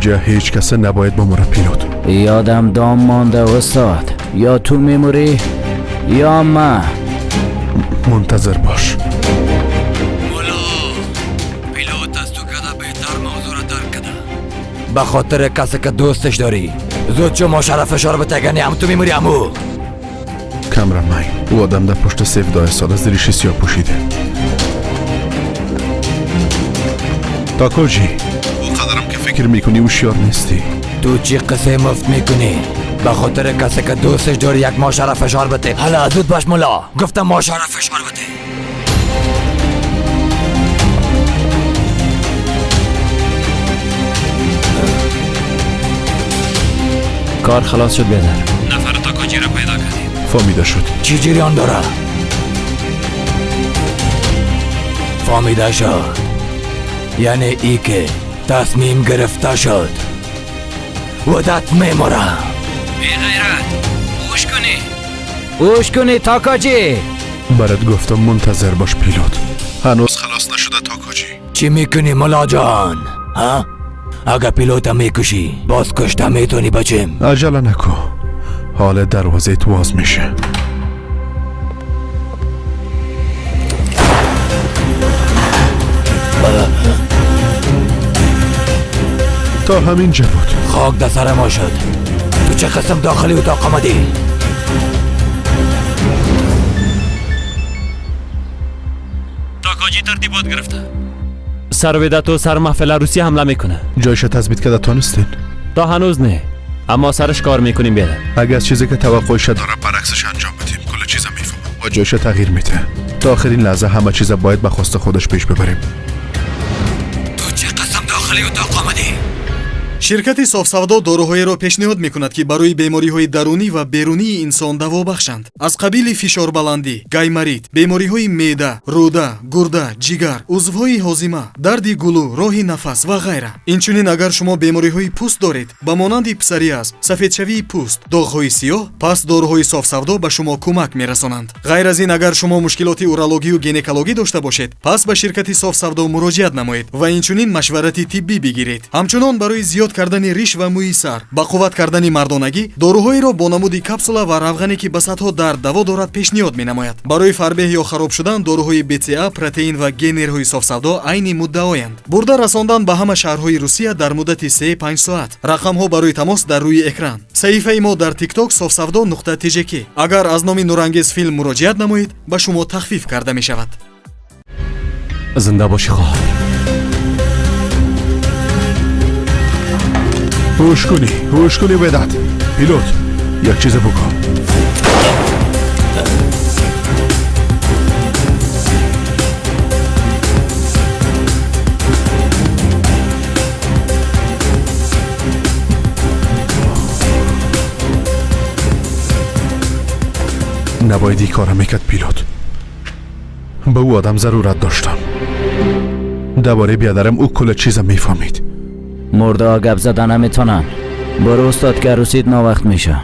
اینجا هیچ کس نباید بمونه پیلوت. یادم دام مانده استاد، یا تو میموری یا من. منتظر باش. مولا پیلوت از تو کده بهتر موضوع را درک کده. به خاطر کسی که دوستش داری زود چه ما شرفش رو بتگنی هم تو میموری همو. کامران مای او آدم در پشت سیف دای ساده زیرش سیاه پوشیده. تاکوجی او قدرم که فکر میکنی هوشیار نیستی. تو چی قصه مفت میکنی؟ به خاطر کسی که دوستش داری یک ما شرفش رو بده. حالا زود باش مولا، گفتم ما شرفش رو بده. کار خلاص شد بیادر. نفر تاکوجی را پیدا کردیم. فهمیده شد. چی جریان داره؟ فهمیده شد یعنی ای که تصمیم گرفته شد ودت میموره. بی غیرت اوش کنی تاکاجی. برات گفتم منتظر باش پیلوت. هنوز خلاص نشده تاکوجی. چی میکنی مولا جان؟ ها؟ اگه پیلوت میکشی باز کشته میتونی بچیم. عجله نکو، حال دروازه تو باز میشه. تا همینجا بود. خاک در سر ما شد. تو چه قسم داخلی اتاق آمدی؟ تاکوجی ترتیبات گرفته. سرویدت و سر محفل روسی حمله میکنه. جایش تثبیت کرده تانستین؟ تا هنوز نه، اما سرش کار میکنیم بیادر. اگه از چیزی که توقعش داره برعکسش انجام بدیم کل چیزا میفهمه و جایش تغییر میده. تا آخرین لحظه همه چیزا باید به خواست خودش پیش ببریم. تو چه قسم داخلی اتاق آمدی؟ شرکت صاف‌سودا доруҳоеро пешниҳод мекунад ки барои бемориҳои дарунӣ ва берунии инсон даво бахшанд. Аз қабили фишорбаландӣ, гаймарит, бемориҳои меъда, рӯда, гурда, ҷигар, узвҳои ҳозима, дарди гулӯ, роҳи нафас ва ғайра. Инчунин агар шумо бемориҳои пӯст доред, ба монанди псориаз, сафедшавии пӯст, доғҳои сиёҳ, пас доруҳои софсавдо ба шумо кӯмак мерасонанд. ғайр аз ин агар шумо мушкилоти урологию гинекологӣ дошта бошед, пас ба ширкати софсавдо муроҷиат намоед ва инчунин машварати тиббӣ бигиред. ҳамчунон барои зиёд кардани риш ва мӯи сар, ба қувват кардани мардонагӣ, доруҳоеро бо намуди капсула ва равғане ки ба сатҳо дард даво дорад пешниҳод менамояд. Барои фарбеҳ ё хароб шудан доруҳои БЦА, протеин ва генерҳои софсавдо айни муддаоянд. Бурда расондан ба ҳама шаҳрҳои Русия дар муддати 3-5 соат. Рақамҳо барои тамос дар рӯи экран. Саҳифаи мо дар TikTok sofsavdo.tjk. Агар аз номи нурангез филм муроҷиат намоед, ба шумо тахфиф карда мешавад. زنده باشی خواه. هوش کنی بدت. پیلوت یک چیز بکن. نباید این کارم میکرد پیلوت. به او آدم ضرورت داشتم. درباره بیادرم او کل چیزم میفهمید. مرده ها گپ زدن نمیتونن. برو استاد که رسید ناوقت میشه.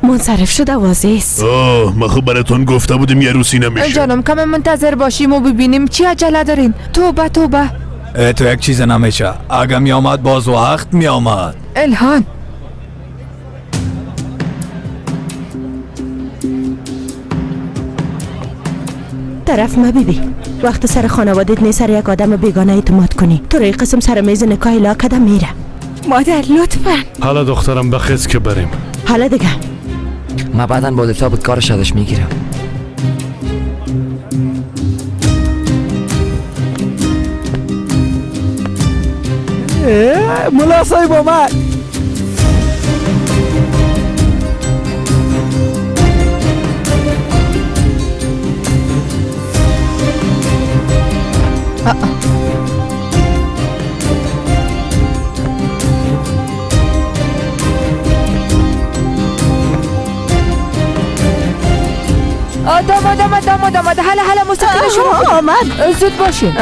منصرف شد عزیز. ما خب براتون گفته بودیم یه روسی نمیشه. جانم کم منتظر باشیم و ببینیم چی عجله دارین. توبه توبه. تو یک چیز نمیشه. اگه می آمد باز وقت می آمد. الهان طرف ما بیبی وقت سر خانوادت نیست سر یک آدم بیگانه اعتماد کنی. تو رای قسم سر میز نکاح لا کدم میره. مادر لطفا. حالا دخترم بخیز که بریم. حالا دیگه من بعداً با حساب کارش ازش میگیرم. ملا صاحب اومد. داماد حالا مستقیم شما آمد. زود باشین.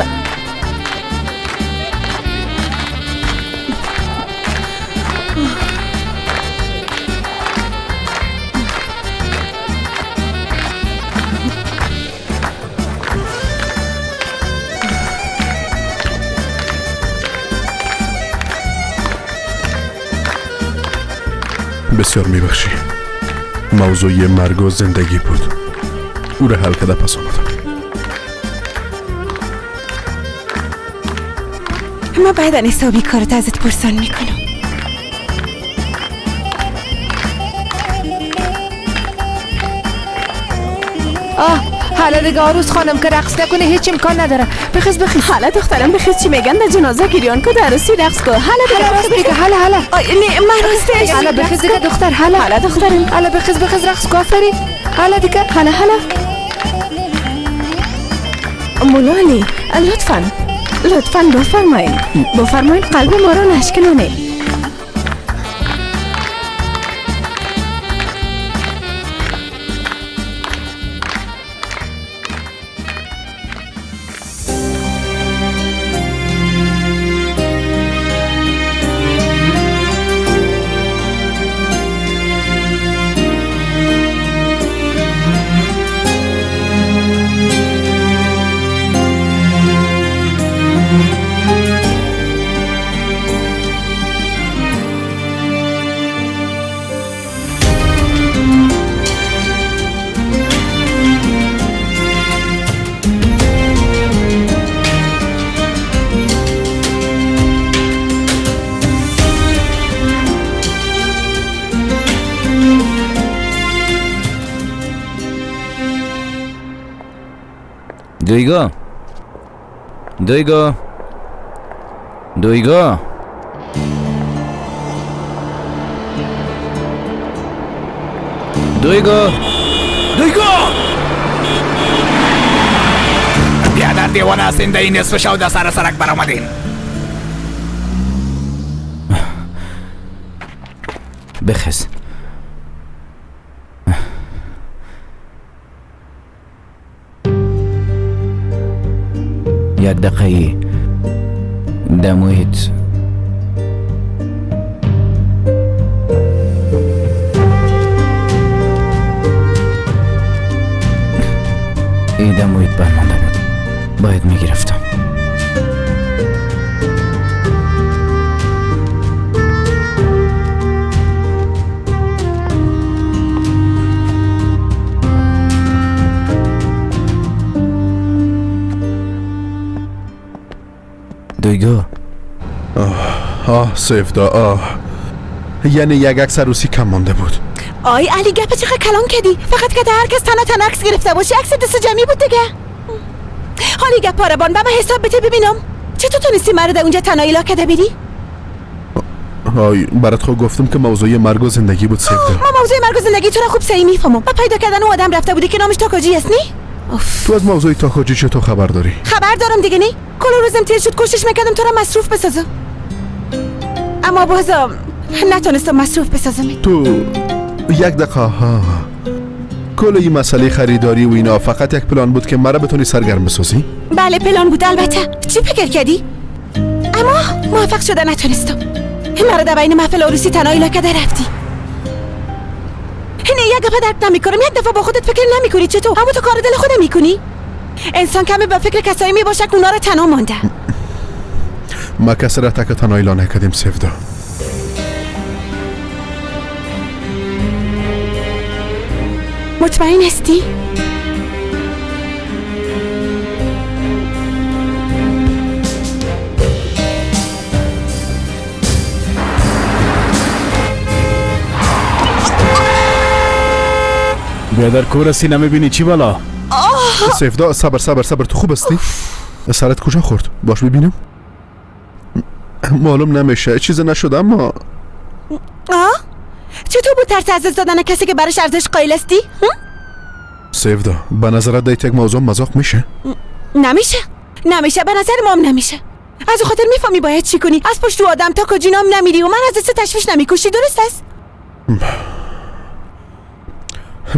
بسیار میبخشی. موضوع مرگ و زندگی بود. او را حل کرده پس آمدم. ما بعدن حسابی کارت ازت پرسان میکنم. حالا دیگه آروز خانم که رقص نکنه هیچ امکان نداره. بخیز حالا دخترم بخیز چی میگن در جنازه گریان کو در عروسی رقص کو. حالا راست دیگه حالا نه من راستش. حالا بخیز دیگه دختر حالا دخترم حالا بخیز رقص کو آفرین. حالا دیگه حالا مولالی لطفاً بفرمایین قلب ما رو نشکنونه. دویگا بیا در دیوان هستین در این نصف شو در سر سرک برآمدین. بخیز. یک دقیقه در محیط این در محیط برمانده بود. باید میگرفتم. دویگا سفدا یعنی یک عکس عروسی کم مانده بود. آی علی گپ چقدر کلان کردی. فقط که هر کس تنها عکس گرفته باشه عکس دست جمعی بود دیگه. حالی گپ پاربان به من حساب بده ببینم چطور تونستی مرد اونجا تنها ایلا کده بری؟ برات خود گفتم که موضوع مرگ و زندگی بود سفدا. ما موضوع مرگ و زندگی تو را خوب صحیح میفهمم. و پیدا کردن اون آدم رفته بودی که نامش تاکاجی است نی؟ تو از موضوع تاکاجی چطور خبر داری؟ خبر دارم دیگه نی؟ کل روزم تیر شد کوشش میکردم تو را مصروف بسازم. اما بازم نتونستم مصروف بسازم. تو یک دقیقه کل این مسئله خریداری و اینا فقط یک پلان بود که مرا بتونی سرگرم بسازی؟ بله پلان بود البته. چی فکر کردی؟ اما موفق شده نتونستم. مرا در بین محفل عروسی تنها ایلا کده رفتی. نه یک دفعه درک نمیکنم. یک دفعه با خودت فکر نمیکنی چطور؟ اما تو کار دل خودت میکنی؟ انسان کمی به فکر کسایی میباشه که اونا رو تنها مانده. ما کسی را تک تنها ایلا نکردیم سفدا. مطمئن هستی؟ بیادر کورسی نمیبینی چی بالا؟ سفدا صبر تو خوب هستی؟ سرت کجا خورد؟ باش ببینم. معلوم نمیشه چیز نشد اما چطور بود ترس از دادن کسی که برش ارزش قائل هستی؟ سفدا به نظرت دیت یک موضوع مذاق میشه؟ نمیشه به نظر مام نمیشه. از خاطر میفهمی باید چی کنی. از پشت آدم تا کجینام نمیری و من از دست تشویش نمیکشی. درست است؟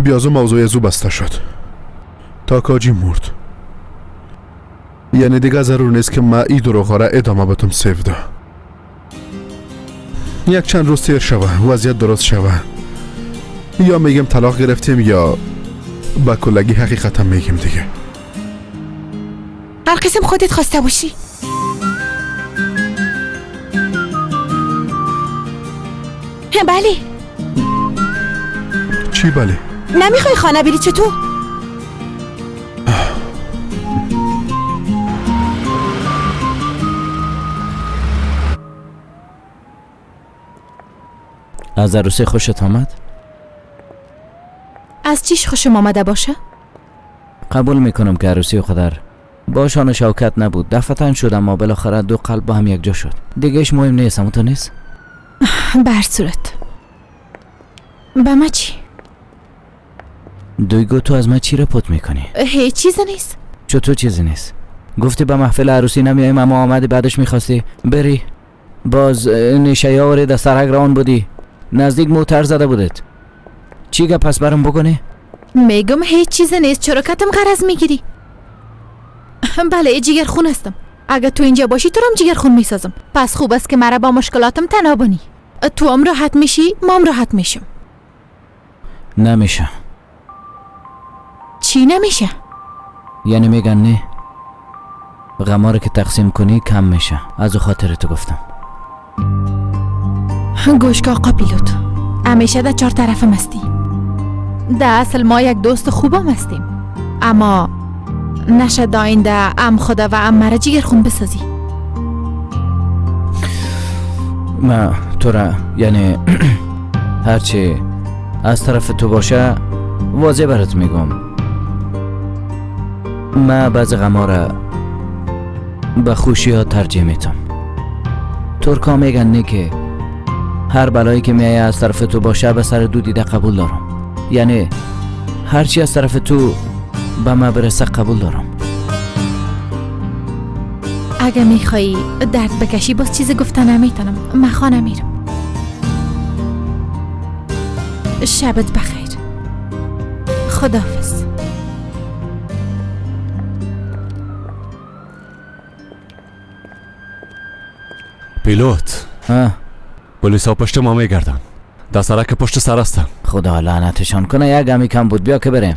بیازو موضوع زو بسته شد. تاکاجی مرد. یعنی دیگه ضرور نیست که ما ای دروغ را ادامه بدم سفدا. یک چند روز تیر شوه وضعیت درست شوه یا میگم طلاق گرفتیم یا با کلگی حقیقتا میگیم دیگه. هر قسم خودت خواسته باشی. بله چی بله؟ نمیخوای خانه بری چطور؟ از عروسی خوشت آمد؟ از چیش خوشم آمده باشه؟ قبول میکنم که عروسی خودر با شان و شوکت نبود. دفعتن شد اما بالاخره دو قلب با هم یک جا شد. دیگهش مهم نیست. همون تو نیست؟ بر صورت با ما چی؟ دویگو تو از من چی رپوت میکنی؟ هیچ چیز نیست. چطور چیزی نیست؟ گفتی به محفل عروسی نمیایم اما آمدی بعدش میخواستی بری. باز نشه آوری در سرک روان بودی. نزدیک موتر زده بودت. چی گه پس برام بکنی؟ میگم هیچ چیز نیست. چرا کتم غرض میگیری؟ بله جگر خون هستم. اگه تو اینجا باشی تو رم جگر خون میسازم. پس خوب است که مرا با مشکلاتم تنها بانی. تو هم راحت میشی ما هم راحت میشم. نمیشه. چی نمیشه؟ یعنی میگن نه غماره که تقسیم کنی کم میشه. از او خاطر تو گفتم. گوش که آقا پیلوت، همیشه در چهار طرفم هستی. در اصل ما یک دوست خوبم هستیم، اما نشد آینده ام خدا و ام مرا جگر خون بسازی. ما تو را یعنی هرچی از طرف تو باشه واضح برات میگم. ما بعض غما را به خوشی ها ترجیح میتم. ترکا میگن نه که هر بلایی که میایه از طرف تو باشه به سر دو دیده قبول دارم. یعنی هرچی از طرف تو به ما برسه قبول دارم. اگه میخوایی درد بکشی باز چیز گفتن نمیتونم. من خانه میرم. شبت بخیر. خداحافظ. پیلوت ها پلیس ها پشت ما میگردن. در سرک پشت سر هستن. خدا لعنتشان کنه. یک گمی کم بود. بیا که بریم.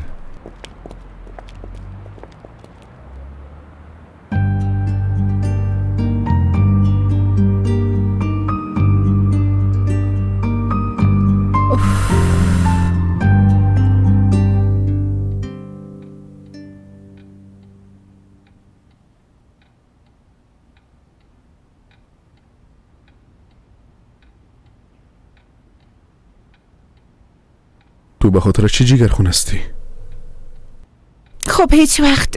تو به خاطر چی جگر خون هستی؟ خب هیچ وقت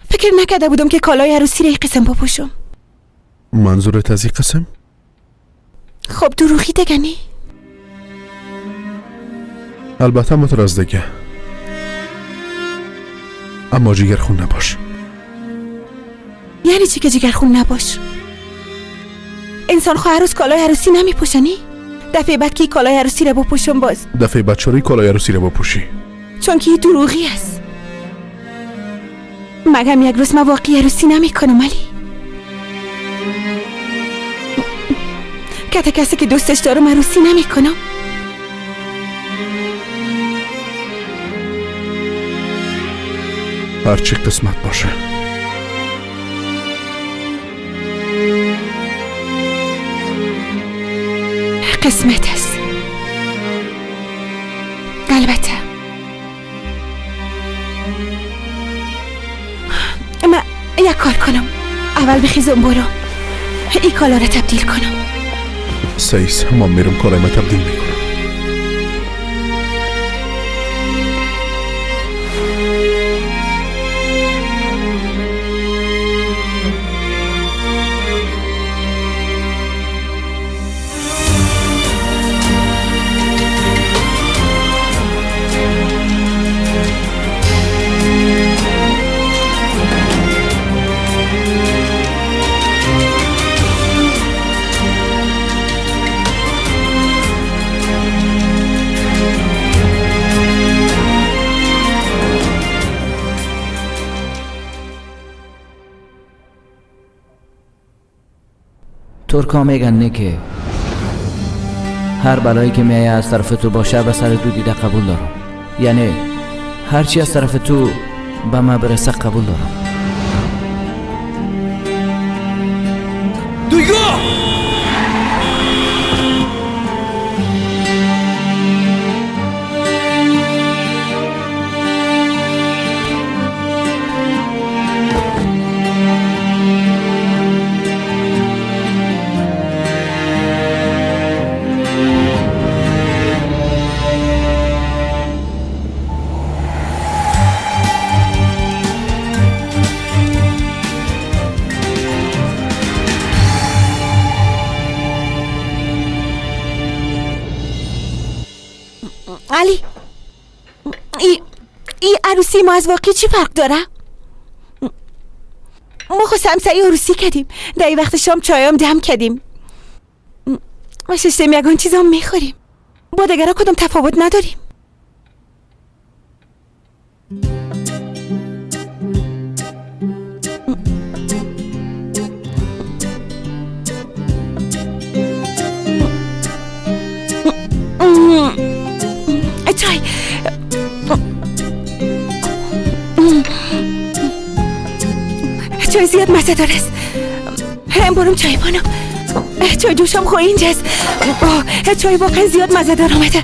فکر نکرده بودم که کالای عروسی را این قسم بپوشم. منظورت از این قسم؟ خب دروغی دگنی؟ البته مترازدگه، اما جگر خون نباش. یعنی چی که جگر خون نباش؟ انسان خو عروس کالای عروسی نمی پوشنی؟ دفعه بعد که کالای عروسی را بپوشم باز؟ دفعه بعد چرا کالای عروسی را بپوشی؟ چون که دروغی است. مگم یک روز من واقعی عروسی نمی کنم علی؟ که کسی که دوستش دارم عروسی نمی کنم؟ هرچی قسمت باشه. قسمت است. البته من یک کار کنم. اول بخیزم برو این کالا را تبدیل کنم. سیس ما میرم کارای ما تبدیل میکنم. ترکا میگن نه که هر بلایی که میایه از طرف تو باشه به سر دو دیده قبول دارم. یعنی هرچی از طرف تو به ما برسه قبول دارم. دویگو! علی، این عروسی ما از واقعی چی فرق داره؟ ما خود سمسایی عروسی کردیم، در این وقت شام چایام دم کردیم و ششتیم یگان چیزام میخوریم. با دگرها کدام تفاوت نداریم. چای چای زیاد مزه داره است. هم برم چای بانم. چای جوشم خو اینجاست. چای واقعا زیاد مزه دار آمده.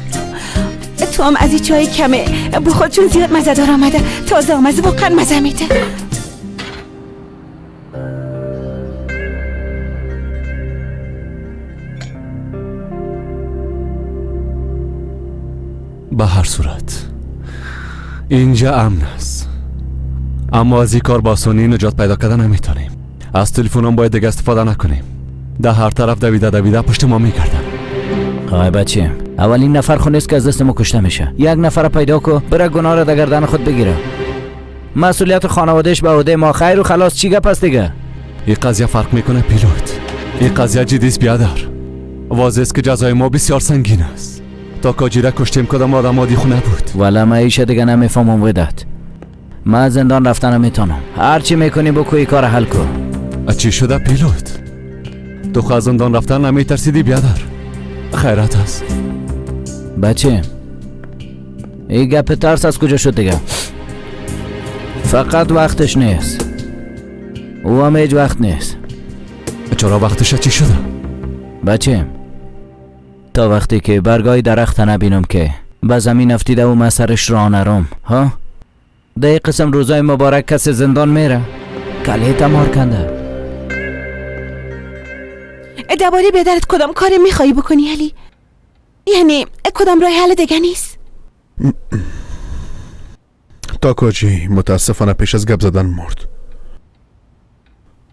تو هم از این چای کمه بخور چون زیاد مزه دار آمده. تازه آمده واقعا مزه میده. به هر صورت اینجا امن است، اما از این کار با آسانی نجات پیدا کردن نمیتونیم. از تلفنم باید دیگه استفاده نکنیم. در هر طرف دویده پشت ما میگردن. آی بچه، اولین نفر خو نیست که از دست ما کشته میشه. یک نفر پیدا کو بره گناه را در گردن خود بگیره. مسئولیت خانوادهش به عهده ما. خیر و خلاص. چی گپ است دیگه؟ این قضیه فرق میکنه پیلوت. این قضیه جدی است بیادر. واضح است که جزای ما بسیار سنگین است. تا کاجیره کشتیم کدام آدم عادی خو نبود. ولی من ایشه دیگه نمیفهمم ودت. من زندان رفتن نمیتونم. هر چی میکنی بکوی کار حل کن. چی شده پیلوت؟ تو خو از زندان رفتن نمیترسیدی بیادر؟ خیرت است. بچه این گپ ترس از کجا شد دیگه؟ فقط وقتش نیست. او هم هیچ وقت نیست. چرا وقتش چی شده؟ بچه تا وقتی که برگای درخت نبینم که به زمین افتیده و مسرش را نرم ها؟ ده قسم روزای مبارک کسی زندان میره کله تمار کنده. درباره پدرت کدام کاری میخوایی بکنی علی؟ یعنی کدام راه حل دیگه نیست؟ تاکاجی متاسفانه پیش از گپ زدن مرد.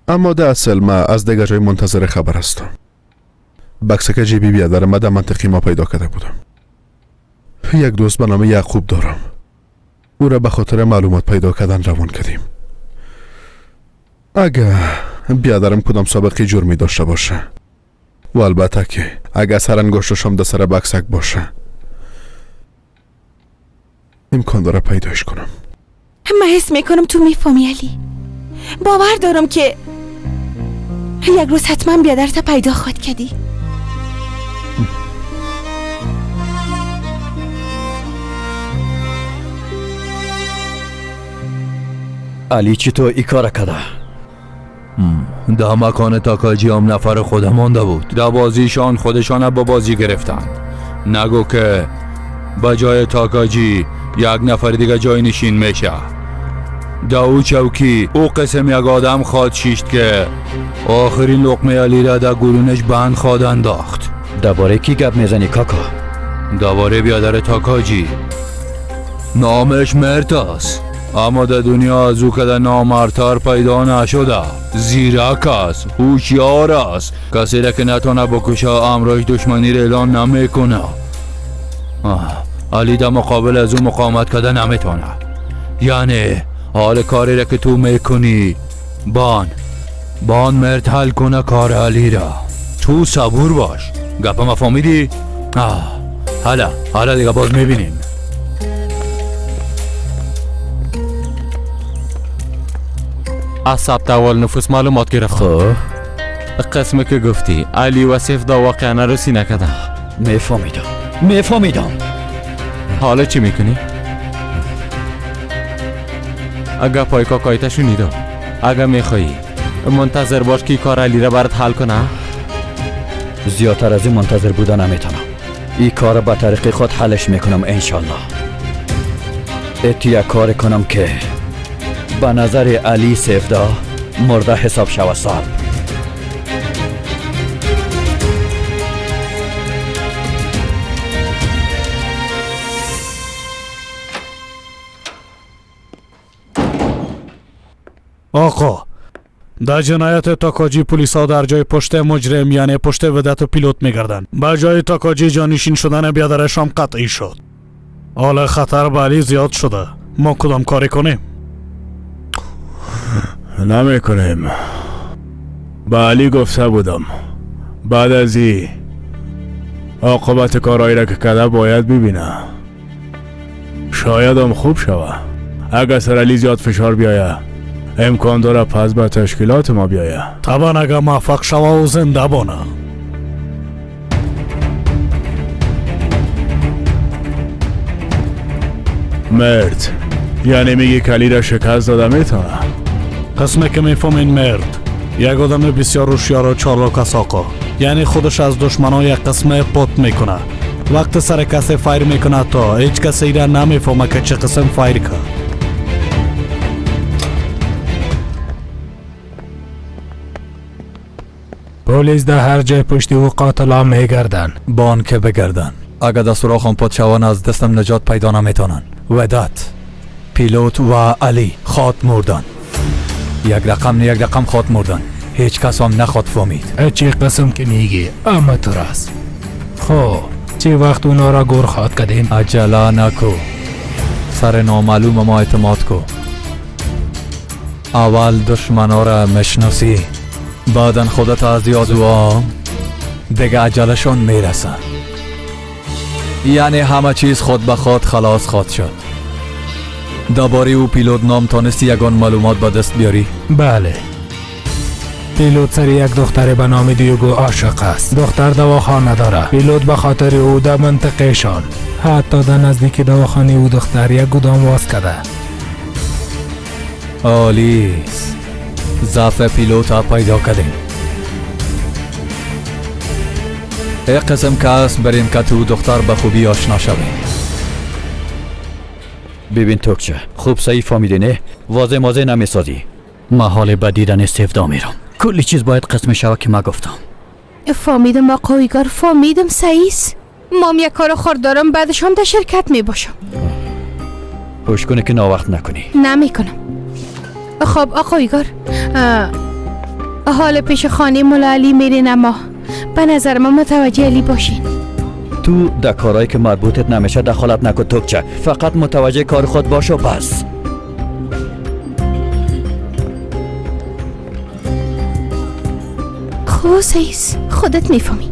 اما در اصل ما از دیگه جای منتظر خبر هستم. بکسک جیبی بیادر ما در منطقی ما پیدا کرده بودم. یک دوست به نام یعقوب دارم. او را به خاطر معلومات پیدا کردن روان کردیم. اگه بیادرم کدام سابقه جرمی داشته باشه و البته که اگه سر انگشتش هم در سر بکسک باشه امکان داره پیداش کنم. من حس میکنم تو میفهمی علی. باور دارم که یک روز حتما بیادرت پیدا خواهد کردی. علی چی تو ای کار کده؟ در مکان تاکاجی هم نفر خود مانده بود. در بازیشان خودشان با بازی گرفتند. نگو که با جای تاکاجی یک نفر دیگه جای نشین میشه. در او چوکی او قسم یک آدم خواد شیشت که آخرین لقمه علی را در گلونش بند خواد انداخت. درباره کی گپ میزنی کاکا؟ درباره بیادر تاکاجی. نامش مرت است، اما در دنیا از او که در نامرتر پیدا نشده. زیرک است، هوشیار است. کسی را که نتونه بکشه امرش دشمنی را اعلان نمیکنه. علی در مقابل از او مقاومت کرده نمیتونه. یعنی حال کاری را که تو میکنی بان مرد حل کنه کار علی را. تو صبور باش. گپه ما فهمیدی؟ حالا دیگه باز میبینیم. از ثبت اول نفوس معلومات گرفت. خب قسمی که گفتی علی و سیف دا واقعا عروسی نکردن. میفهمیدم. حالا چی میکنی؟ اگه پای کاکایت شنیدم، اگه میخوایی منتظر باش که کار علی را برات حل کنه. زیادتر از این منتظر بودن نمیتونم. این کار با طریق خود حلش میکنم انشالله. یک کار کنم که به نظر علی سیفدا مرده حساب شوه صاحب. آقا در جنایت تاکاجی پلیسا در جای پشت مجرم یعنی پشت ودت و پیلوت میگردن. به جای تاکاجی جانشین شدن بیادرش هم قطعی شد. حالا خطر به علی زیاد شده. ما کدام کاری کنیم؟ نمیکنیم. به علی گفته بودم بعد از این عاقبت کارهایی را که کرده باید ببینه. شاید هم خوب شوه. اگر سر علی زیاد فشار بیایه امکان داره پس به تشکیلات ما بیایه. طبعا اگر موفق شوه و زنده بانه. مرد یعنی میگی کلی را شکست داده میتونه؟ قسمه که میفهمین مرد یک آدم بسیار هوشیار و چالاک است آقا. یعنی خودش از دشمنان یک قسمه پت میکنه. وقت سر کسی فایر میکنه تا هیچ کسی ایره نمیفهمه که چه قسم فایر که. پلیس در هر جای پشتی او قاتلا میگردن. بان که بگردن. اگر در سراغم پد شوان از دستم نجات پیدا نمیتونن. ودت پیلوت و علی خود مردن. یک رقم خود مردن. هیچ کس هم نخواد فهمید. چه قسم که میگی اما تو راست. خب چه وقت اونا را گور خواد کردین؟ عجله نکو. سر نامعلوم ما اعتماد کو. اول دشمنا را مشناسی بعدن خودت از یادوا دیگه عجلشون میرسن. یعنی همه چیز خود به خود خلاص خود شد. درباره او پیلوت نام تانستی یگان معلومات به دست بیاری؟ بله. پیلوت سر یک دختر به نام دیوگو عاشق است. دختر دواخانه داره. پیلوت به خاطر او در منطقهشان حتی در نزدیک دواخانه او دختر یک گودام واز کرده. آلیس ضعف پیلوت ها پیدا کردیم. یک قسم کس بریم که تو دختر به خوبی آشنا شویم. ببین توکچه خوب صحیح فهمیدی نه؟ واضح مازه نمیسازی. ما حال به دیدن استفدا میرم. کلی چیز باید قسم شوه که ما گفتم. فهمیدم آقا ایگار، فهمیدم سعیس. مام یک کار خور دارم بعدش هم در شرکت می باشم. پوش کنه که ناوقت نکنی. نمیکنم. خب آقا ایگار، حال پیش خانه مولا علی میرین اما به نظر ما متوجه علی باشین. تو در کارهایی که مربوطت نمیشه دخالت نکن توکچه. فقط متوجه کار خود باش و بس. خب سعیس خودت میفهمی.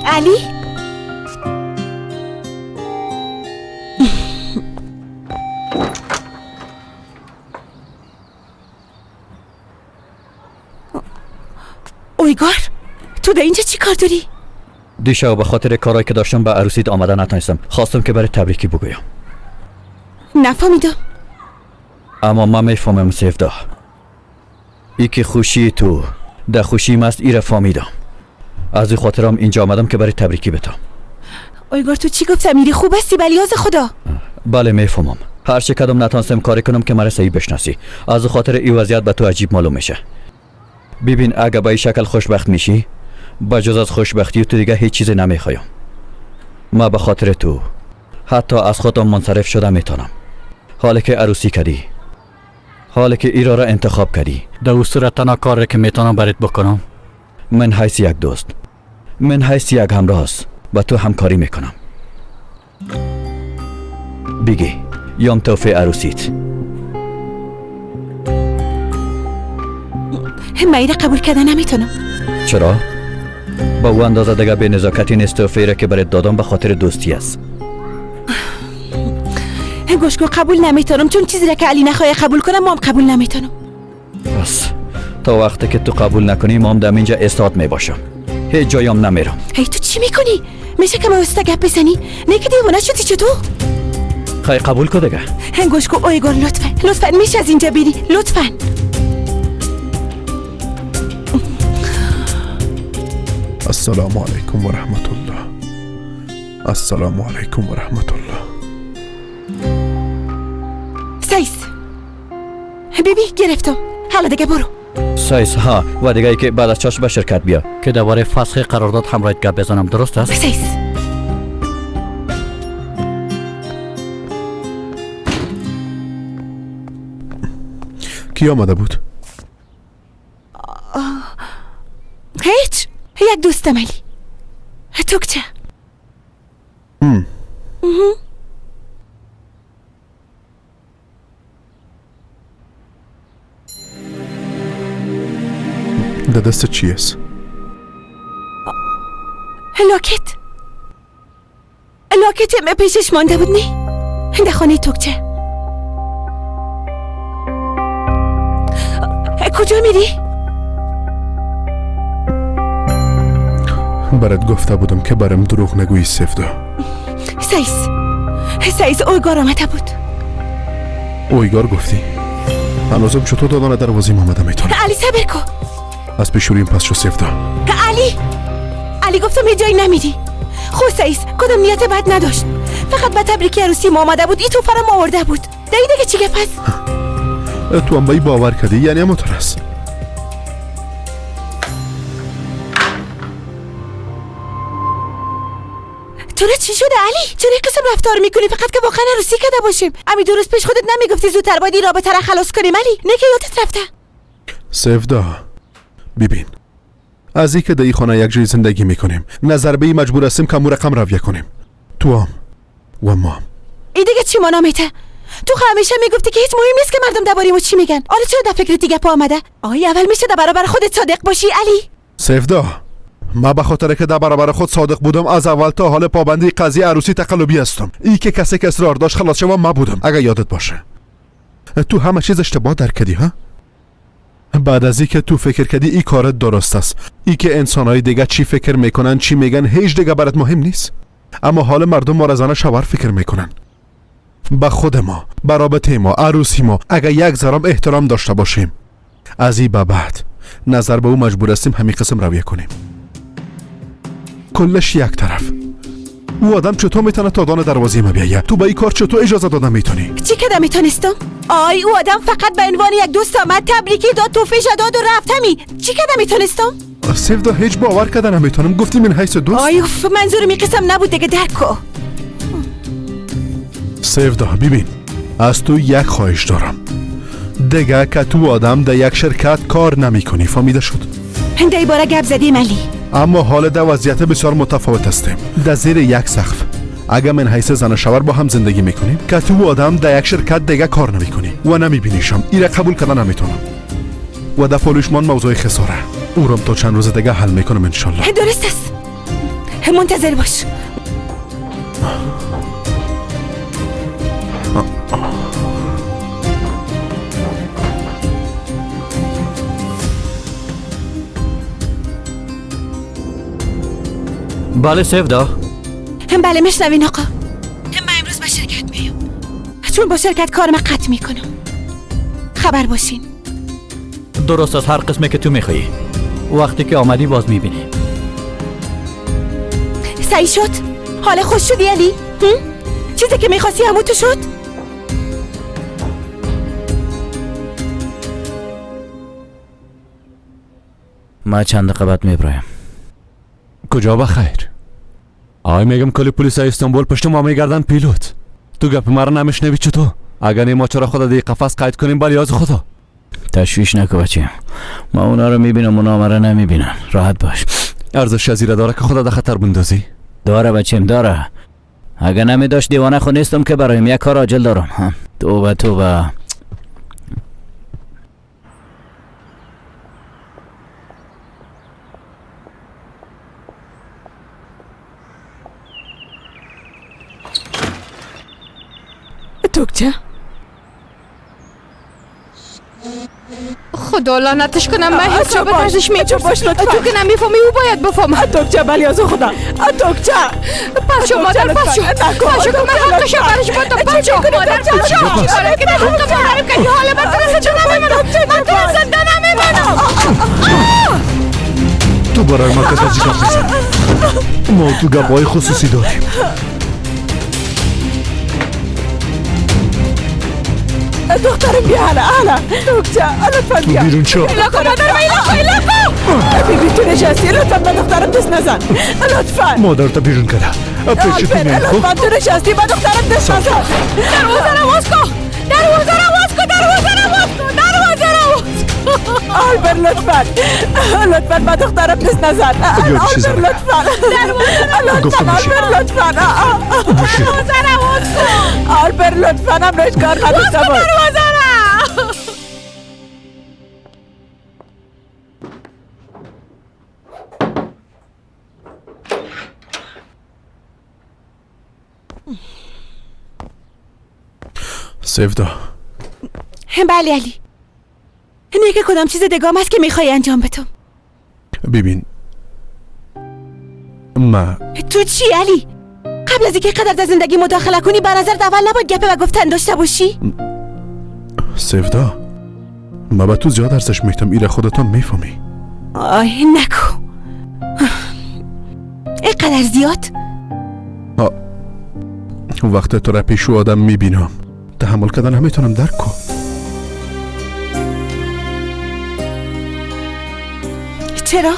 علی؟ اویگار تو در اینجا چی کار داری؟ دیشب به خاطر کارایی که داشتم به عروسیت آمده نتونستم. خواستم که برای تبریکی بگویم. نفهمیدم. اما من میفهمم سیفدا. ای که خوشی تو در خوشی مست ایره فهمیدم. از این خاطرم اینجا آمدم که برای تبریکی بتم. اویگار تو چی گفت؟ امیری خوب هستی بلیاز خدا؟ بله میفهمم. هر چه کدام نتونستم کاری کنم که مرا صحیح بشناسی. از خاطر این وضعیت به تو عجیب معلوم میشه. ببین اگه به این شکل خوشبخت میشی با جز از خوشبختی تو دیگه هیچ چیزی نمیخوایم. ما به خاطر تو حتی از خودم منصرف شدم میتونم. حالی که عروسی کردی، حالی که ایرا را انتخاب کردی، در اون صورت تنها کاری که میتونم برات بکنم من حیث یک دوست، من حیث یک همراه با تو همکاری میکنم. بگی یوم توفی عروسیت. من ایره قبول کردن نمیتونم. چرا؟ با او اندازه دیگه به نزاکتی نیست. توفی را که برات دادم به خاطر دوستی است. گوش کن قبول نمیتونم، چون چیزی را که علی نخواه قبول کنم ما هم قبول نمیتونم. بس تا وقتی که تو قبول نکنی ما هم در اینجا استاد میباشم. هیچ جایم نمیرم. هی تو چی میکنی؟ میشه که ما وسط گپ بزنی؟ نه که دیوانه شدی چطور؟ خیلی قبول کن دیگه. گوش کن اویگار لطفا میشه از اینجا بری لطفا. السلام علیکم و رحمت الله. السلام علیکم و رحمت الله. سایس بیبی گرفتم. حالا دیگه برو. سایس ها و دیگه ای که بعد از چاش به شرکت بیا که دوباره فسخ قرارداد همراهت گپ بزنم. درست است؟ سایس کی آمده بود؟ هیچ، یک دوستم علی. توکچه. در دست چی است؟ لاکت پیشش مانده بود نی؟ در خانه توکچه. کجا میری؟ برات گفته بودم که برام دروغ نگویی سفدا. سایس اویگار آمده بود. اویگار گفتی؟ هنوزم چطور دادان دروازیم آمده میتونه؟ علی صبر کن. از پیشوریم پس شو سفدا. علی گفتم یه جایی نمیری. خود سایس کدام نیت بد نداشت. فقط به تبریکی عروسی ما آمده بود. ای تو فرام آورده بود. دایی دیگه چی گپ هست؟ تو هم بایی باور کردی یعنی همونطور است. تو چی شده علی؟ چرا این قسم رفتار میکنی؟ فقط که واقعا عروسی کرده باشیم. امی دو روز پیش خودت نمیگفتی زودتر باید این رابطه را خلاص کنیم علی؟ نه که یادت رفته. سفدا ببین، از این که در این خانه یک جای زندگی میکنیم نظر به این مجبور هستیم که رقم رویه کنیم. تو هم و ما هم. این دیگه چی مانا میته؟ تو همیشه میگفتی که هیچ مهم نیست که مردم درباره ما چی میگن. حالا چرا در فکر دیگه پا آمده؟ اول میشه در برابر خودت صادق باشی علی. سفدا، ما به خاطر که در برابر خود صادق بودم از اول تا حال پابندی قضیه عروسی تقلبی هستم. ای که کسی که اصرار داشت خلاص شما ما بودم. اگه یادت باشه تو همه چیز اشتباه درک کردی ها؟ بعد از این که تو فکر کردی ای کارت درست است، ای که انسانهای دیگه چی فکر میکنن چی میگن هیچ دیگه برات مهم نیست. اما حال مردم ما را زن شوهر فکر میکنن. با خود ما، با رابطه ما، عروسی ما اگه یک ذره احترام داشته باشیم از این به بعد نظر به او مجبور هستیم همین قسم رویه کنیم. کلش یک طرف. او آدم چطور میتونه تا دان دروازه ما بیایه؟ تو به این کار چطور اجازه دادن میتونی؟ چی که میتونستم؟ او آدم فقط به عنوان یک دوست آمد تبریکی داد توفیش داد و رفت همی. چی که میتونستم؟ سفدا هیچ باور کردن نمیتونم. گفتی من حیث دوست. منظورم این قسم نبود دیگه درک کن. سفدا ببین، از تو یک خواهش دارم دیگه که تو آدم در یک شرکت کار نمی کنی. فهمیده شد؟ هنده ای باره گپ زدیم علی. اما حال در وضعیت بسیار متفاوت هستیم. در زیر یک سقف اگه من حیث زن شوهر با هم زندگی میکنیم که تو آدم در یک شرکت دیگه کار نمی کنی و نمیبینیشم، ایره قبول کردن نمیتونم. و در پولشمان موضوع خساره اورم تا چند روز دیگه حل میکنم انشالله. درست است. منتظر باش. بله سفدا. بله میشنوین آقا. من امروز به شرکت میام چون با شرکت کارم قطع میکنم. خبر باشین. درست از هر قسمی که تو میخوایی. وقتی که آمدی باز میبینی. سعی شد؟ حال خوش شدی علی؟ چیزی که میخواستی همون تو شد؟ ما چند دقیقه بعد میبرایم. کجا بخیر؟ میگم کلی پلیس استانبول پشت ما میگردن پیلوت. تو گپ مرا نمیشنوی چطور؟ اگر ما چرا خدا دی قفس قید کنیم بلی از خدا. تشویش نکن بچه، ما اونا رو میبینم اونا ما رو نمیبینن. راحت باش. ارزش شزیره داره که خدا در خطر بندازی؟ داره بچم داره. اگه نمیداشت دیوانه خو نیستم که برایم یک کار عاجل دارم. توبه توکچه خدا لعنتش کنم. من حساب ازش میپرسم. باش لطفا. تو که نمیفهمی او باید بفهمه. توکچه بلی از خدا. توکچه پس مادر پس شو که من حقش برش بودم. پس شو مادر پس شو آره که حق بهر کنی. حالا من تو رسه نمیمونم. من تو زنده نمیمونم. تو برای ما که تازی کام بزن. ما تو گبای خصوصی داریم. دخترم بیا حالا توکچه لطفا بیا. تو بیرون شو. ایلاکو مادر و ایلاکو بیبی تو نشستی. لطفا به دخترم دست نزن. لطفا مادر تا بیرون کرده. پیش تو میان لطفا تو نشستی به دخترم دست نزن. دروازه رو باز کن. آلبر لطفا لطفا با دخترم دست نزن آلبر لطفا آلبر لطفا آلبر لطفا هم روش کار نداشته باش سیفدا. بله علی. که کدام چیز دگام است که میخوای انجام بدم؟ ببین ما تو چی علی؟ قبل از اینکه قدر در زندگی مداخله کنی به نظر اول نباید گپ و گفتن داشته باشی؟ سیفدا، ما به تو زیاد ارزش میتم، ایره خودتان میفهمی. آه نکو اینقدر زیاد؟ وقت تو را پیشو آدم میبینم تحمل کردن نمیتونم درک کنم. چرا؟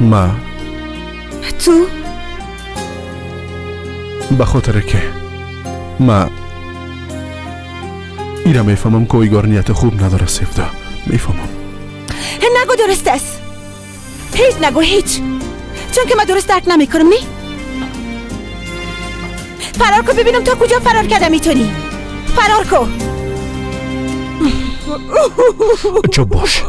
ما تو؟ به خاطر که ما ایره میفهمم که ایگار نیت خوب نداره سیفدا، میفهمم. نگو درست است، هیچ نگو هیچ، چون که من درست درک نمیکنم. نی؟ فرار کن ببینم تا کجا فرار کرده میتونی. فرار کن. چوب باش.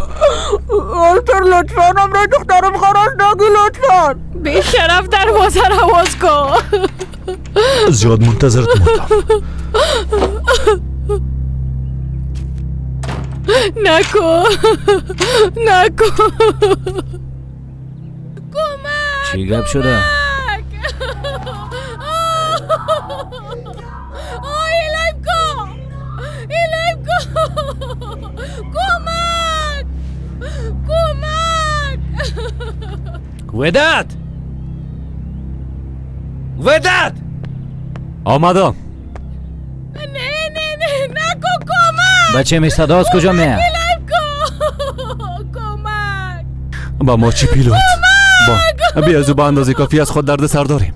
آلتر لطفا امرای دخترم خراش نگی لطفا. بی شرف دروازه را باز کن. زیاد منتظرت موندم. نکن نکن. چی گپ شده؟ وداد وداد آمدم. نه نکن کمک. بچه می صدا از کجا میاد؟ کمک. با ما چی پیلوت؟ با بیا زو با اندازه کافی از خود درد سر داریم.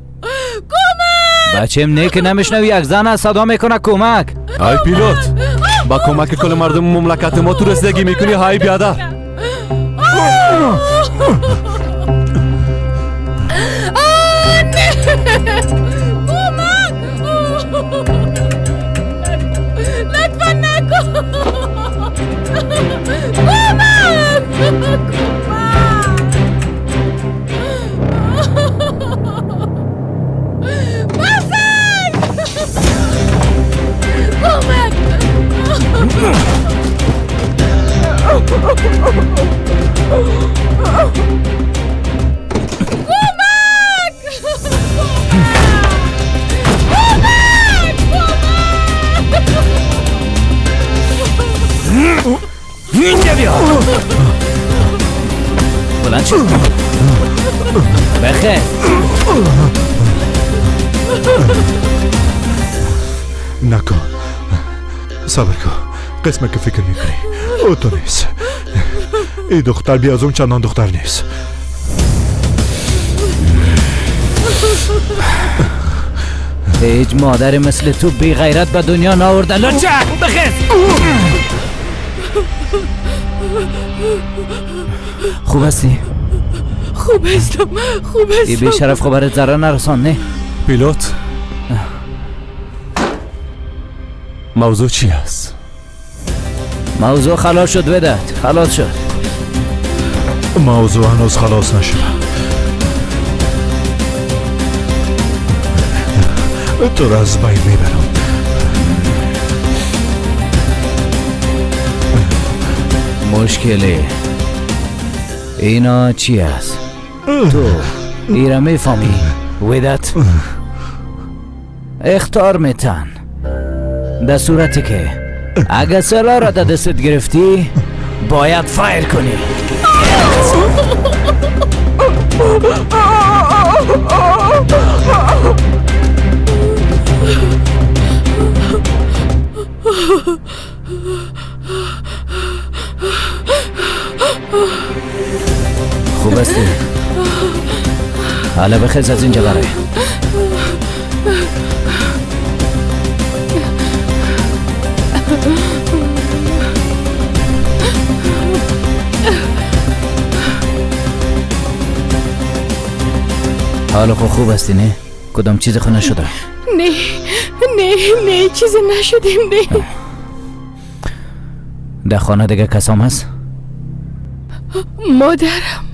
بچه نه که نمیشنوی یک زن از صدا میکنه کمک. های پیلوت، با کمک کل مردم مملکت ما تو رسیدگی میکنی. های بیادر لطفا نکن. اینجا بیا. بلند شد. بخیر. نکن، صبر کن. قسمه که فکر میکنی او تو نیست. این دختر بیا از اون چندان دختر نیست. هیچ مادر مثل تو بی غیرت به دنیا ناورده. لچک بخیر. خوب هستی؟ خوب هستم. ای بی شرف خبرت ذره نرسان نه؟ پیلوت، موضوع چی است؟ موضوع خلاص شد وداد، خلاص شد. موضوع هنوز خلاص نشده. تو را از بین میبرم. مشکلی اینا چی است؟ تو ایره میفهمی وداد؟ اختار میتن در صورتی که اگه سلاح را در دستت گرفتی باید فایر کنی. خوب هستی؟ حالا بخیز از اینجا برای. حالا خو خوب هستی نه؟ کدام چیز خو نشده؟ نه چیزی نشدیم نه. در خانه دیگه کسام هست؟ مادرم،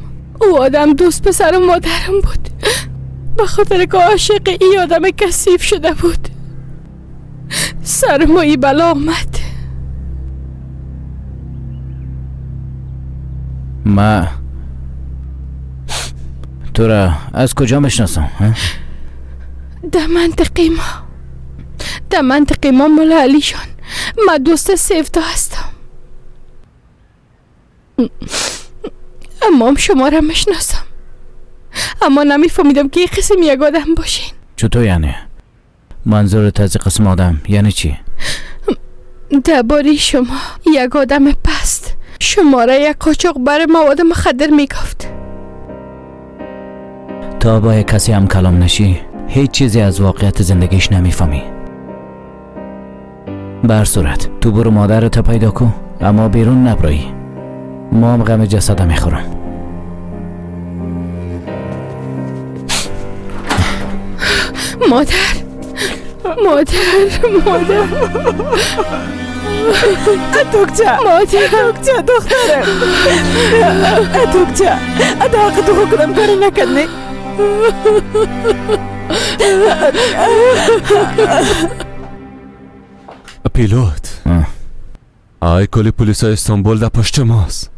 او آدم دوست پسر مادرم بود، به خاطر که عاشق ای آدم کثیف شده بود سر ما ای بلا آمد. ما تو را از کجا میشناسم؟ در منطقه ما مولا علی جان، من دوست سیفتا هستم. اما شما را میشناسم، اما نمیفهمیدم که این قسم یک آدم باشین. چطور یعنی؟ منظورت از قسم آدم یعنی چی؟ درباره شما یک آدم پست شما را یک قاچاق بر مواد مخدر میگفت. تا با یک کسی هم کلام نشی هیچ چیزی از واقعیت زندگیش نمیفهمی. بر صورت تو برو مادرت پیدا کو، اما بیرون نبرایی. ما هم غم جسد میخورم. مادر دکتر دخترم دکتر ادا حق تو خودم کاری نکنی. پیلوت آی کلی پلیس استانبول در پشت ماست.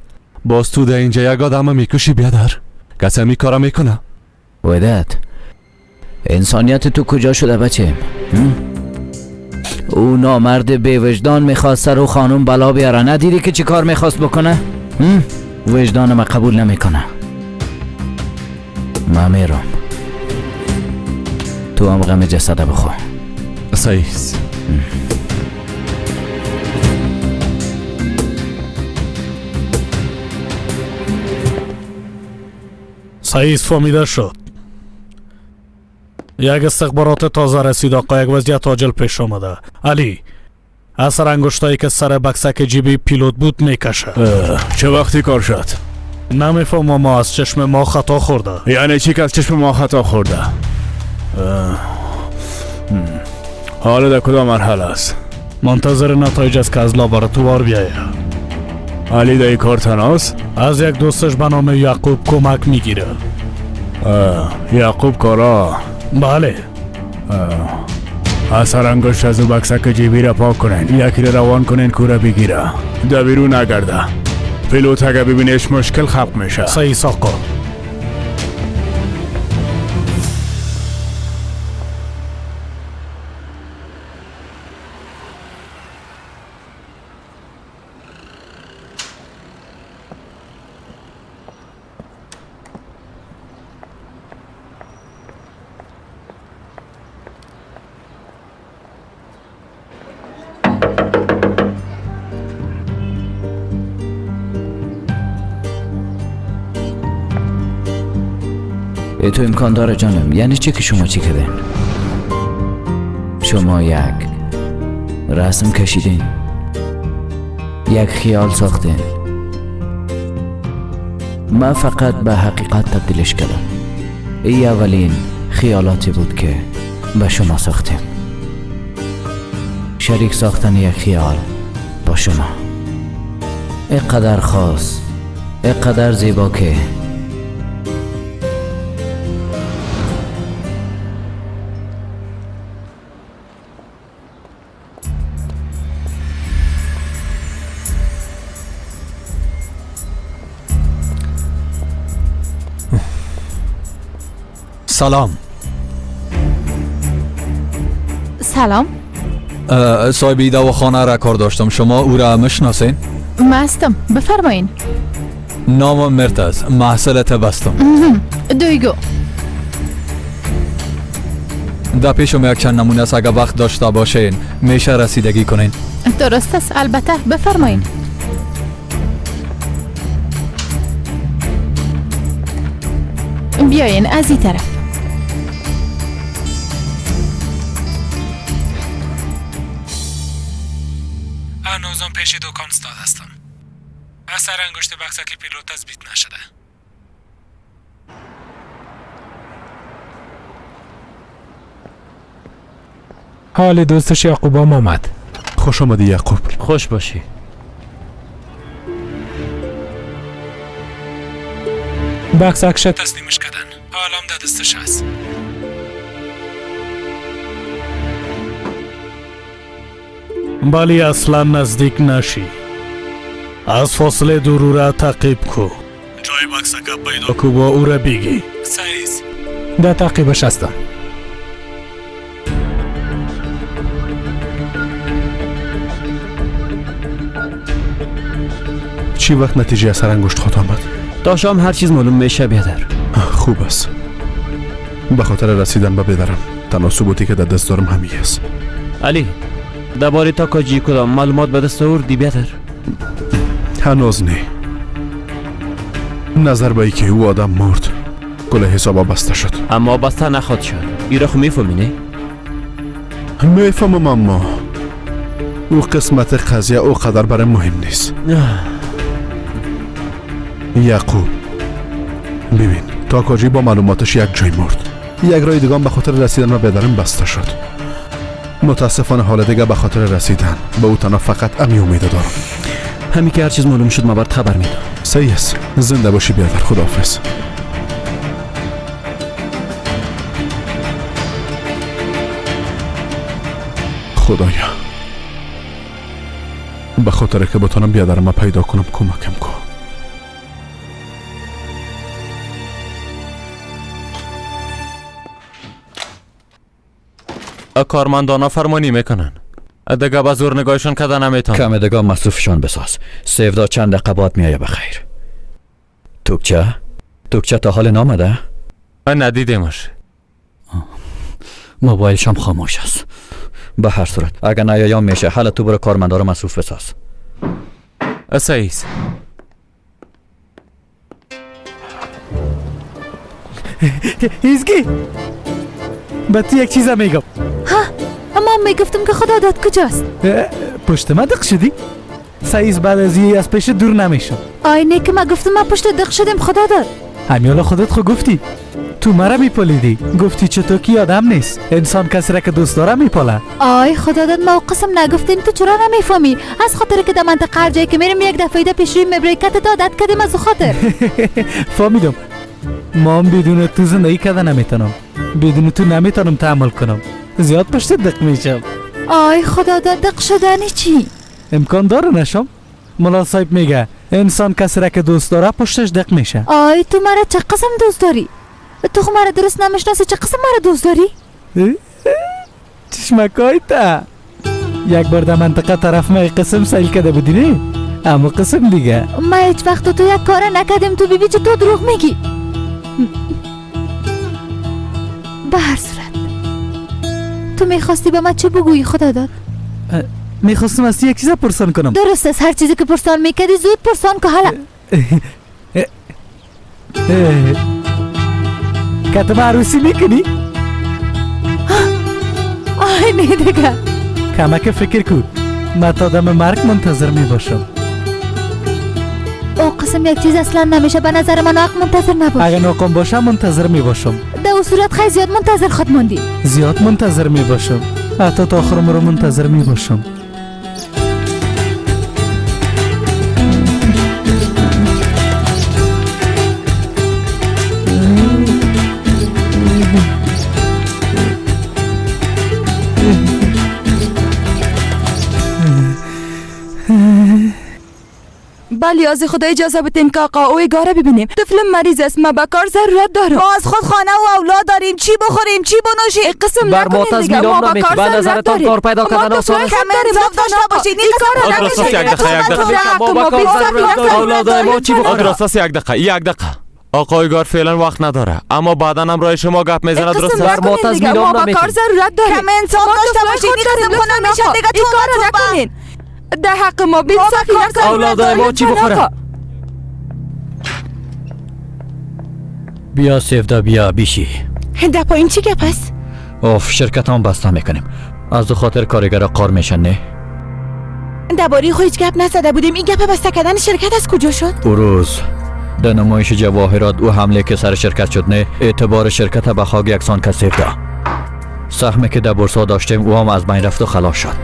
باز تو در اینجا یک آدم میکشی بیادر؟ کسی همی کارا میکنه؟ ودت انسانیت تو کجا شده بچه؟ او نامرد به وجدان میخواست سر و خانم بلا بیاره، ندیدی که چی کار میخواست بکنه؟ وجدانم قبول نمیکنه. من میرم، تو هم غم جسده بخوا. سعیز سعیز فهمیده شد. یک استخبارات تازه رسید آقا، یک وضعیت عاجل پیش آمده. علی اثر انگشتایی که سر بکسک جیبی پیلوت بود میکشه. چه وقتی کار شد؟ نمیفهمم، ما از چشم ما خطا خورده. یعنی چی که از چشم ما خطا خورده؟ حالا در کدام مرحله است؟ منتظر نتایج است که از لابراتوار بیایه. علی در این کار تناست؟ از یک دوستش به نام یعقوب کمک میگیره. یعقوب کارا؟ بله. اثر انگشت از بکسک جیبی را پاک کنین، یکی را روان کنین که را بگیره. در بیرون نگرده. پیلوت اگه ببینیش مشکل خلق میشه. صحیح آقا. تو امکان داره جانم. یعنی چی که شما چی کردین؟ شما یک رسم کشیدین، یک خیال ساختین، من فقط به حقیقت تبدیلش کردم. این اولین خیالاتی بود که به شما ساختیم. شریک ساختن یک خیال با شما، اینقدر خاص، اینقدر زیبا که سلام. سلام. صاحبی دواخانه را کار داشتم. شما او را میشناسین؟ مستم، بفرمایین. نامم مرتز، محصلت بستم. دویگو. در پیشم یک چند نمونه است، اگر وقت داشته باشین میشه رسیدگی کنین. درست است، البته بفرمایین. بیاین از این طرف. هنوزم پیش دکان استاد هستم. اثر انگشت بکسک پیلوت تثبیت نشده. حال دوستش یعقوبم آمد. خوش آمدی یعقوب. خوش باشی. بکسکش تسلیمش کردن. حالم در دستش هست. ولی اصلا نزدیک نشی. از فاصله دور او را تعقیب کو. جای بکسکه پیدا کو با او را بگی. سعیز در تعقیبش هستم. چی وقت نتیجه اثر انگشت خود آمد؟ تا شام هر چیز معلوم میشه بیادر. خوب است. به خاطر رسیدن به بیدرم تنها ثبوتی که در دست دارم همین است. علی درباره تاکاجی کدام معلومات به دست آوردی بیادر؟ هنوز نه. نظر به ای که او آدم مرد کل حسابا بسته شد. اما بسته نخواد شد. ایره خو میفهمی نه؟ میفهمم اما او قسمت قضیه او قدر برای مهم نیست. یعقوب ببین تاکاجی با معلوماتش یک جای مرد. یک راه دیگه به خاطر رسیدن به بیدرم بسته شد. متاسفانه حال دیگه به خاطر رسیدن به او تنها فقط امی امید دارم. همین که هر چیز معلوم شد ما برات خبر میدم. صحیح است. زنده باشی بیادر. خداحافظ. خدایا به خاطر که بتونم بیادرم پیدا کنم کمکم کن. کارمندانا فرمانی میکنن. دیگه با زور نگاهشون کردن نمیتون. کم دیگه مصروفشان بساز. سیفدا چند دقیقه بعد میایه بخیر. توکچه تا حال نامده؟ من ندیدمش. موبایلشم خاموش است. به هر صورت اگر نیایم میشه حالا تو برو کارمندا رو مصروف بساز. سعیز ایزگی به تو یک چیزم میگم. ها اما میگفتم که خدا داد کجاست؟ پشت ما دق شدی؟ سعیز بعد از یه از پیش دور نمیشم. آینه که ما گفتم ما پشت دق شدیم خدا داد. همیالا خودت خود گفتی. تو مرا میپالیدی. گفتی چطور کی آدم نیست. انسان کسی را که دوست داره میپاله. آی خدا داد ما قسم نگفتیم تو چرا نمیفهمی؟ از خاطر که در منطقه هر جایی که میرم یک دفعه ده پیش روی مبریکت دادت کردیم از خاطر. فهمیدم. ما بدون تو زندگی کردن نمیتونم. بدون تو نمیتونم تحمل کنم. زیاد پشت دق میشم. آی خدا داد دق شدنی چی؟ امکان داره نشم؟ ملا صاحب میگه انسان کسی را که دوست داره پشتش دق میشه. آی تو مرا چه قسم دوست داری؟ تو خو مرا درست نمیشناسی چه قسم مرا دوست داری؟ چشمکای تا یک بار در منطقه طرف ما قسم سیل کرده بودی نه؟ اما قسم دیگه ما هیچ وقت تو یک کار نکردیم تو بیبی چه تو دروغ میگی؟ به هر صورت تو میخواستی به من چه بگویی خدا داد؟ میخواستم از یک چیز پرسان کنم. درست است هر چیزی که پرسان میکردی زود پرسان که حالا کتب عروسی میکنی؟ آی نه دیگه کمک فکر کن. من تا دم مرگ منتظر میباشم. او قسم یک چیز اصلا نمیشه به نظر من حق منتظر نباش. اگر ناکام باشم منتظر میباشم. در اون صورت خیلی زیاد منتظر خود موندی. زیاد منتظر میباشم. حتی تا آخر عمرم منتظر میباشم. بلی از خدا اجازه بدین که آقا اوی گاره ببینیم. طفلم مریض است ما به کار ضرورت دارم. ما از خود خانه و اولاد داریم. چی بخوریم چی بنوشیم قسم نکنین دیگه. ما به کار ضرورت داریم. کار پیدا کردن آسان است. انصاف داشته باشین. این کار درست است. یک دقیقه اولاد ما چی بخوریم؟ درست است. یک دقیقه آقای گار فعلا وقت نداره اما بعدا هم رای شما گپ میزنه. درست است. ما به کار ضرورت داریم. کم انصاف داشته باشین. این قسم خونه میشه دیگه. تو کار نکنین. در حق ما بی‌انصافی نکنید. اولادای ما چی بخوره؟ بیا سیفدا بیا بیشی. در پایین چی گپ است؟ اوف شرکت هم بسته میکنیم. از خاطر کارگرا قار میشن نه؟ درباره خو هیچ گپ نزده بودیم. این گپ بسته کردن شرکت از کجا شد؟ او روز در نمایش جواهرات او حمله که سر شرکت شد نه اعتبار شرکت به خاک یکسان که سیفدا. سهمی که در بورسا داشتیم او هم از بین رفت و خلاص شد.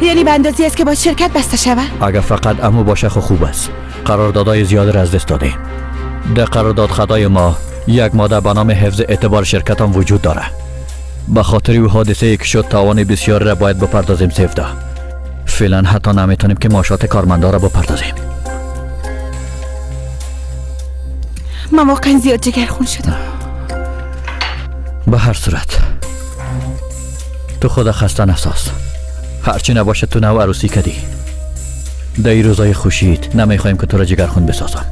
یعنی به اندازی است که با شرکت بسته شود؟ اگر فقط امو باشه خو خوب است. قراردادهای زیاد را از دست دادیم. در قرارداد خطای ما یک ماده به نام حفظ اعتبار شرکت هم وجود داره. به خاطر او حادثه ای که شد تاوان بسیار را باید بپردازیم سیفده. فعلا حتی نمیتونیم که معاشات کارمندا را بپردازیم. من واقعا زیاد جگرخون شدم. به هر صورت تو خود خسته نساز. هرچی نباشه تو نو عروسی کردی. در این روزای خوشید نمیخوایم که تو را جگرخون بسازم.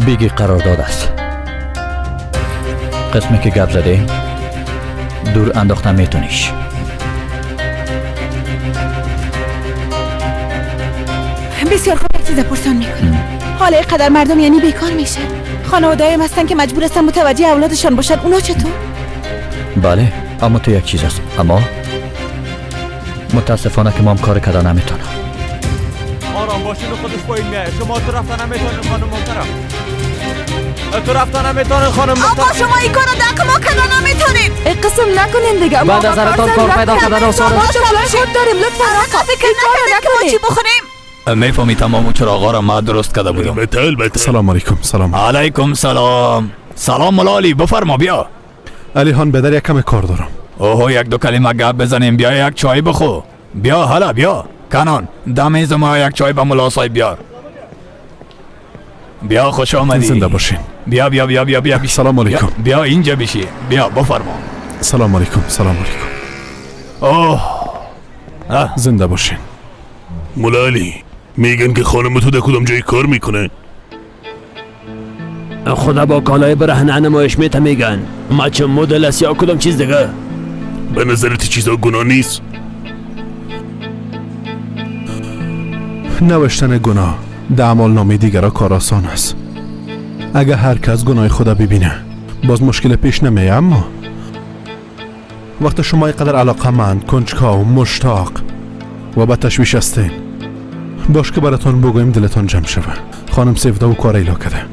بیگی قرارداد است. قسمی که گپ زده دور انداختن میتونیش. بسیار خوب، یک چیز پرسان میکنم. حالا اینقدر مردم یعنی بیکار میشن. خانواده‌هایم هستن که مجبور هستن متوجه اولادشان باشن. اونا چطور؟ بله، اما تو یک چیز است. اما متاسفانه که ما هم کار کردن نمیتونم. آرام باشین و خودش پایین میاد. شما تو رفتن نمیتونین خانم محترم. تو رفتن نمیتونین خانم محترم. آقا شما این کارو دق ما کردن نمیتونید. قسم نکنین دیگه. بعد از نظرتان کار پیدا کردن آسان است. خود داریم لطفا آقا. فکر نکنین که ما چی بخوریم. میفهمی تمام چراغا را ما درست کرده بودم. سلام علیکم. سلام علیکم سلام. سلام مولا بفرما بیا. علی هان بدر یک کم کار دارم. اوه یک دو کلمه گپ بزنیم. بیا یک چای بخو. بیا حالا بیا. کانون دمیز ما یک چای به مولا صاحب بیار. بیا خوش آمدی. زنده باشین. بیا بیا بیا بیا بیا. سلام علیکم. بیا اینجا بشی. بیا بفرما. سلام علیکم. سلام علیکم. اوه زنده باشین. مولا علی میگن که خانم تو در کدام جای کار میکنه؟ خدا با کالای برهنه نمایش میته میگن. مچ مدل است یا کدام چیز دیگه؟ به نظرت چیزا گناه نیست؟ نوشتن گناه در اعمال نامه دیگرها کار آسان است. اگر هر کس گناه خدا ببینه باز مشکل پیش نمیه. اما وقت شما اینقدر علاقمند، کنجکاو، مشتاق و با تشویش هستین، باش که براتون بگویم دلتان جمع شوه. خانم سیفده و کار ایلا کده.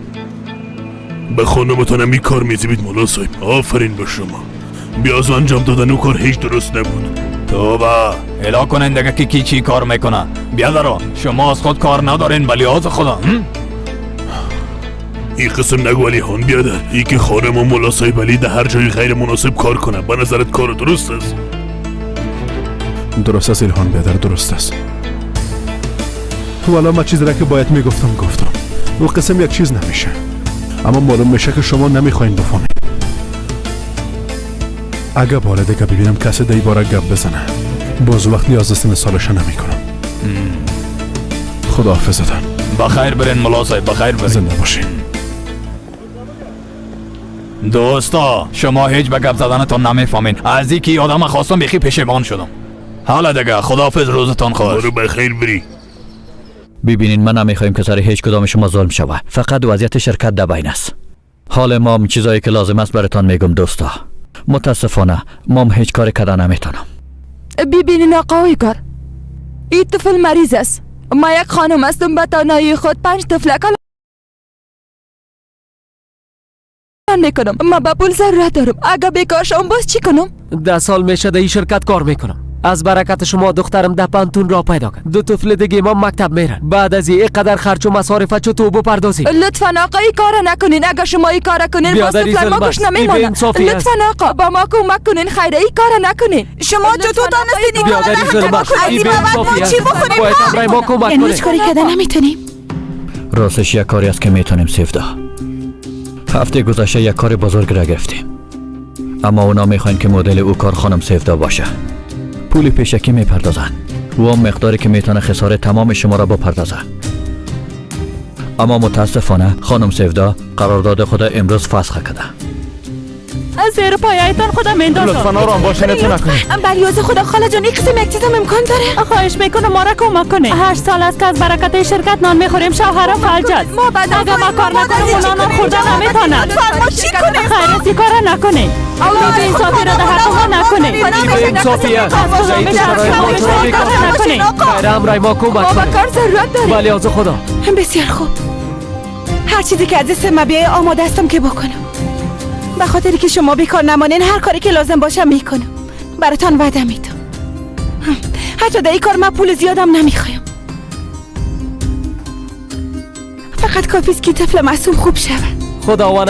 به خانمتان هم این کار میزیبید مولا صاحب. آفرین به شما. بیازو انجام دادن او کار هیچ درست نبود. توبه الا کنن دیگه کی چی کار میکنه. بیا درو شما از خود کار ندارین به لحاظ خدا. این قسم نگو علی هان بیادر. ای که خانم و مولا صاحب علی در هر جای غیر مناسب کار کنه به نظرت کار درست است؟ درست است الهان بیادر، درست است. والا ما چیزی را که باید میگفتم گفتم. او قسم یک چیز نمیشه. اما معلوم میشه که شما نمیخواین بفهمید. اگه بالا دیگه ببینم کسی دی باره گپ بزنه باز وقت نیاز است سالشه نمیکنم. خدا حافظتان. بخیر برین مولا صاحب. بخیر برین. زنده باشین. دوستا شما هیچ به گپ زدنتون نمیفهمین. از اینکه یادم خواستم بیخی پشیمان شدم. حالا دیگه خداحافظ، روزتان خوش. برو بخیر بری. ببینین ما نمیخوایم که سر هیچ کدام شما ظلم شوه. فقط وضعیت شرکت در بین است. حال ما هم چیزایی که لازم است براتون میگم دوستا. متاسفانه ما هم هیچ کاری کردن نمیتونم. ببینین آقای کار، این طفل مریض است. ما یک خانم هستم به تنهایی خود 5 طفلک میکنم. ما به پول ضرورت دارم. اگه بیکار شم باز چی کنم؟ 10 سال میشه در این شرکت کار میکنم. از برکت شما دخترم ده پانتون را پیدا کرد. 2 طفل دیگه ما مکتب میرن. بعد از این قدر خرج و مصارف چطور بپردازیم؟ لطفا آقا این کار نکنین. اگه شما این کار کنین باز طفل ما گوش نمیمونه. لطفا آقا با ما کمک کنین. خیر این کار نکنین. شما چطور دانستین این کار نکنین؟ از این بابت ما چی بخوریم؟ یعنی هیچ کاری کردن نمیتونیم؟ راستش یک کاری است که میتونیم سیفده. هفته گذشته یک کار بزرگ را گرفتیم. اما اونا میخواین که مدل او کار خانم سیفده باشه. پول پیشکی میپردازن و هم مقداری که میتونه خساره تمام شما را بپردازه. اما متاسفانه خانم سیفده قرارداد خود امروز فسخ کرده. از زیر پایایتان خدا میندازم. لطفا آرام باشین. نتون نکنین. بریوز خدا خاله جان این قسم یک چیزم امکان داره؟ خواهش میکنم ما را کمک کنه. 8 سال است که از برکت شرکت نان میخوریم. شوهرم فلج است. اگه ما کار نکنیم اونا نان خوردن نمیتونن. ما چی کنیم؟ خیر از این کار نکنین. بی انصافی را در حق ما نکنید. بی انصافی است. ضعیف شرایط ما تو را نکنید. غیر امرای ما کمک ما به کنید. کار ضرورت داریم. ولی از خدا بسیار خوب. هر چیزی که از دست ما بیای آماده هستم که بکنم. به خاطری که شما بیکار نمانین هر کاری که لازم باشه میکنم. براتان وعده میدم. حتی در این کار من پول زیادم نمیخوایم. فقط کافی است که طفل معصوم خوب شود. خداوند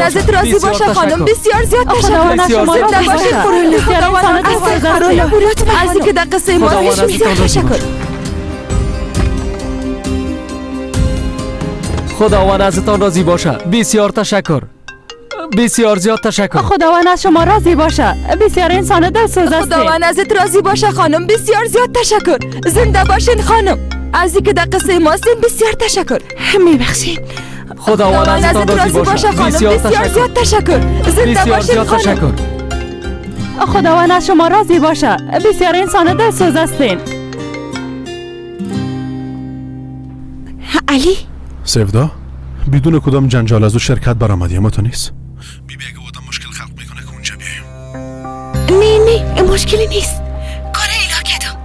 ازت راضی باشه خانم. بسیار زیاد تشکر. خداوند شما را زنده باشید. خداوند از اینکه در قصه ما بسیار تشکر. خداوند ازتان راضی باشه. بسیار تشکر. بسیار زیاد تشکر. خداوند از شما راضی باشه. بسیار انسان دلسوز هستید. خداوند ازت راضی باشه خانم. بسیار زیاد تشکر. زنده باشین خانم. از اینکه در قصه ما هستین بسیار تشکر. میبخشید. خداوند ازتان راضی باشه. خانم. بسیار بسیار زیاد تشکر. زنده بسیار باشین زیاد خانم. تشکر. خداوند از شما راضی باشه. بسیار انسان دلسوز هستین. علی سفدا بدون کدام جنجال از او شرکت برآمدی اما تو نیست. بیبی اگه آدم مشکل خلق میکنه که اونجا بیایم. نه مشکلی نیست. کار ایلا کردم.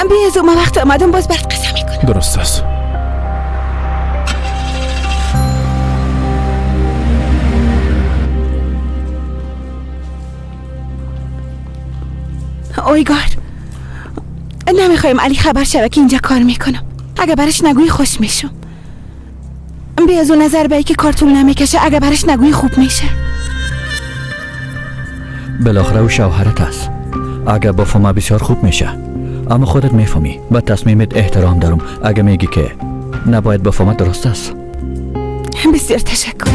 بیا از اون وقت آمدم باز برات قصه میکنم. درست است. اویگار نمیخوایم علی خبر شوه که اینجا کار میکنم. اگه برش نگویی خوش میشم. بیا از اون نظر به که کار طول نمیکشه. اگه برش نگویی خوب میشه. بالاخره او شوهرت است. اگه با فما بسیار خوب میشه. اما خودت میفهمی. به تصمیمت احترام دارم. اگه میگی که نباید با فما درست است. بسیار تشکر.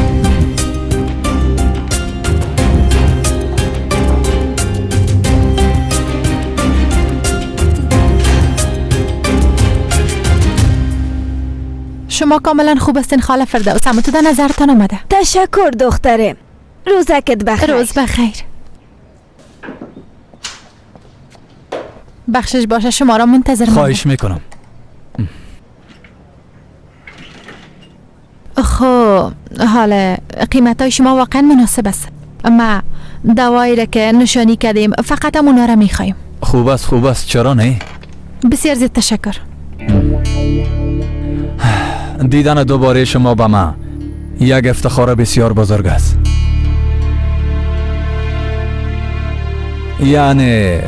شما کاملا خوب هستین خاله فردوس. اما تو در نظرتان آمده. تشکر دختره. روزکت بخیر. روز بخیر. بخشش باشه شما را منتظر خواهش میکنم. خب حالا قیمت های شما واقعا مناسب است. اما دوایی را که نشانی کردیم فقط هم اونا را میخوایم. خوب است چرا نه؟ بسیار زیاد تشکر. دیدن دوباره شما به من یک افتخار بسیار بزرگ است. یعنی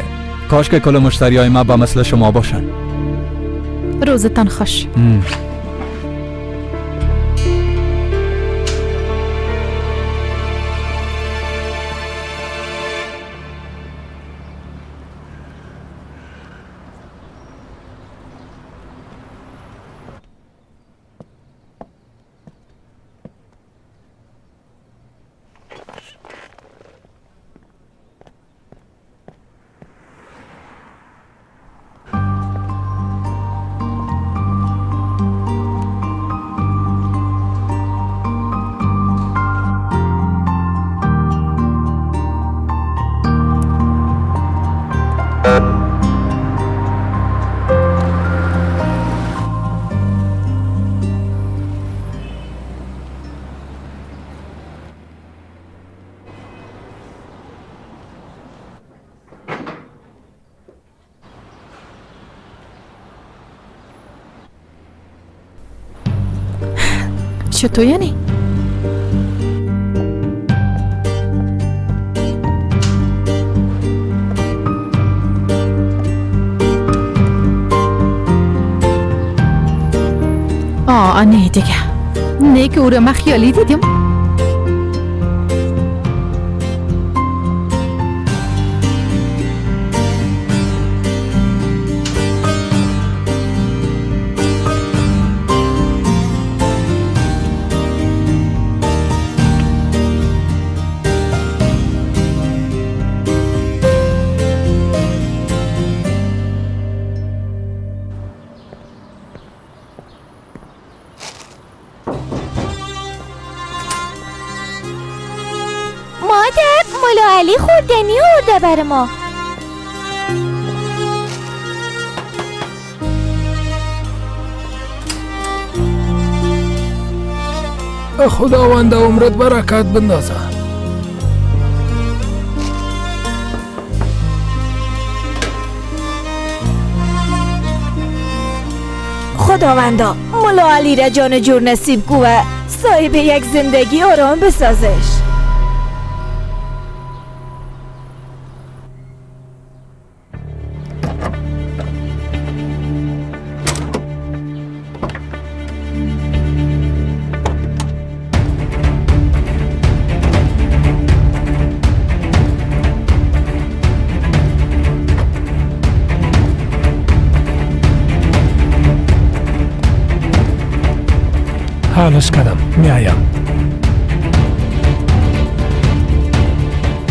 کاش که کل مشتریای ما به مثل شما باشن. روزتان خوش. چطور یعنی؟ نه دیگه. نه که او رو من خیالی دیدیم. مولا علی خوردنی آورده بر ما. خداوند عمرت برکت بندازه. خداوندا مولا علی را جان جور نصیب کو و صاحب یک زندگی آرام بسازش. حالش کردم میایم.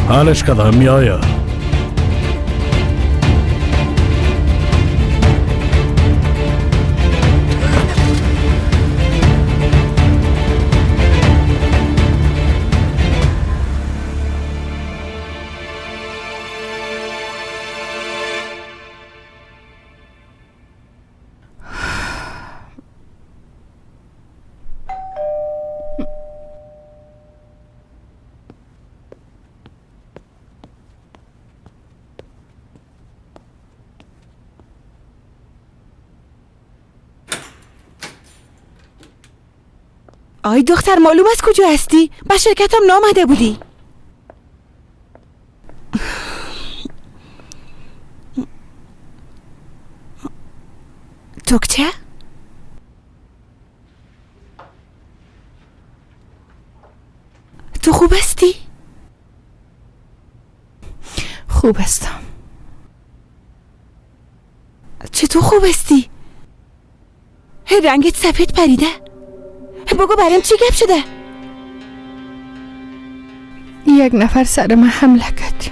حالش کردم میایم. آی دختر معلوم است کجا هستی؟ با شرکتم نامده بودی. توکچه؟ تو خوب هستی؟ خوب هستم. چطور خوب هستی؟ رنگت سفید پریده. بگو برام چی گپ شده؟ یک نفر سر من حمله کرد.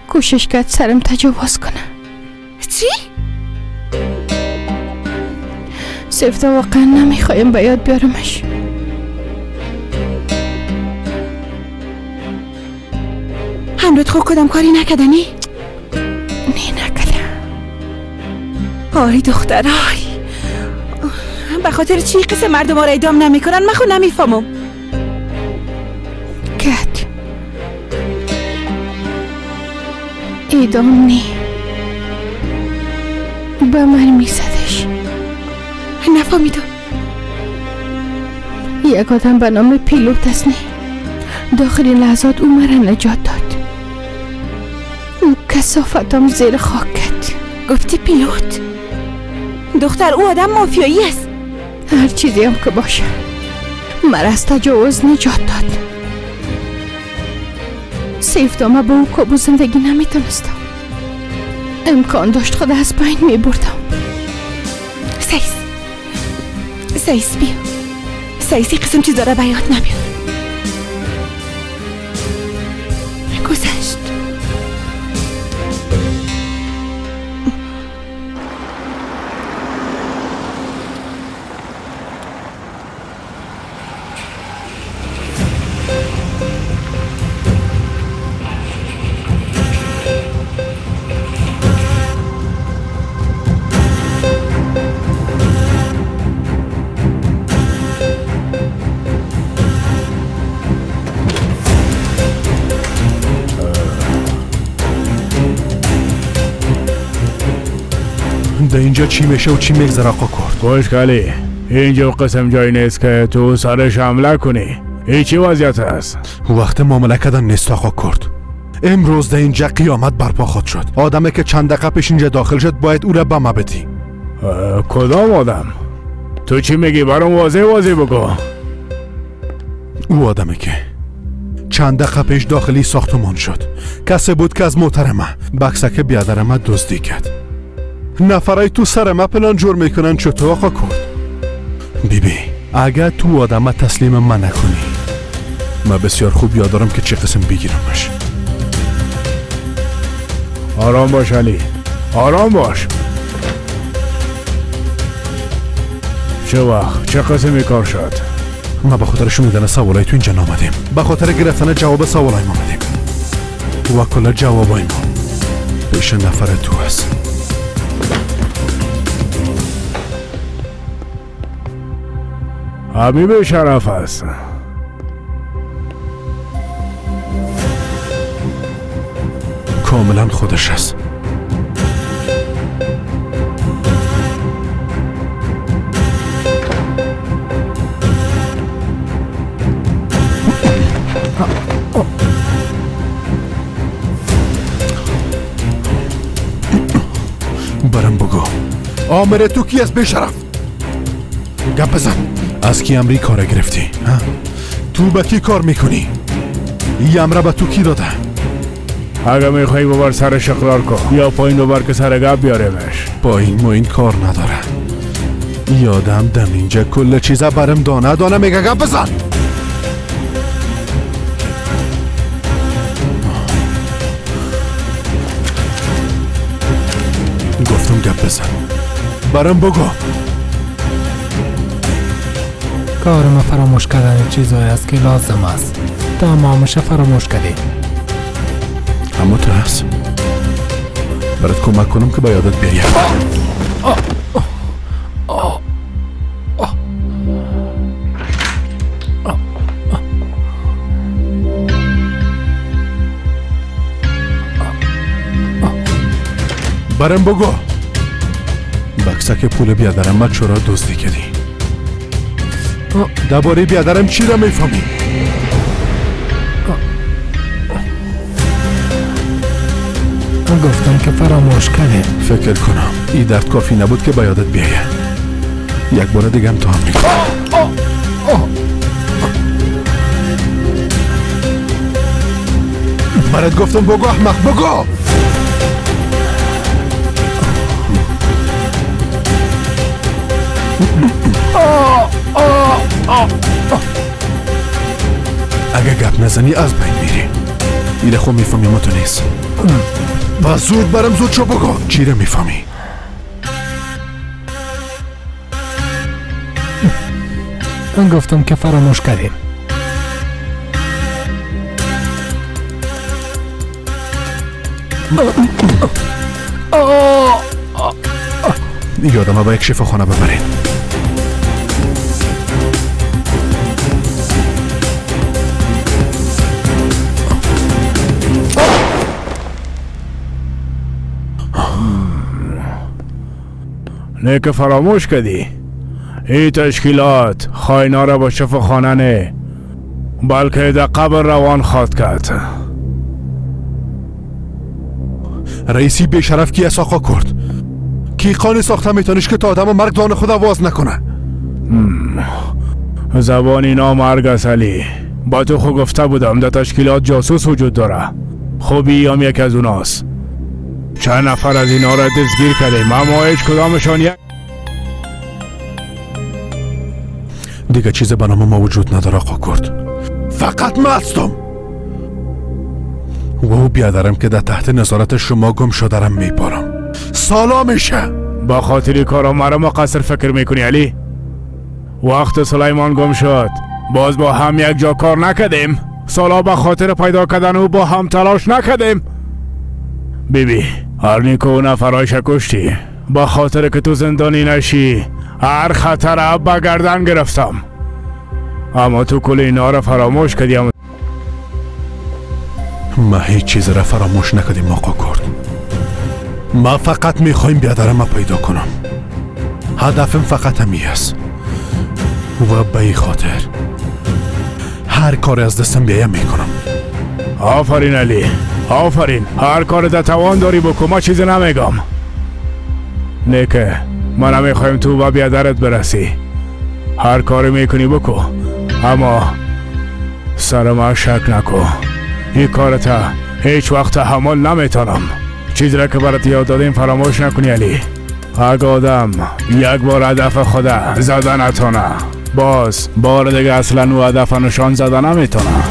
کوشش کرد سرم تجاوز کنه. چی؟ صرف واقعا نمیخوایم به یاد بیارمش. همرات خوب کدام کاری نکدنی؟ نه نکده. آی دختر آی، به خاطر چی قسم مردم را اعدام نمیکنن؟ من خود نمیفهمم. کت اعدام نی، به من میزدش. نفهمیدم. یک آدم به نام پیلوت است. نی داخل لحظات او مرا نجات داد. او کثافتم زیر خاک کرد. گفتی پیلوت؟ دختر او آدم مافیایی است. هر چیزی هم که باشه مرا از تجاوز نجات داد. سیفتامه با او کابو زندگی نمیتونستم. امکان داشت خود از بین میبردم. سیس بیا. سیسی قسم چیزا را به یاد نمیاد. گذشت. ده اینجا چی میشه و چی میگذره آقا کرد؟ خوشگلی اینجا قسم جایی نیست که تو سرش حمله کنی. این چی وضعیت است؟ وقت معامله کردن نیست آقا کرد. امروز ده اینجا قیامت برپا خود شد. آدمی که چند دقیقه پیش اینجا داخل شد باید او را به ما بدی. کدام آدم؟ تو چی میگی؟ برام واضح بگو. او آدمی که چند دقیقه پیش داخلی ساختمان شد. کسی بود که از محترمه بکسک بیادرمه دزدی کرد. نفرای تو سر ما پلان جور میکنن چطور آقا کرد؟ بیبی اگر تو آدم تسلیم من نکنی من بسیار خوب یاد دارم که چه قسم بگیرمش. آرام باش علی، آرام باش. چه وقت چه قسمی کار شد؟ ما به خاطر شنیدن سوالای تو اینجا نامدیم. به خاطر گرفتن جواب سوالای ما آمدیم و کل جوابای ما پیش نفر تو هست. حبیب شرف است. کاملا خودش است. آمر تو کی است بیشرف؟ گپ بزن. از کی امری کار گرفتی؟ ها؟ تو با کی کار میکنی؟ این امر به تو کی داده؟ اگه میخوایی ببر سرش اقرار کن یا پایین ببر که سر گپ بیاریمش. پایین ما این کار نداره. یادم دم اینجا کل چیزا برم دانه میگه گپ بزن. گفتم گپ بزن. برم بگو. کارم فراموش کردن چیزایی است که لازم است. تمامش فراموش کردی. اما تو هست برات کمک کنم که با یادت بیایم. برم بگو بکسک پول بیادرم ما چرا دزدی کردی؟ درباره بیادرم چی را میفهمی؟ گفتم که فراموش کردی. فکر کنم این درد کافی نبود که با یادت بیایه. یک بار دیگه هم تو هم میکنم. برات گفتم بگو احمق بگو. اگه گپ نزنی از بین میری. ایره خود میفهمی ما تو نیست. با زود برم زود شو بگو چی رو میفهمی؟ گفتم که فراموش کردیم. یادم با یک شفاخانه ببرین. نه که فراموش کردی این تشکیلات خاینا را با شفاخانه نه بلکه در قبر روان خواد کرد. رئیسی بیشرف کی اساقا کرد؟ کی قانون ساخته میتونیش که تا آدم مرگ دان خود آواز نکنه؟ زبانی نامرگ است علی. با تو خود گفته بودم در تشکیلات جاسوس وجود داره. خوبی هم یک از اوناست. چند نفر از اینا را دستگیر کردیم اما هیچ کدامشان یک دیگه چیز به نام ما وجود نداره آقا کرد. فقط من هستم و او بیادرم که در تحت نظارت شما گم شدرم میپارم. سالا میشه. با خاطری کارا مرا مقصر فکر میکنی علی؟ وقت سلیمان گم شد باز با هم یک جا کار نکردیم. سالا با خاطر پیدا کردن او با هم تلاش نکردیم. بیبی هرنیکو نفرایش کشتی با خاطر که تو زندانی نشی هر خطر به گردن گرفتم اما تو کل اینا را فراموش کردیم. ما هیچ چیز را فراموش نکردیم آقا کرد. ما فقط میخوایم بیادرم پیدا کنم. هدفم فقط همی است و به این خاطر هر کار از دستم بیایم میکنم. آفرین علی آفرین. هر کار در توان داری بکن ما چیزی نمیگم. نیکه ما نمیخوایم تو با بیادرت برسی. هر کاری میکنی بکن اما سر ما شک نکن. این کارتا هیچ وقت تحمل نمیتونم. چیز را که برات یاد دادیم فراموش نکنی علی. اگه آدم یک بار هدف خدا زدن نتونه باز بار دیگه اصلا او هدف نشان زدن نمیتونه.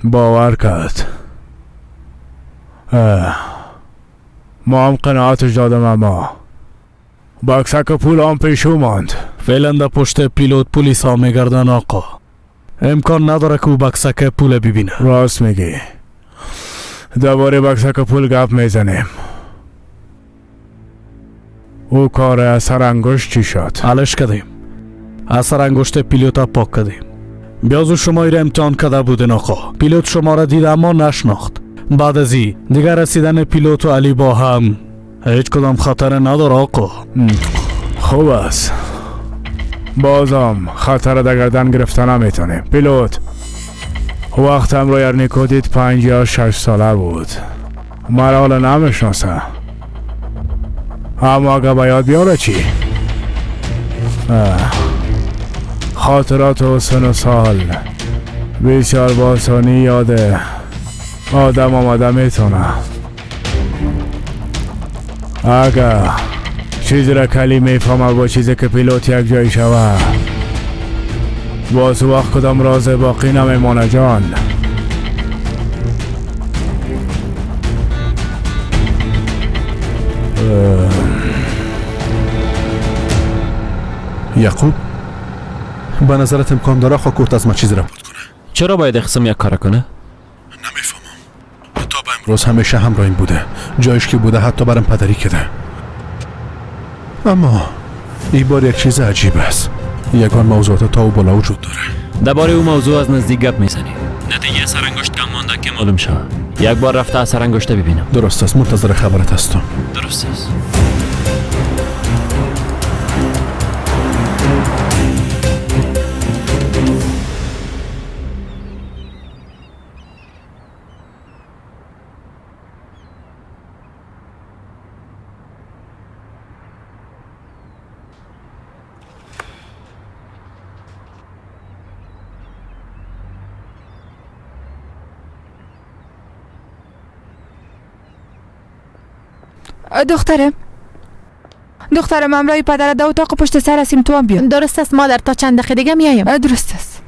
باور کرد ما هم قناعتش دادم اما بکسک پول هم پیشو ماند. فعلا در پشت پیلوت پلیس ها میگردن آقا. امکان نداره که او بکسک پول ببینه. راست میگی. درباره بکسک پول گپ میزنیم. او کار اثر انگشت چی شد؟ حلش کردیم. аз сарангоште пилота пок кардем. биёзу шумоиро имтиҳон карда будин оқо. пилот шуморо дида аммо нашнохт. баъд аз ин дигар расидани пилоту али бо ҳам ҳеҷ кудам хатаре надора оқо. хуб аст. бозам хатаре да гардан гирифта наметонем. пилот вақтам ро ярнико дид 5 ё 6 сола буд. маро ҳола намешноса. аммо ага ба ёд биёра чӣ? خاطرات و سن و سال بسیار با آسانی یاد آدم آمده میتونه. اگر چیزی را کلی میفهمه با چیزی که پیلوت یک جایی شوه باز وقت کدام راز باقی نمیمانه جان. یعقوب به نظرت امکان داره خاکورت از ما چیزی را بود کنه؟ چرا باید قسم یک کار کنه؟ نمیفهمم. تا به امروز همیشه همراهیم بوده. جایش که بوده حتی برم پدری کده. اما این بار یک چیز عجیب است. یگان موضوعات تا و بالا وجود داره. درباره اون موضوع از نزدیک گپ میزنی. نتیجه سرانگشت کم مانده که معلوم شد. یک بار رفته از سرانگشت ببینم. درست است. منتظر خبرت هستم. درست است. دخترم همراه پدر در اتاق پشت سر هستیم، تو هم بیا. درست است مادر، تا چند دقیقه دیگه میایم. درست است.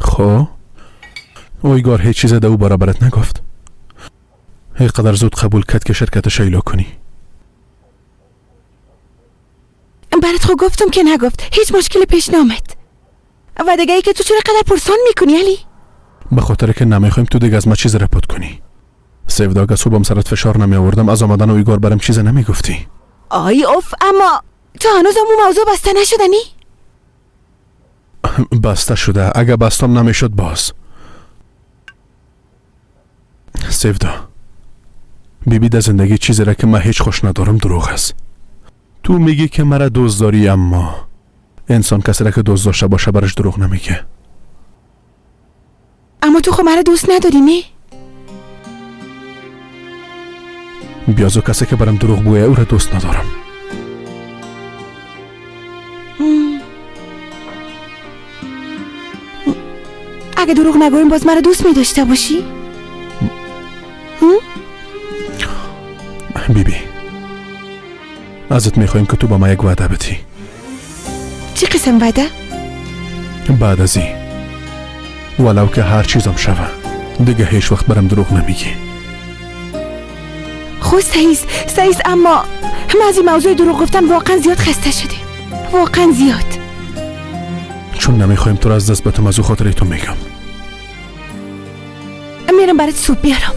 خب اویگار هیچ چیز ده او برابرت نگفت. اینقدر زود قبول کرد که شرکت شیلا کنی. برات خب گفتم که نگفت. هیچ مشکلی پیش نامد. و دیگه ای که تو چرا قدر پرسان میکنی علی؟ به خاطر که نمیخوایم تو دیگه از ما چیز رپورت کنی. سیفدا اگه صبحم سرت فشار نمی آوردم از آمدن اویگار برام چیز نمیگفتی. آی اوف، اما تو هنوز اون موضوع بسته نشدنی؟ بسته شده. اگه بستم نمیشد باز. سیفدا بیبی در زندگی چیزی را که من هیچ خوش ندارم دروغ است. تو میگی که مرا دوست داری، اما انسان کسی را که دوست داشته باشه برش دروغ نمیگه. اما تو خب مرا دوست نداری نه؟ بیازو کسی که برام دروغ بگه او را دوست ندارم. اگه دروغ نگویم باز مرا دوست می داشته باشی؟ بیبی ازت میخوایم که تو با ما یک وعده بدی. چی قسم وعده؟ بعد از این ولو که هر چیزم شوه دیگه هیچ وقت برام دروغ نمیگی. خب سعیز اما من از این موضوع دروغ گفتن واقعا زیاد خسته شدیم. واقعا زیاد. چون نمیخوایم تو را از دست بتم از او خاطر تو میگم. میرم برات سوپ بیارم.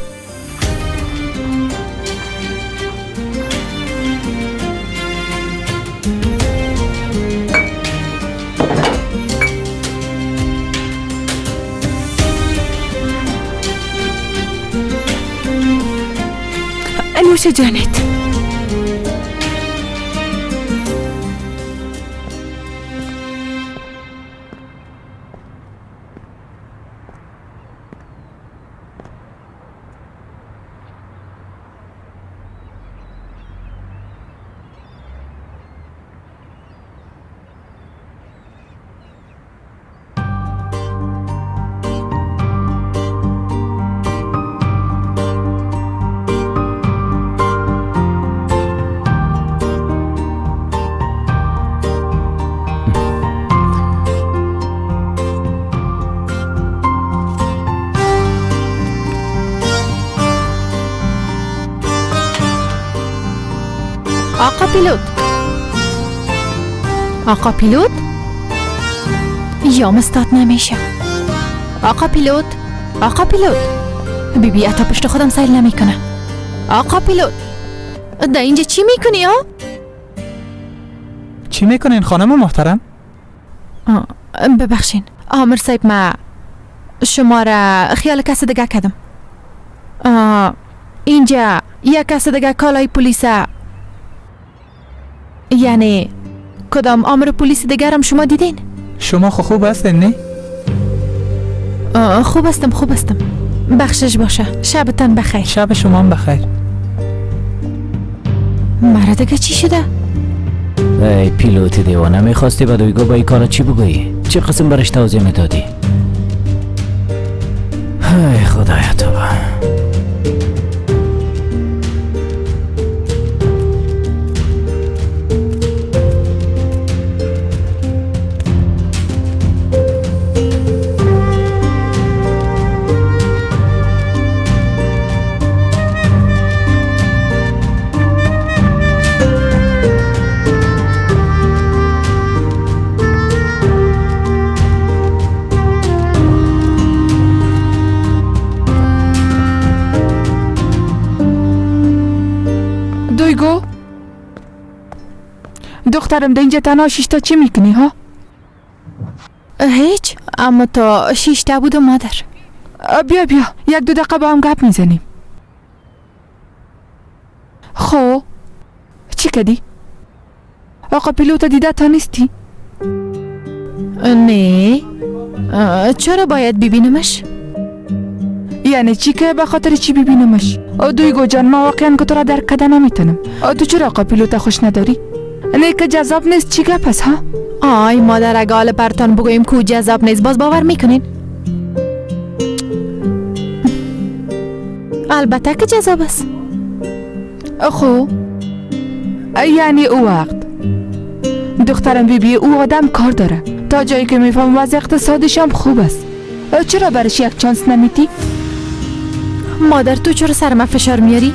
باشه جانت. آقا پیلوت، آقا پیلوت یا مستاد نمیشه. آقا پیلوت، آقا پیلوت، بیبی اتا پشت خودم سیل نمیکنه. آقا پیلوت در اینجا چی میکنی ها؟ چی میکنین خانم محترم؟ ببخشین آمر صاحب، ما شما را خیال کس دیگه کردم. اینجا یک کس دیگه کالای پلیسه، یعنی کدام آمر پلیس دیگرم شما دیدین؟ شما خوب هستین نه؟ خوب هستم، خوب هستم. بخشش باشه. شبتان بخیر. شب شما هم بخیر. مرا دیگه چی شده؟ ای پیلوت دیوانه، میخواستی به دویگو با این کارا چی بگویی؟ چه قسم برش توضیح میدادی؟ ای خدایا تو با دویگو دخترم در اینجا تنها شیشتا چی میکنی ها؟ هیچ، اما تا شیشتا بود مادر. بیا بیا یک دو دقیقه با هم گپ میزنیم. خو چی کردی؟ آقا پیلوت دیده تا نیستی؟ نه. چرا باید ببینمش؟ یعنی چی که به خاطر چی ببینمش؟ دویگو جان، ما واقعا که تو را درک کرده نمیتونم. تو چرا آقا پیلوت خوش نداری؟ نه که جذاب نیست، چی گپ است ها؟ آی مادر، اگه حال برتان بگویم کو جذاب نیست باز باور میکنین؟ البته که جذاب است. خو یعنی او وقت دخترم بیبی او آدم کار داره، تا جایی که میفهم وضع اقتصادش هم خوب است. چرا برش یک چانس نمیدی؟ مادر تو چرا سر من فشار میاری؟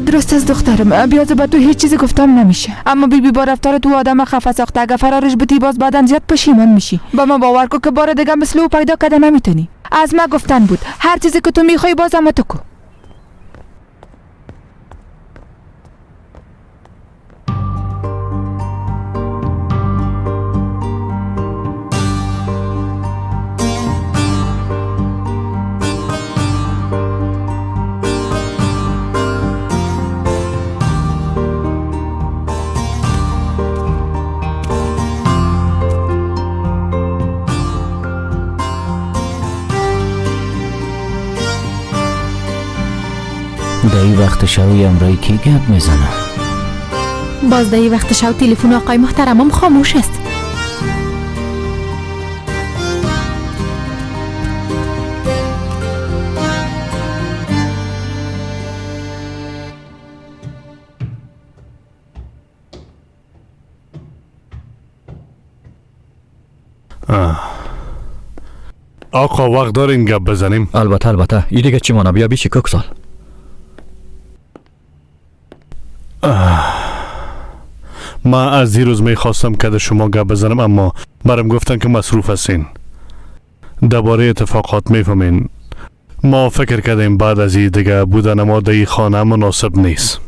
درست از دخترم، بیاز به تو هیچ چیزی گفتم نمیشه، اما بیبی با رفتار تو آدم خفه ساخته. اگه فرارش بودی باز بعدن زیاد پشیمان میشی. با من باور کن که بار دیگه مثل او پیدا کرده نمیتونی. از من گفتن بود هر چیزی که تو میخوای باز اما تو کو. در این وقت شوی امرایی کی گپ میزنه؟ باز در این وقت شو تلفن آقای محترمم خاموش است. آقا وقت دارین گپ بزنیم؟ البته این دیگه چی مانا، بیا بیشی کوکسال. من از دیروز میخواستم که شما گپ بزنم، اما برام گفتن که مصروف هستین. درباره اتفاقات میفهمین. ما فکر کردیم بعد از این دیگه بودن ما در این خانه مناسب نیست.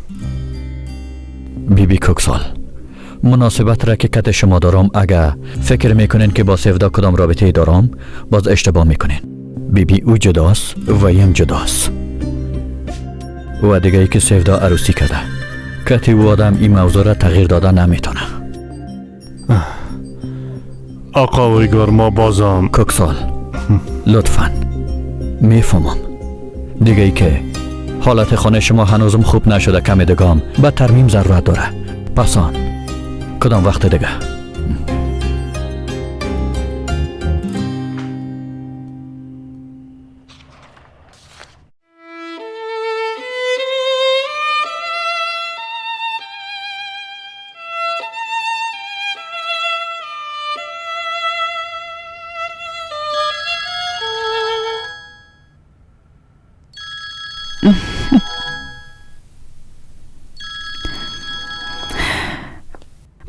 بیبی کوکسال، مناسبت را که کت شما دارم، اگه فکر میکنین که با سفدا کدام رابطه دارم باز اشتباه میکنین. بیبی او جداست و یم جداست. و دیگه ای که سیفدا عروسی کرده. کتی و آدم این موضوع را تغییر داده نمیتونه. آقا ویگار ما بازم کوکسال لطفاً میفهمم. دیگه ای که حالت خانه شما هنوزم خوب نشده، کمی دگام به ترمیم ضرورت داره. پس آن کدام وقت دیگه.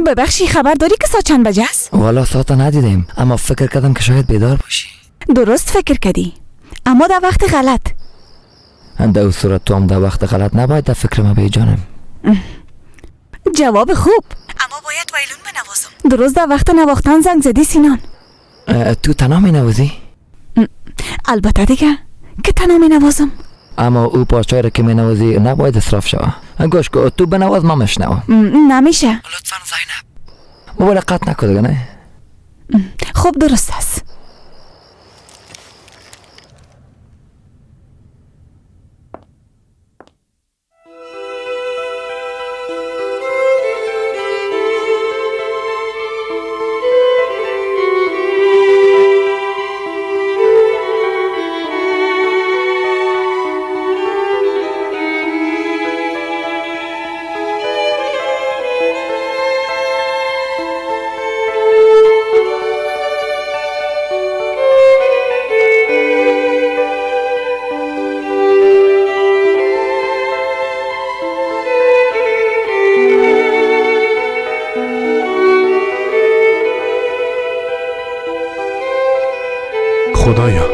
ببخشی خبر داری که ساعت چند بجه است؟ والا ساعت ندیدیم، اما فکر کردم که شاید بیدار باشی. درست فکر کردی، اما در وقت غلط. در اون صورت تو هم در وقت غلط نباید در فکر ما بی جانم. جواب خوب، اما باید ویلون بنوازم. درست در وقت نواختن زنگ زدی سینان. تو تنها می نوازی؟ البته دیگه که تنها می نوازم. اما او پارچه را که می نوازی نباید اصراف شوه. گوش که تو بنواز ما مشنوم. نمیشه. لطفاً زینب موبایل قطع نکن دیگه. نه خب درست است. خدایا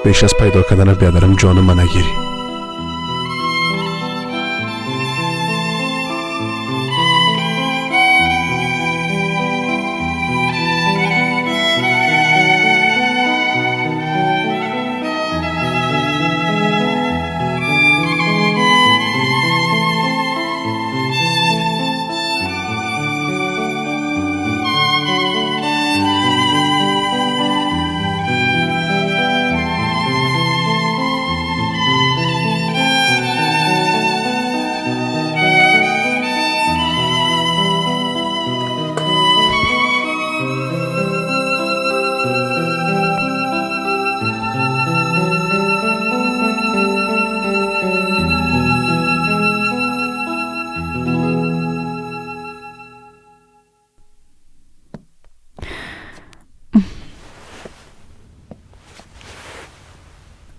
بیش از پیدا کردن بیادرم جان من نگیری.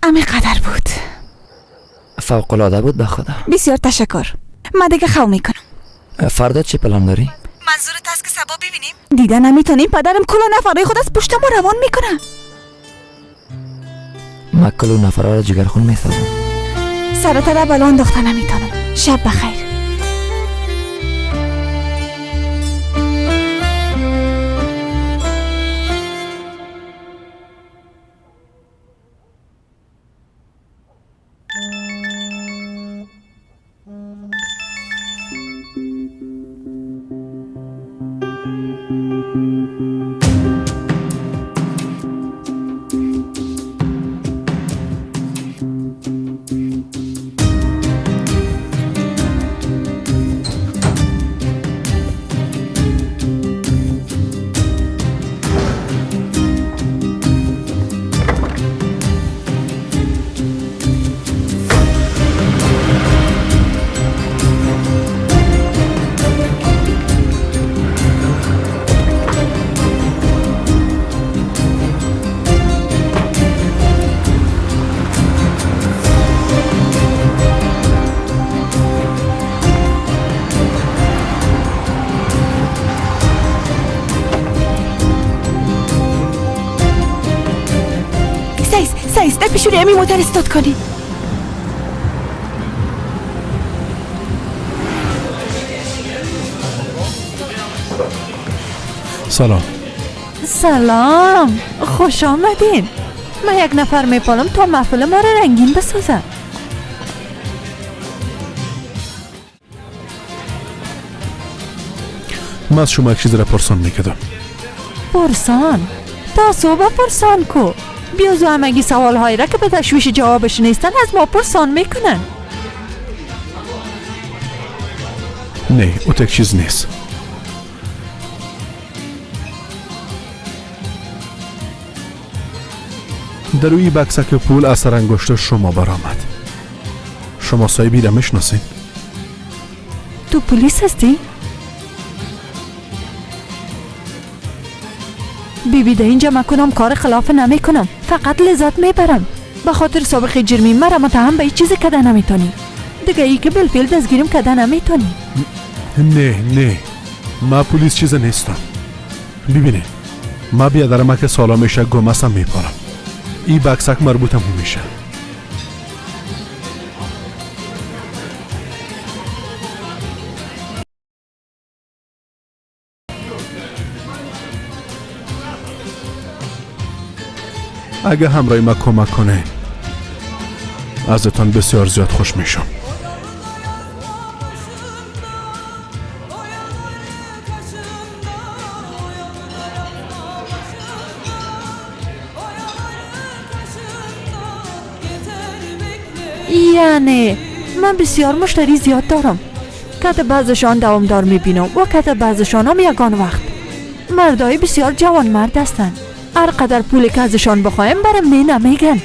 همینقدر بود. فوق‌العاده بود به خدا. بسیار تشکر. من دیگه خو میکنم. فردا چی پلان داری؟ منظورت است که سبا ببینیم؟ دیده نمیتونیم. پدرم کل نفرای خود از پشت ما روان میکنه. من کل نفرها را جگرخون میسازم. سرت را بالا انداخته نمیتونم. شب بخیر. سایسته پیشونی امی موتر استاد کنی. سلام. سلام، خوش آمدین. من یک نفر میپالم تا محفل ما را رنگین بسازم. من از شما یک چیز را پرسان میکردم. پرسان؟ تا صبح پرسان کو. بیازو همگی سوال هایی را که به تشویش جوابش نیستن از ما پرسان میکنن. نه او تک چیز نیست. در روی بکسک پول اثر انگشت شما برآمد. شما صاحبی را میشناسین؟ تو پلیس هستی؟ بیبی ده اینجا مکنم کار خلاف نمی کنم، فقط لذت میبرم. به خاطر سابقه جرمی مرا متهم به هیچ چیزی کده نمیتونی. دیگه ای که بالفعل دستگیرم کده نمیتونی. نه ما پلیس چیز نیستم. ببینه ما بیادرم که سالا میشه گمسم میپارم. این بکسک مربوطم میشه. اگه همراه ما کمک کنه ازتان بسیار زیاد خوش میشم. یعنی من بسیار مشتری زیاد دارم. کت بعضشان دوامدار میبینم و کت بعضشان هم یگان وقت. مردای بسیار جوان مرد هستن. هر قدر پولی که ازشان بخوایم برم نمیگن.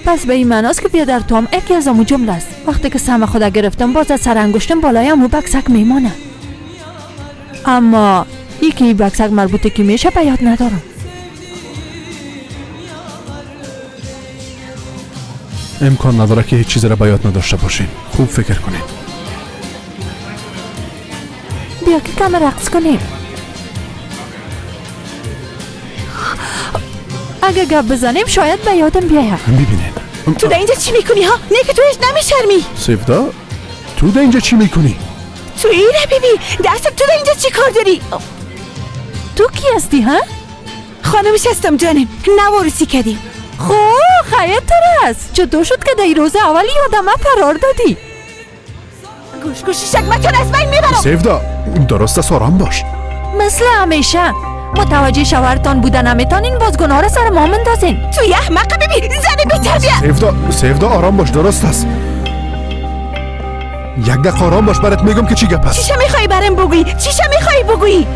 پس به این معناست که بیادر تو هم یکی از امو جمله است. وقتی که سهم خدا گرفتم باز از سر انگشتم بالای امو بکسک میمانه. اما یکی بکسک مربوطه که میشه به یاد ندارم. امکان نداره که هیچ چیزی را به یاد نداشته باشین. خوب فکر کنین. بیا که کم رقص کنیم. اگه گپ بزنیم شاید به یادم بیاید. ببینین تو در اینجا چی میکنی ها؟ نه که تو هیچ نمیشرمی. سیفدا تو در اینجا چی میکنی؟ تو ایره بیبی دست تو در اینجا چی کار داری؟ تو کی هستی ها؟ خانمش هستم جانم. نوارسی کردیم. خواه خیلی تر است. چطور شد که در روز اولی آدم فرار دادی؟ گوش شکمتون از بین میبرم. سیفدا درست است آرام باش. مثل همیشه متوجه شوهرتان بودن نمیتونین باز گناه را سر ما مندازین. تو یه احمق ببین زن بی‌تربیت. سیفدا آرام باش درست است. یک دقیقه آرام باش برات میگم که چی گپ است. چیشو میخوای برام بگویی؟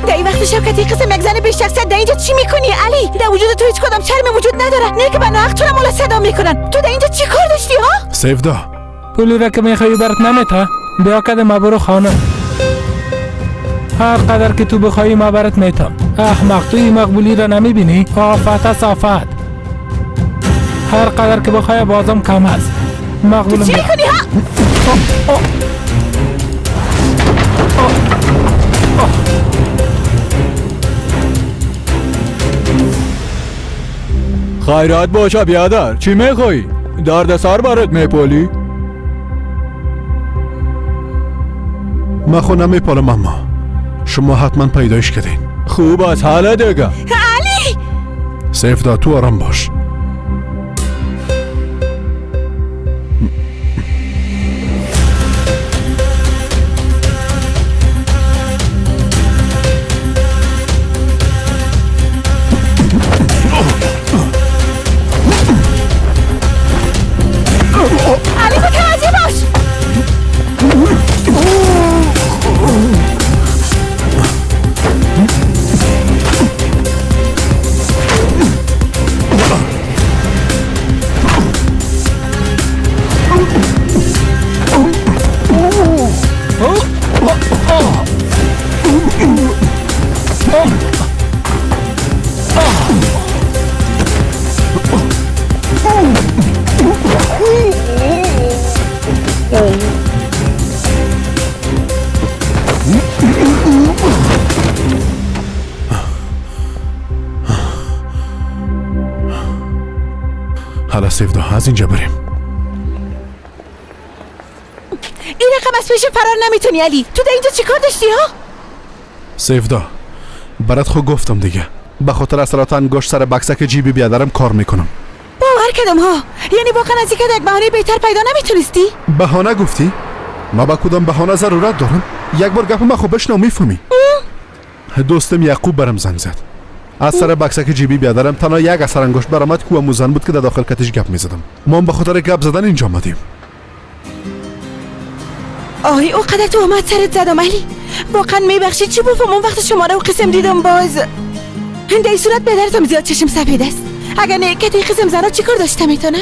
در این وقت شبکتی قسم یک زن بیش شخصیت در اینجا چی میکنی علی؟ در وجود تو هیچ کدام چرمی وجود نداره. نه که بنا حق تو را مولا صدا میکنن. تو در اینجا چی کار داشتی ها؟ سیفدا پولی را که میخوایی برات نمیتا. بیا کده ما برو خانه. هر قدر که تو بخوایی ما برات میتم. احمق تو این مقبولی را نمیبینی؟ آفت صافت. هر قدر که بخوای بازم کم هست. مقبولم چی میکنی ها؟ خیرات باشه بیادر. چی میخوایی؟ درد سر برات میپولی؟ ما خود نمیپالم اما شما حتما پیدایش کردین. خوب از حالا دیگه. علی سیفدا تو آرام باش. علی متوجه باش. حالا سیفدا از اینجا بریم. این رقم از پیش فرار نمیتونی علی. تو در اینجا چی کار داشتی ها؟ سیفدا برات خود گفتم دیگه. به خاطر اثرات انگشت سر بکسک جیبی بیادرم کار میکنم. باور کردم ها. یعنی واقعا از اینکه یک بهانه بهتر پیدا نمیتونستی؟ بهانه گفتی؟ ما با کدام بهانه ضرورت دارم؟ یک بار گپ من خوب بشنو میفهمی. دوستم یعقوب برام زنگ زد. از سر بکسک جیبی بیادرم تنها یک اثر انگشت برآمد که موزن بود که در داخل کتش گپ میزدم. ما به خاطر گپ زدن اینجا آمدیم. آی او قدر تو آمد سرت زدم علی. واقعا میبخشید چی بفهمم وقت شما رو قسم دیدم باز. در این صورت پدرتم زیاد چشم سفید است. اگر نه که توی قسم زنها چی کار داشته میتونه؟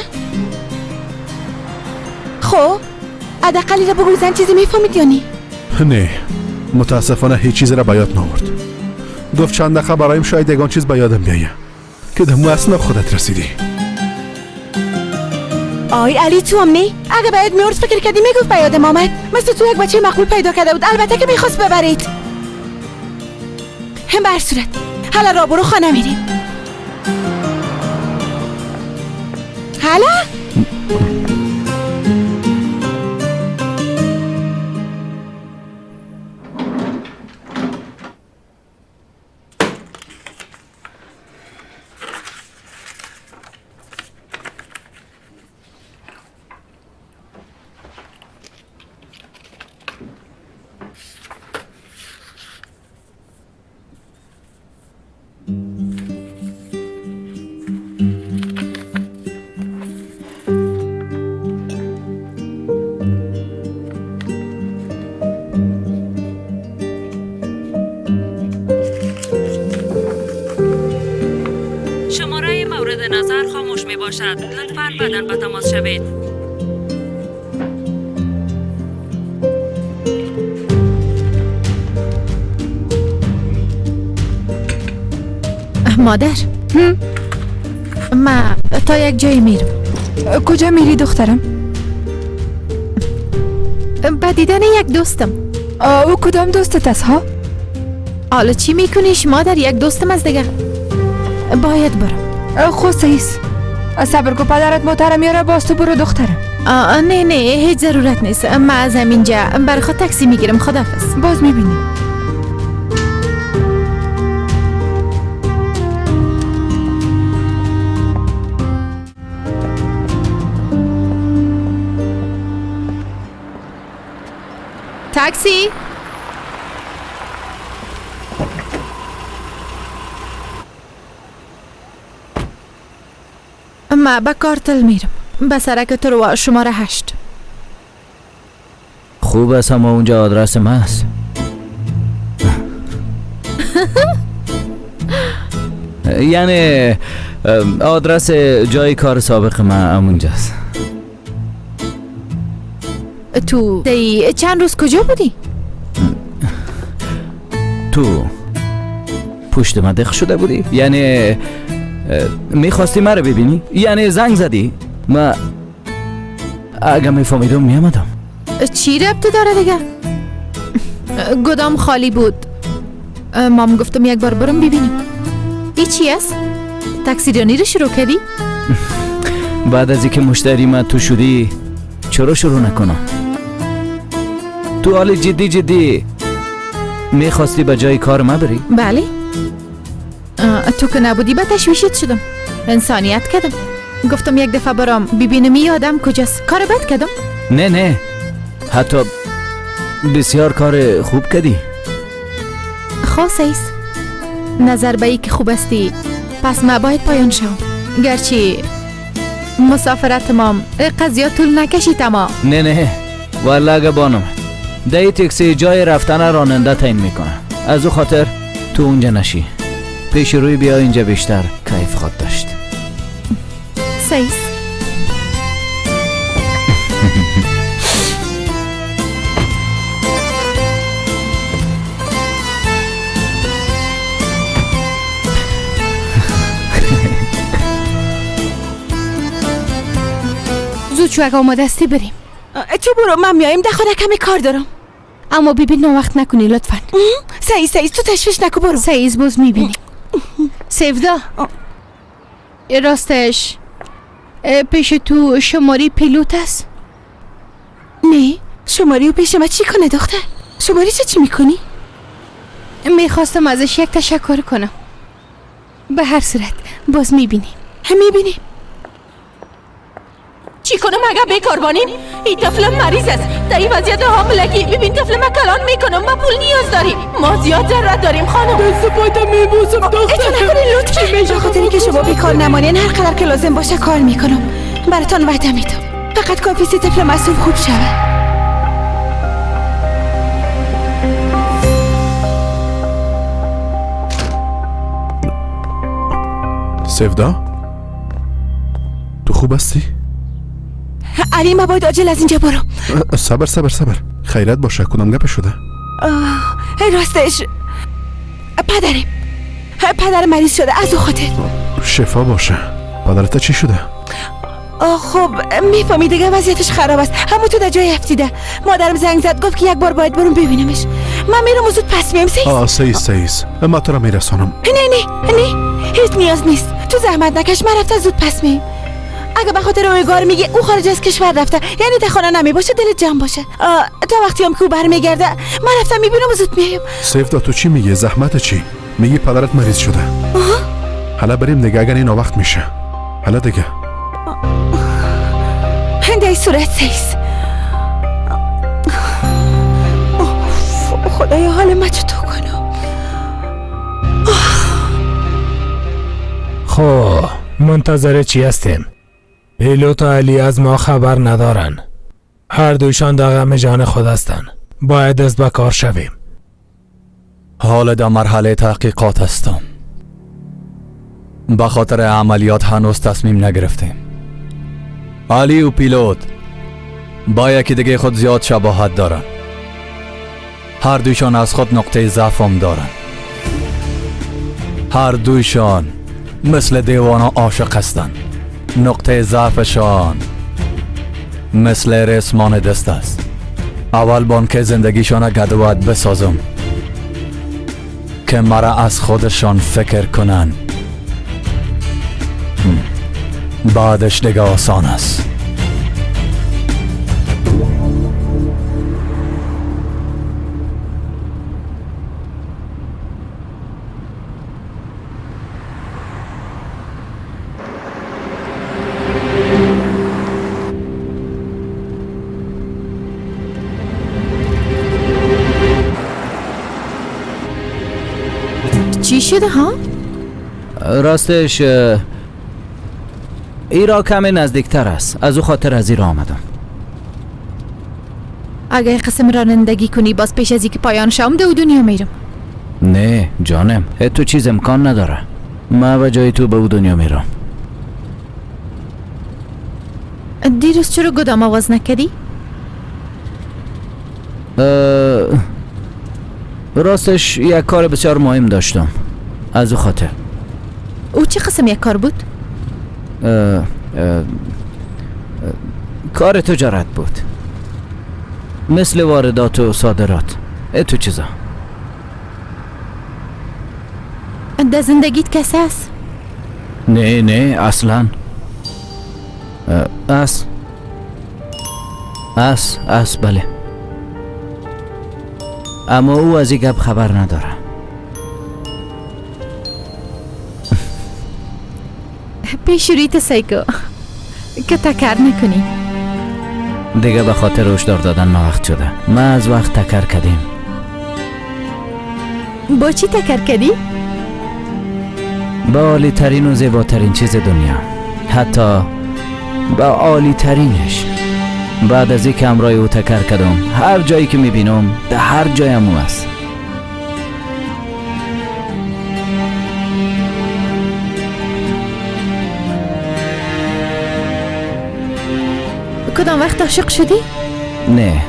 خب حداقل را بگو زن چیزی میفهمید یا نی؟ نه متاسفانه هیچ چیزی را به یاد نآورد. گفت چند دقیقه برایم شاید یگان چیز به یادم بیایه که در اثنا خودت رسیدی. آی علی تو هم نی؟ اگه باید میورد فکر کردی میگفت به یادم آمد. مثل تو یک بچه مقبول پیدا کرده بود. البته که میخواست ببرید. هم بر صورت حالا را برو خانه میریم. حالا؟ شماره مورد نظر خاموش می باشد. لطفاً بعداً به تماس شوید. مادر ما تا یک جایی میرم. کجا میری دخترم؟ به دیدن یک دوستم. او کدام دوستت است ها؟ حالا چی میکنیش مادر؟ یک دوستم از دیگه باید برم. خود سیست صبر کو پدرت محترم میاره باز تو برو دخترم. نه هیچ ضرورت نیست. من از همینجا برای خود تاکسی میگیرم. خداحافظ. باز میبینی. تاکسی. ما به کارتل میرم. به سرک تو رو شماره 8. خوب است اما اونجا آدرس ما است. یعنی آدرس جای کار سابق من همونجاست. تو چند روز کجا بودی؟ تو پشت من دق شده بودی؟ یعنی میخواستی مرا ببینی؟ یعنی زنگ زدی؟ من اگه میفهمیدم میامدم. چی ربطی داره دیگه؟ گدام خالی بود. مام گفتم یک بار برم ببینیم. ای چی است؟ تاکسیرانی رو شروع کردی؟ بعد از اینکه مشتری من تو شدی چرا شروع نکنم؟ تو حال جدی میخواستی به جای کار ما بری؟ بله. تو که نبودی به تشویشت شدم. انسانیت کردم. گفتم یک دفعه برام ببینم این آدم کجاست. کار بد کردم؟ نه حتی بسیار کار خوب کردی. خاصه ایست. نظر به ای که خوب استی پس ما باید پایان شم. گرچه مسافرت مام قضیه طول نکشی تمام. نه والله اگه بانم دایی تکسی جای رفتن راننده تعیین میکنه. از او خاطر تو اونجا نشی. پیش روی بیا اینجا بیشتر کیف خود داشت. سیس. زود شو اگه آماده استی بریم. تو برو من میایم دخواه کمی کار دارم. اما ببین وقت نکنی لطفا. سعیز تو تشویش نکو برو. سعیز باز میبینی. سیفدا راستش پیش تو شماری پیلوت است؟ نه شماری و پیش ما چی کنه دختر؟ شماری چی میکنی؟ میخواستم ازش یک تشکر کنم. به هر صورت باز میبینی. هم میبینی چی کنم اگه بیکار بانین؟ این طفلم مریض است. در این وضعیت حاملگی ببین طفلم کلان میکنم. ما پول نیاز داریم. ما زیاد ضرورت داریم خانم. دست پایتا میبوسم دختر. اتو نکنین لطفا. بخاطر که شما بیکار نمانین هر قدر که لازم باشه کار میکنم. براتون وعده میدم. فقط کافی است طفل معصوم خوب شود. سفدا؟ تو خوب هستی؟ علی ما باید عاجل از اینجا برو. صبر خیرت باشه. کدام گپ شده؟ راستش پدر مریض شده از او خاطر. شفا باشه. پدرت چی شده؟ خب میفهمی دیگه وضعیتش خراب است. همون تو در جای افتیده. مادرم زنگ زد گفت که یک بار باید برم ببینمش. من میرم و زود پس میام. سیز ما تو را میرسانم. نه هیچ نیاز نیست. تو زحمت نکش. من رفته زود پس میام. اگه به خاطر اویگار میگه او خارج از کشور رفته یعنی در خانه نمی باشه دلت جمع باشه. تا وقتی هم که او برمیگرده من رفتم میبینم و زود میام. سفدا تو چی میگه؟ زحمت چی؟ میگی پدرت مریض شده. حالا بریم دیگه اگر این وقت میشه. حالا دیگه در صورت سیز. خدایا حال ما چطور کنم؟ خب منتظر چی هستیم؟ پیلوت و علی از ما خبر ندارن. هر دویشان در غم جان خود هستن. باید دست به کار شویم. حال در مرحله تحقیقات هستم. به خاطر عملیات هنوز تصمیم نگرفتیم. علی و پیلوت با یکی دیگه خود زیاد شباهت دارن. هر دویشان از خود نقطه ضعف هم دارن. هر دویشان مثل دیوانا عاشق هستن. نقطه ضعفشان مثل رسمان دست است. اول بان که زندگیشان گدوات بسازم که مرا از خودشان فکر کنن. بعدش دیگه آسان است. چی شده ها؟ راستش ایرا کمی نزدیکتر است. از او خاطر از ایرا آمدم. اگه قسم رانندگی کنی باز پیش از اینکه پایان شام دو دنیا میرم. نه جانم تو چیز امکان نداره. من به جای تو به او دنیا میرم. دیروز چرا گدام آواز نکردی؟ راستش یک کار بسیار مهم داشتم. از او خاطر. او چه قسم یک کار بود؟ کار تجارت بود. مثل واردات و صادرات. تو چیزا. در زندگیت کسی هست؟ نه اصلا. بله. اما او از این گپ خبر نداره. پیشوریت سیکو که تکر نکنی. دیگه به خاطر هشدار دادن ناوقت شده. ما از وقت تکر کردیم. با چی تکر کردی؟ با عالی ترین و زیباترین چیز دنیا. حتی با عالی ترینش. بعد از اینکه امرای او تکر کردم هر جایی که میبینم در هر جایم او است. کدام وقت عاشق شدی؟ نه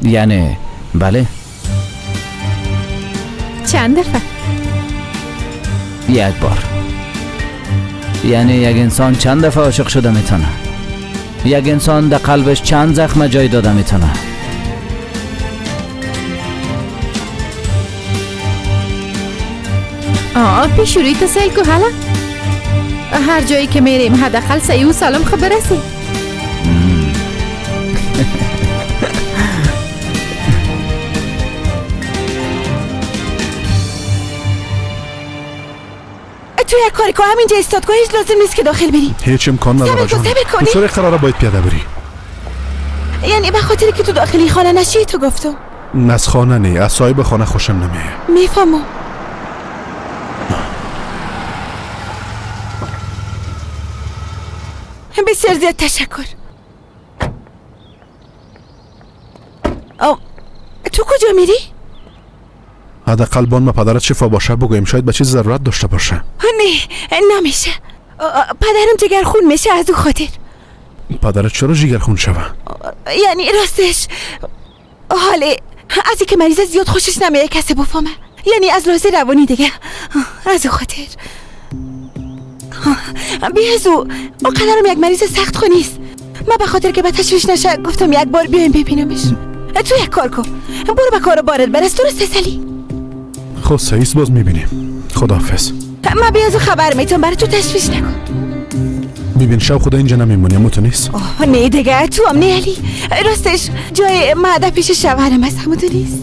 یعنی بله. چند دفعه؟ یک بار. یعنی یک انسان چند دفعه عاشق شده میتونه؟ یک انسان در قلبش چند زخم جای داده میتونه؟ پیشوریت سیکو حالا؟ هر جایی که میریم حداقل صحیح و سالم خبر رسیم. تو یک کاری که همینجا استاد که هیچ لازم نیست که داخل بری. هیچ امکان نداره جان. صبر کنی. بسیار قراره باید پیاده بری. یعنی به خاطر که تو داخلی خانه نشی تو گفتم. از خانه نه، از صاحب خانه خوشم نمیه. میفهمم. بسیار زیاد تشکر. تو کجا میری؟ حداقل بان ما پدرت شفا باشه بگویم، شاید به چیز ضرورت داشته باشه. نه نمیشه. پدرم جگرخون میشه از او خاطر. پدرت چرا جگرخون شوه؟ یعنی راستش حاله از اینکه مریض زیاد خوشش نمیاد کسی بفهمه، یعنی از لحاظ روانی دیگه از او خاطر. بیازو او قدرم یک مریض سخت خو نیست. من به خاطر که به تشویش نشه گفتم یک بار بیایم ببینمش. تو یک کار کن، برو به کار بارت برس. درسته سلی؟ خب سعیس باز میبینیم. خداحافظ. من بیازو خبر میتونم برای تو تشویش نکن. ببین شب خدا اینجا نمیمونی، اما تو نیست. نه دیگه تو هم نه علی. راستش جای معده پیش شوهرم هست، همون تو نیست.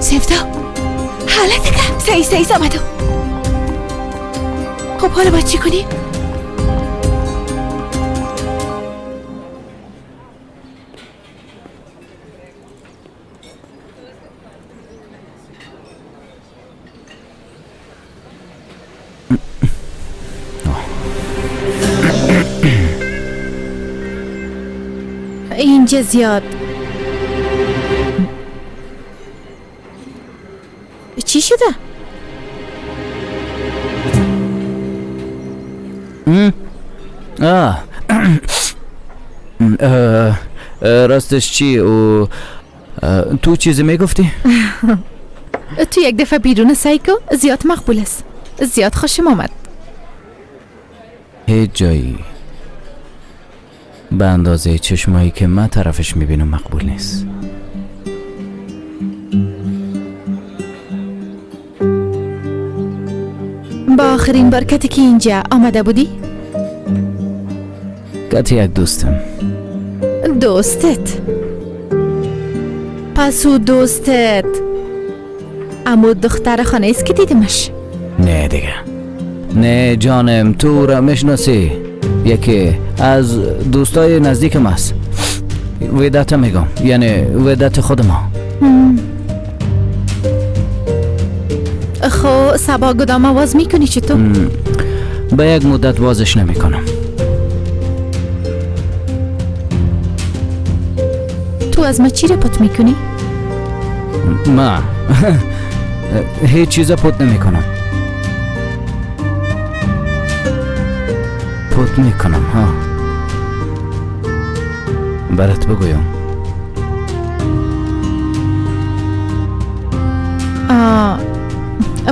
سفتا حالت که سعیس آمدو. خب حالا باید چی کنیم؟ اینجا زیاد چی شده؟ راستش چی؟ تو چیزی میگفتی؟ تو یک دفعه بیرون سایکو زیاد مقبول است. زیاد خوشم آمد. هیچ جایی به اندازه چشمایی که من طرفش میبینم مقبول نیست. با آخرین بار کتی که اینجا آمده بودی؟ کتی یک دوستم. دوستت؟ پس او دوستت امو دختر خانه ایست که دیدمش؟ نه دیگه. نه جانم، تو را میشناسی. یکی از دوستای نزدیکم است. ودت میگم، یعنی ودت خود ما. خب سبا گدام آواز میکنی چطور؟ به یک مدت وازش نمیکنم. تو از ما چی را پت میکنی؟ ما هیچ چیز پت نمیکنم. پت میکنم ها. برات بگویم.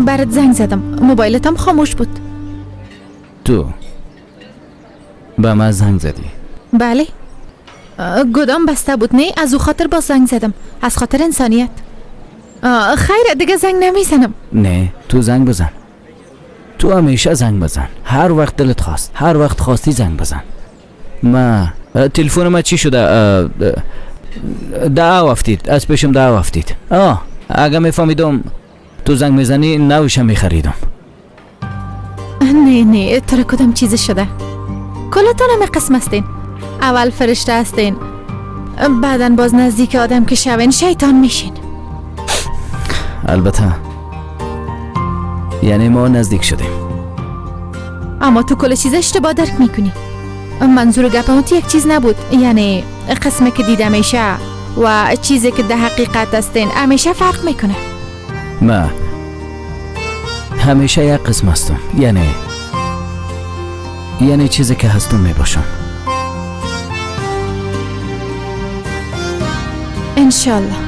برات زنگ زدم، موبایلتم خاموش بود. تو به من زنگ زدی؟ بله. گدام بسته بود. نه از او خاطر با زنگ زدم، از خاطر انسانیت. خیر دیگه زنگ نمیزنم. نه تو زنگ بزن. تو همیشه زنگ بزن. هر وقت دلت خواست، هر وقت خواستی زنگ بزن. ما تلفن ما چی شده؟ دعوا افتید، از پیشم دعوا افتید. اگه میفهمیدم تو زنگ میزنی نوشم میخریدم. نه تو را کدام چیز شده؟ کلتان همه قسم هستین. اول فرشته هستین، بعدن باز نزدیک آدم که شوین شیطان میشین. البته یعنی ما نزدیک شدیم. اما تو کل چیز اشتباه درک میکنی. منظور گپمت یک چیز نبود. یعنی قسمه که دیده میشه و چیزی که ده حقیقت هستین همیشه فرق میکنه. ما همیشه یک قسم هستم. یعنی چیزی که هستم میباشم. انشالله.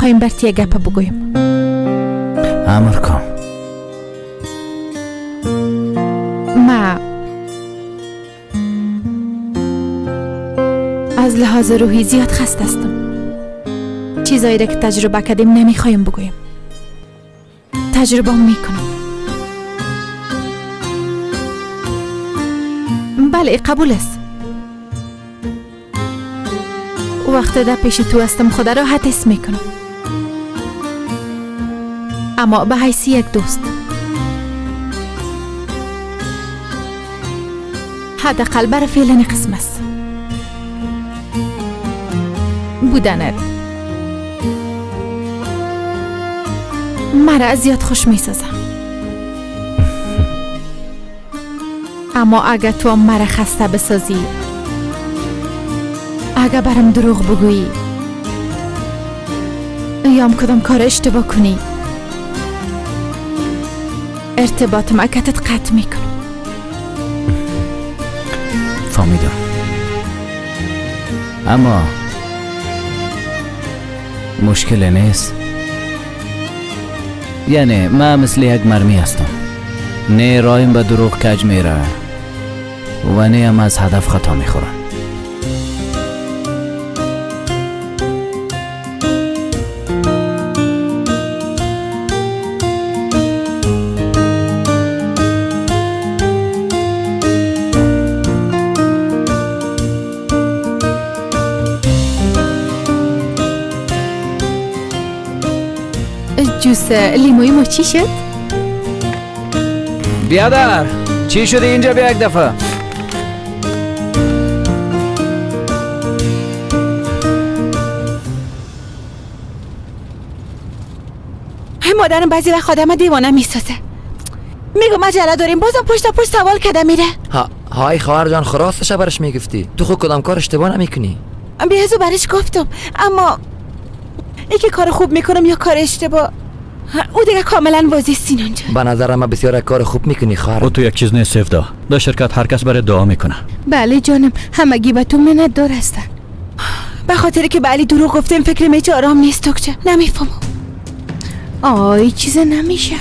میخوایم برتی یک گپ بگویم. امر کن. ما از لحاظ روحی زیاد خسته هستم. چیزایی را که تجربه کردیم نمیخوایم بگویم. تجربه میکنم. بله قبول است. وقت در پیش تو هستم خدا را راحت حس میکنم. اما به حیث یک دوست. حداقل برای فعلا قسم است. بودنت مرا زیاد خوش میسازه. اما اگه تو مرا خسته بسازی، اگه برام دروغ بگویی یا هم کدام کار اشتباه کنی، ارتباط مکتت قطع میکنم. فهمیدم. اما مشکل نیست. یعنی من مثل یک مرمی هستم. نه رایم به دروغ کج میره و نه هم از هدف خطا میخورم. جوس لیموی ما چی شد؟ بیادر چی شده اینجا بیا یک دفعه؟ مادرم بعضی وقت آدم دیوانه میسازه. میگم عجله داریم، بازم پشت سوال کده میره. های خواهر جان، خراستش برش میگفتی. تو خود کدام کار اشتباه نمیکنی. بیازو برش گفتم، اما یکی کار خوب میکنم یا کار اشتباه، او دیگه کاملا واضح سینان جان. به نظر من بسیار کار خوب میکنی خواهر. او تو یک چیز نیست سفدا. در شرکت هر کس برای دعا میکنه. بله جانم، همگی به تو منت دار هستن. به خاطر که به علی دروغ گفتیم فکر میچه آرام نیست دکتر. نمیفهمم. آی چیز نمیشه.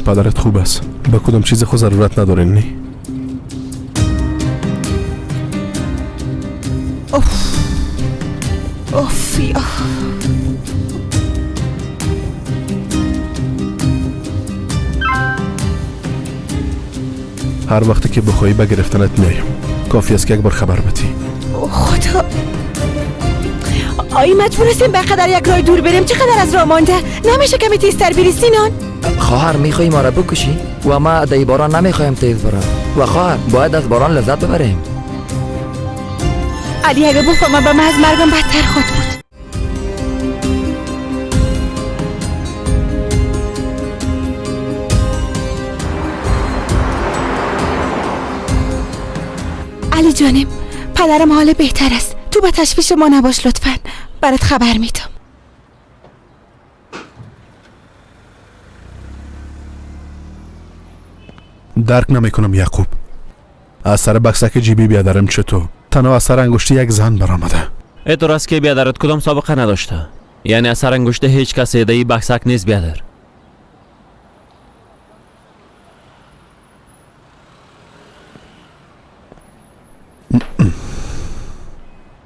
پدرت خوب است. به کدام چیز خود ضرورت ندارین نی؟ اوف یا هر وقتی که بخوایی به گرفتنت میایم. کافی است که یک بار خبر بدی. خدا، آی مجبور هستیم بقدر یک راه دور بریم. چقدر از راه مانده؟ نمیشه کمی تیزتر بری سینان؟ خواهر میخوایی ما را بکشی و ما در باران نمیخوایم تیز برم. و خواهر باید از باران لذت ببریم. علی اگه بفهمم به من از مرگم بدتر خود بود. علی جانم، پدرم حال بهتر است. تو به تشویش ما نباش لطفاً. برات خبر میدم. درک نمیکنم یعقوب. از سر بکسک جیبی بیادرم چطور؟ تنها از سر انگشتی یک زن برآمده. اعتراض است که بیادرت کدام سابقه نداشته. یعنی از سر انگشت هیچ کس ایدهی بکسک نیست بیادر.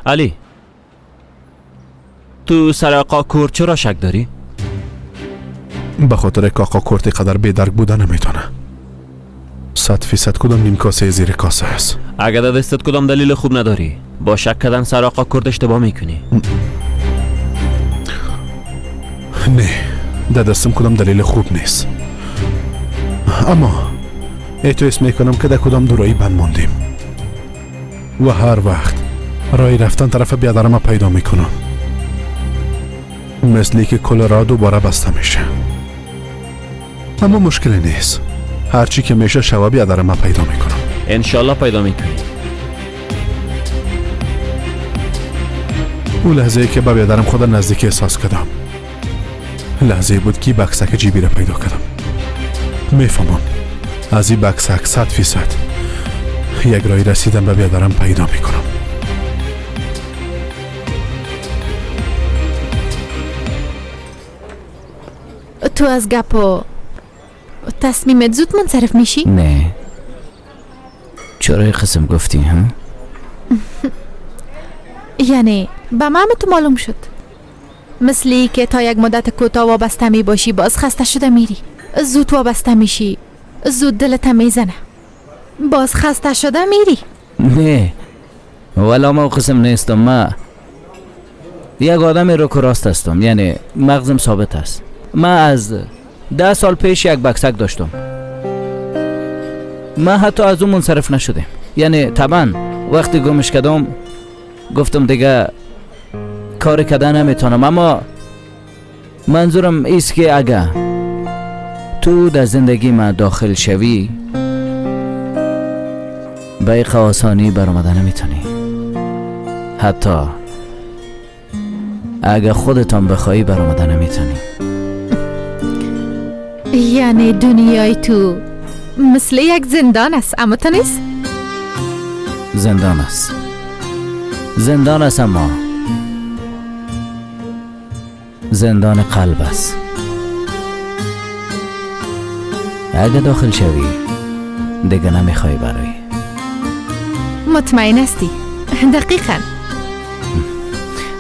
علی، تو سر آقا کورت چرا شک داری؟ به خاطر که آقا کورت قدر بی‌درک بوده نمیتونه. 100% کدام نیم کاسه زیر کاسه است. اگر در دستت کدام دلیل خوب نداری، با شک کردن سر آقا کورت اشتباه میکنی. نه، در دستم کدام دلیل خوب نیست. اما احساس میکنم که در کدام دورایی بند ماندیم و هر وقت رای رفتن طرف بیادرم پیدا میکنم، مثلی که کل راه دوباره بسته میشه. اما مشکل نیست. هرچی که میشه شوا بیادرم پیدا میکنم. انشالله پیدا میکنی. او لحظه که با بیادرم خود نزدیک احساس کردم، لحظه بود که بکسک جیبی را پیدا کردم. میفهمم از این بکسک 100% یک راه رسیدن به بیادرم پیدا میکنم. تو از گپ و تصمیمت زود منصرف میشی؟ نه. چرا قسم گفتی ها؟ یعنی به من تو معلوم شد مثلی که تا یک مدت کوتاه وابسته می باشی باز خسته شده میری، زود وابسته میشی زود دلت میزنه باز خسته شده میری. نه ولی ما قسم نیستم. ما یک آدم رو که راست هستم، یعنی مغزم ثابت است. من از 10 سال پیش یک بکسک داشتم. من حتی از اون منصرف نشدم. یعنی طبعا وقتی گمش کردم گفتم دیگه کار کردن نمیتونم، اما منظورم ایست که اگه تو در زندگی من داخل شوی به آسانی برآمده نمیتونی. حتی اگه خودتان بخوایی برآمده نمیتونی. یعنی دنیای تو مثل یک زندان است اما تو نیست؟ زندان است، زندان است، اما زندان قلب است. اگه داخل شوی دیگه نمیخوای برای. مطمئن هستی؟ دقیقاً.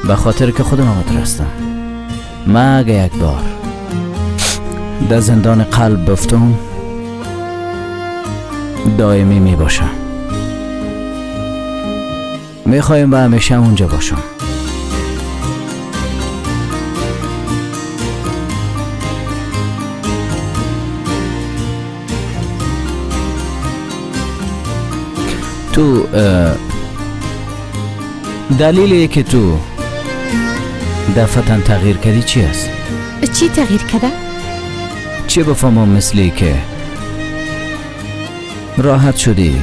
به خاطر که خودم آمد رستم. من اگه یک بار در زندان قلب بفتم دائمی می باشم. میخوایم به همیشه اونجا باشم. تو دلیلی که تو دفعتاً تغییر کردی چی است؟ چی تغییر کرده؟ چی بفهمم مثلی که راحت شدی،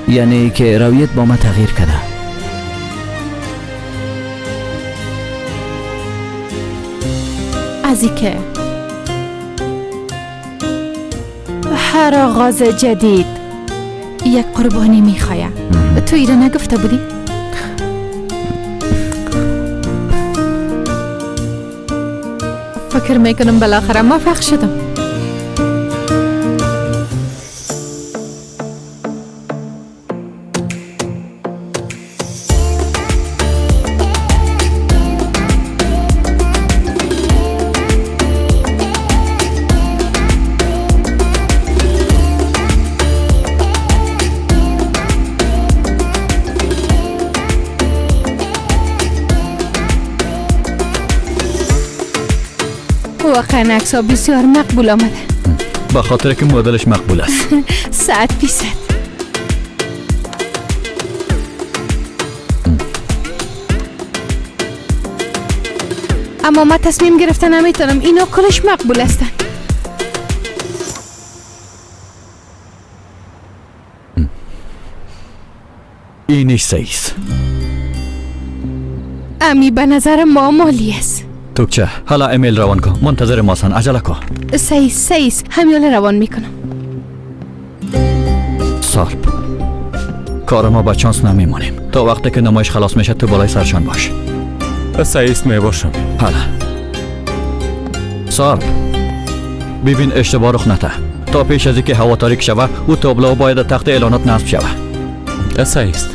یعنی که رویت با ما تغییر کرده. از این که هر آغاز جدید یک قربانی میخوایم. تو ایره نگفته بودی؟ فکر میکنم بالاخره موفق شدم. واقعا عکس ها بسیار مقبول آمده. به خاطر که مدلش مقبول است. 100%. اما ما تصمیم گرفته نمیتونم. اینا کلش مقبول هستن. اینش سیس. امی به نظر ما مالی است. توکچه حالا ایمیل روان کن. منتظر ماسن. عجله کن. سیس همیال روان میکنم. سارپ کار ما با چانس نمیمونیم. تا وقتی که نمایش خلاص میشه تو بالای سرشان باش. سعیست میباشم. حالا سارپ ببین اشتباه رخ نده. تا پیش از اینکه هوا تاریک شوه او تابلو باید تخت اعلانات نصب شوه. سعیست.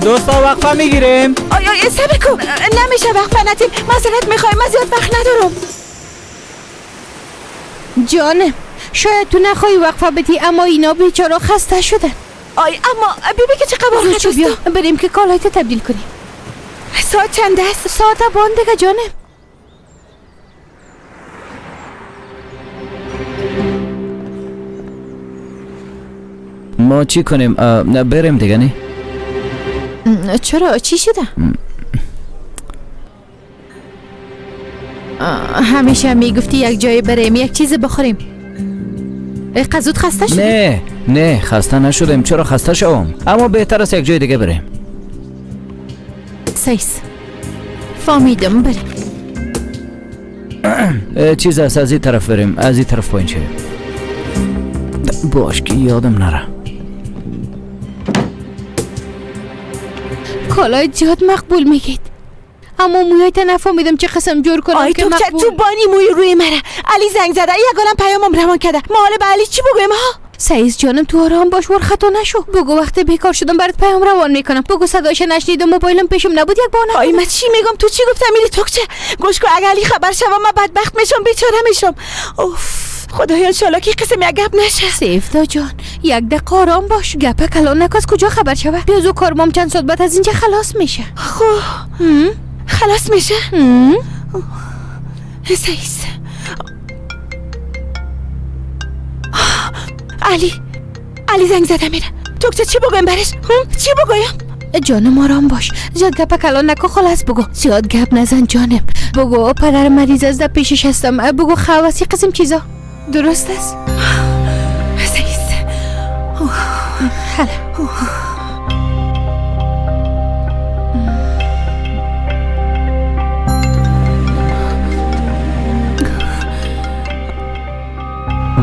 دوستا وقفه میگیریم. آیا صبر کن. نمیشه وقفه ندیم. معذرت میخوایم. من زیاد وقت ندارم. جانم شاید تو نخواهی وقفه بدی اما اینا بیچاره خسته شدن. آی اما بیبی که چقدر وقت زود بیا بریم که کالایت تبدیل کنیم. ساعت چند است؟ ساعت باند دیگه جانم. ما چی کنیم؟ نه بریم دیگه نه؟ چرا؟ چی شده؟ همیشه میگفتی یک جای بریم یک چیز بخوریم. قزود خسته شدی؟ نه خسته نشدیم. چرا خسته شوم؟ اما بهتر است یک جای دیگه بریم. سیس فهمیدم بریم. چیز است از این طرف بریم. از این طرف پایین شدیم. باش که یادم نره. کالای زیاد مقبول میگید اما مویایت نفهمیدم چه قسم جور کنم که مقبول. تو بانی موی روی منه. علی زنگ زده یگانم پیامم روان کرده. ما حالا به علی چی بگویم ها؟ سعیز جانم تو آرام باش ور خطا نشو. بگو وقتی بیکار شدم برات پیام روان میکنم. بگو صداش نشنیدم موبایلم پیشم نبود یک بانه. آی من چی میگم تو چی گفتم میلی توکچه؟ گوش کن اگه علی خبر شوم من بدبخت میشم بیچاره میشم. اوف خدایا انشالله که قسم یک گپ نشه. سیفتا جان یک دقیقه آرام باش. گپ کلان نکن از کجا خبر شوه. بیا زو کارمام چند ساعت بعد از اینجا خلاص میشه. خلاص میشه؟ سعیز علی زنگ زده میره. توکچه چی بگویم برش؟ چی بگویم؟ جانم آرام باش. زیاد گپ کلان نکن خلاص بگو. زیاد گپ نزن جانم. بگو پدر مریض است در پیشش هستم. بگو خواصی قسم چیزا درست است؟ سعیز حالا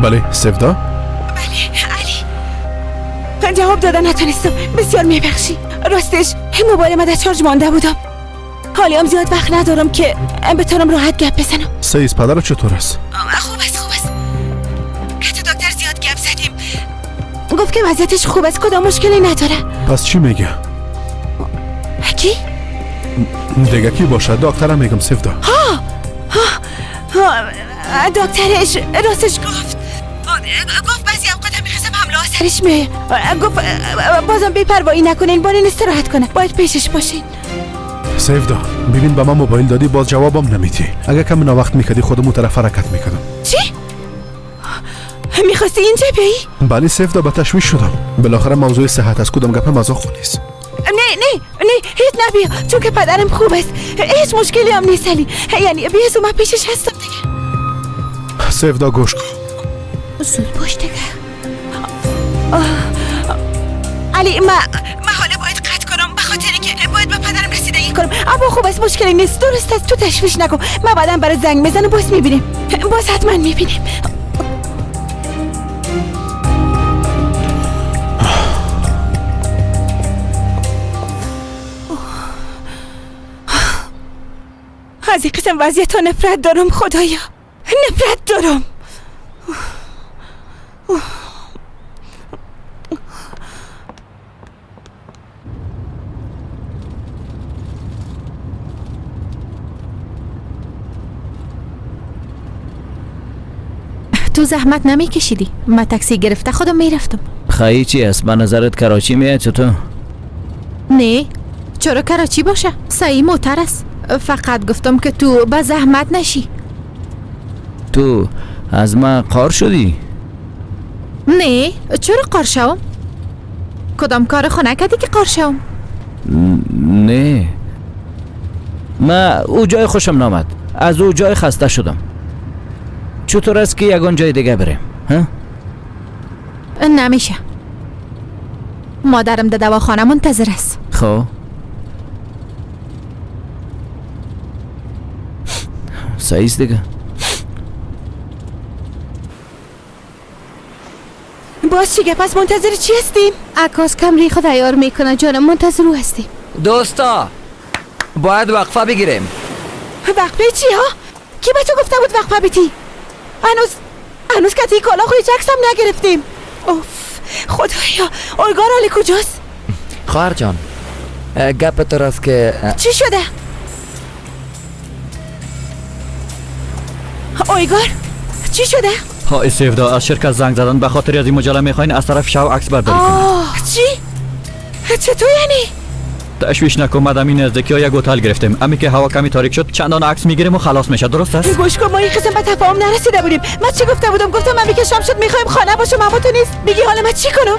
بله سفدا؟ بله علی جواب دادن نتونستم. بسیار میبخشی. راستش موبایل من در چارج مانده بودم. حالی هم زیاد وقت ندارم که بتونم راحت گپ بزنم. سعیز پدر چطور است؟ خوب است که تو دکتر زیاد گپ زدیم. گفت که وضعیتش خوب است کدام مشکلی نداره. پس چی میگه؟ کی؟ دیگه کی باشه؟ دکترم میگم سفدا. دکترش راستش گفت بعضی اوقات میخواستم حمله سرش میه. گفت بازم بی‌پروایی نکنین بانین استراحت کنه. باید پیشش باشین. سفدا ببین به من موبایل دادی باز جوابم نمیدی. اگه کم وقت میکردی خودمون طرف حرکت میکردم. چی؟ میخواستی اینجا بیایی؟ بله سفدا به تشویش شدم. بالاخره موضوع صحت از کدام گپ مزاق نیست. نه هیچ نبیا چون که پدرم خوب است. هیچ مشکلی هم نیست علی. یعنی بیازو من پیشش هستم دیگه. سفدا گوش کن. زود باش دیگه. علی من حالا باید قطع کنم به خاطری که باید به پدرم رسیدگی کنم. اما خوب است مشکلی نیست. درست است تو تشویش نکن. من بعدم برای زنگ میزنم باز میبینیم. باز حتما میبینیم. از این قسم وضعیت ها نفرت دارم خدایا. نفرت دارم. تو زحمت نمیکشیدی. من تاکسی گرفته خودم میرفتم. خیلی چی است؟ به نظرت کراچی میاد چطور؟ نه چرا کراچی باشه؟ سعی موتر است. فقط گفتم که تو به زحمت نشی. تو از من قار شدی؟ نه چرا قار شوم؟ کدام کار خونه کردی که قار شوم؟ نه من او جای خوشم نامد. از او جای خسته شدم. چطور است که یگان جای دیگه بریم؟ نمیشه. مادرم در دواخانه منتظر است. خب سعیز دیگه. باز چیگه پس منتظر چی هستیم؟ عکاس کمری خود تیار میکنه جانم منتظر او هستیم. دوستا باید وقفه بگیریم. وقفه چی ها؟ کی به تو گفته بود وقفه بیتی؟ هنوز کتی کالا خوی جکس هم نگرفتیم. اوف خدایا اویگار حالی کجاست؟ خواهر جان گپ تو راست که چی شده؟ اویگار چی شده؟ های سیفدا از شرکت زنگ زدن به خاطر از این مجله میخواین از طرف شو عکس برداری کنید. چی؟ چطور یعنی؟ تشویش نکن مدام این نزدیکی ها یک هتل گرفتیم. امی که هوا کمی تاریک شد چندان عکس میگیریم و خلاص میشه. درست است؟ گوش کن ما این قسم به تفاهم نرسیده بودیم. من چی گفته بودم؟ گفتم امی که شام شد میخوایم خانه باشم اما تو نیست. میگی حالا من چی کنم؟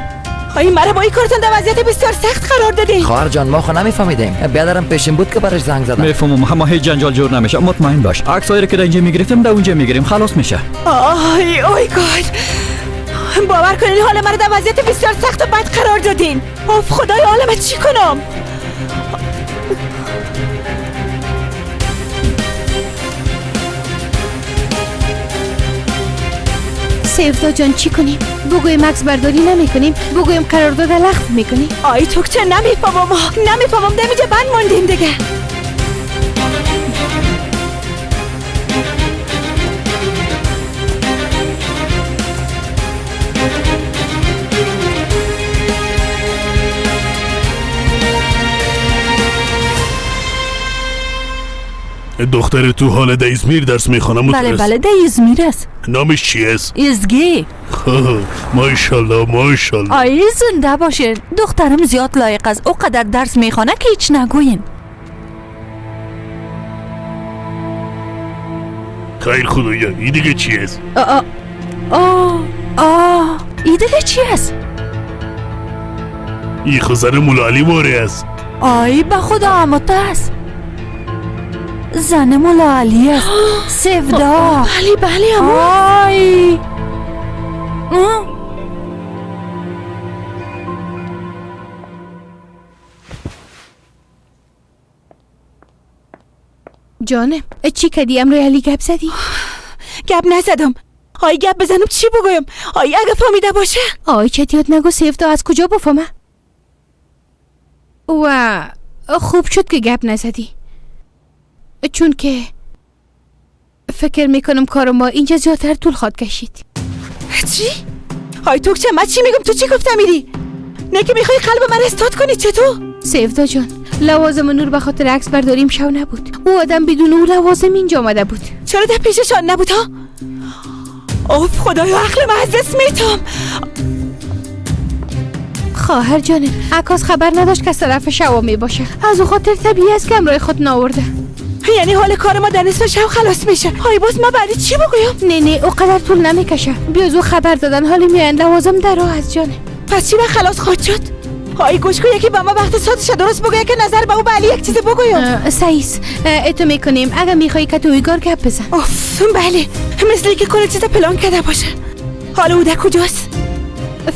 های مرا با این کارتون در وضعیت بسیار سخت قرار دادی. خواهر جان ما خو نمیفهمیدیم. بیادرم پیشین بود که برش زنگ زدم. میفهمم اما هیچ جنجال جور نمیشه. مطمئن باش. عکسایی که در اینجا میگرفتیم در اونجا میگیریم خلاص میشه. آی گاد. باور کنین حالا مرا در وضعیت بسیار سخت و بد قرار دادین. اوف خدای حالا من چی کنم؟ سیفدا جان چی کنیم؟ بگویم عکس برداری نمی کنیم؟ بگویم قرارداد لغو میکنی؟ آی تو چه نمیفهمم دمیجه بند موندیم دیگه. دختر تو حال در ازمیر درس میخوانم. بله در ازمیر است. نامش چی است؟ ازگی. ماشالله. آی زنده باشین. دخترم زیاد لایق است. او قدر درس میخوانه که هیچ نگوین. خیر خدایا این دیگه چی است؟ این دیگه چی است؟ این خزر مولا علی باره است. آی به خدا عموته است. زن مولا علی است. سیفدا. بله عمو. آی جانم چی کردی؟ امروی علی گپ زدی؟ گپ نزدم. آی گپ بزنم چی بگویم؟ آی اگه فهمیده باشه. آی چتیات نگو سیفدا از کجا بفهمه؟ و خوب شد که گپ نزدی، چون که فکر میکنم کار ما اینجا زیادتر طول خواهد کشید. چی؟ های تو چه؟ من چی میگم؟ تو چی گفته میری؟ نه که میخوای قلب من استاد کنی؟ چطور؟ سیفدا جان لوازم نور به خاطر عکس برداریم شو نبود. او آدم بدون او لوازم اینجا آمده بود. چرا در پیششان نبود ها؟ اوف خدایا عقل من از دست میتم. خواهر جانم عکاس خبر نداشت که از طرف شوا میباشه. از او خاطر طبیعی است که امرای خود ناورده. یعنی حال کار ما در نصف شب خلاص میشه. های باز ما بعدی چی بگویم؟ نه او قدر طول نمیکشه. بیاز او خبر دادن حالی میایند لوازم در راه از جانه. پس چی وقت خلاص خواهد شد؟ های گوش کن یکی با ما وقت سادش درست بگویه که نظر به او به علی یک چیز بگویم. سعیس اتو میکنیم اگه میخوایی که تو ایگار گپ بزن. اوف بله مثلی که کل چیز پلان کرده باشه. حالا او در کجاست؟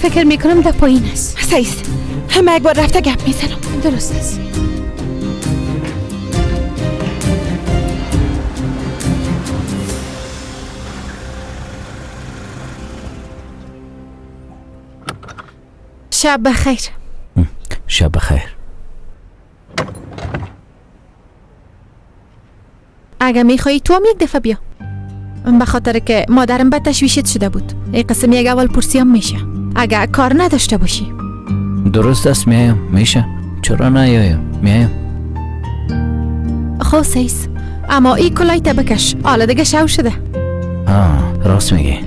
فکر میکنم در پایین است. سعیس همه یک بار رفته گپ میزنم. درست است. شب بخیر. شب بخیر. اگه میخوایی تو هم یک دفعه بیا، به خاطر که مادرم بد تشویشت شده بود. این قسم یک اول پرسیم میشه اگه کار نداشته باشی. درست است میایم. میشه چرا نیایم؟ میایم. خب سیس اما این کلای بکش حالا دیگه شو شده. راست میگی.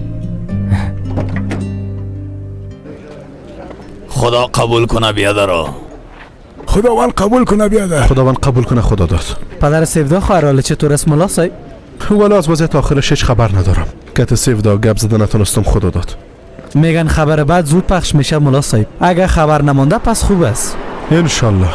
خدا قبول کنه بیادرا. خداوند قبول کنه بیادر. خداوند قبول کنه خدا داد. پدر سیفدا خواهر حال چطور است ملا صاحب؟ ولی از وضعیت آخرش هیچ خبر ندارم. که سیفدا گپ زده نتونستم خدا داد. میگن خبر بعد زود پخش میشه ملا صاحب. اگر خبر نمانده پس خوب است. انشالله.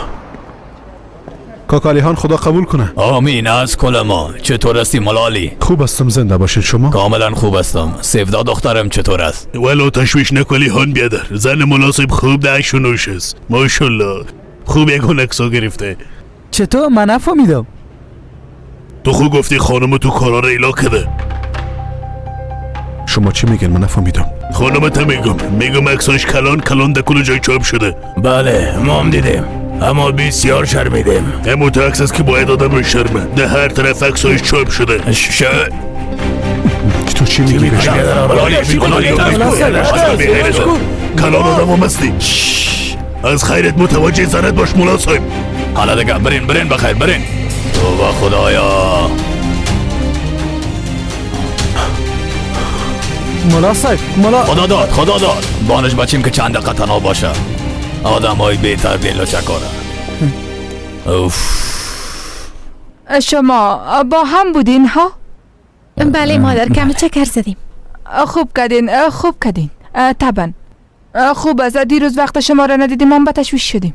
کاکالیهان خدا قبول کنه. آمین. از کل ما چطور هستی ملالی؟ خوب هستم. زنده باشید شما؟ کاملا خوب هستم. سیفدا دخترم چطور است؟ ولو تشویش نکلی هان بیادر. زن مناسب خوب دهش و نوش است. ماشالله خوب یک هنکسا گرفته. چطور؟ من نفهمیدم. تو خوب گفتی خانم تو کارا رو ایلا کده. شما چی میگن؟ من نفهمیدم. خانمت میگم عکساش کلان دکل جای چاپ شده. بله ما هم دیدیم اما بسیار شرمیدیم. همون تو عکس است که باید آدم رو شرمه. ده هر طرف عکساش چاپ شده. تو چی میگی؟ کلان آدم هم هستی. از خیرت متوجه زنت باش مولا صاحب. حالا دیگه برین بخیر برین. تو با خدایا. ملا صاحب ملا خدا داد بانش بچیم که چند دقیقه تنها باشه. آدم های بیتر بیلو چکاره. اوف. شما با هم بودین ها؟ بله مادر، کمی چکر زدیم. خوب کردین طبعا خوب است. دیروز وقت شما را ندیدیم ما به تشویش شدیم.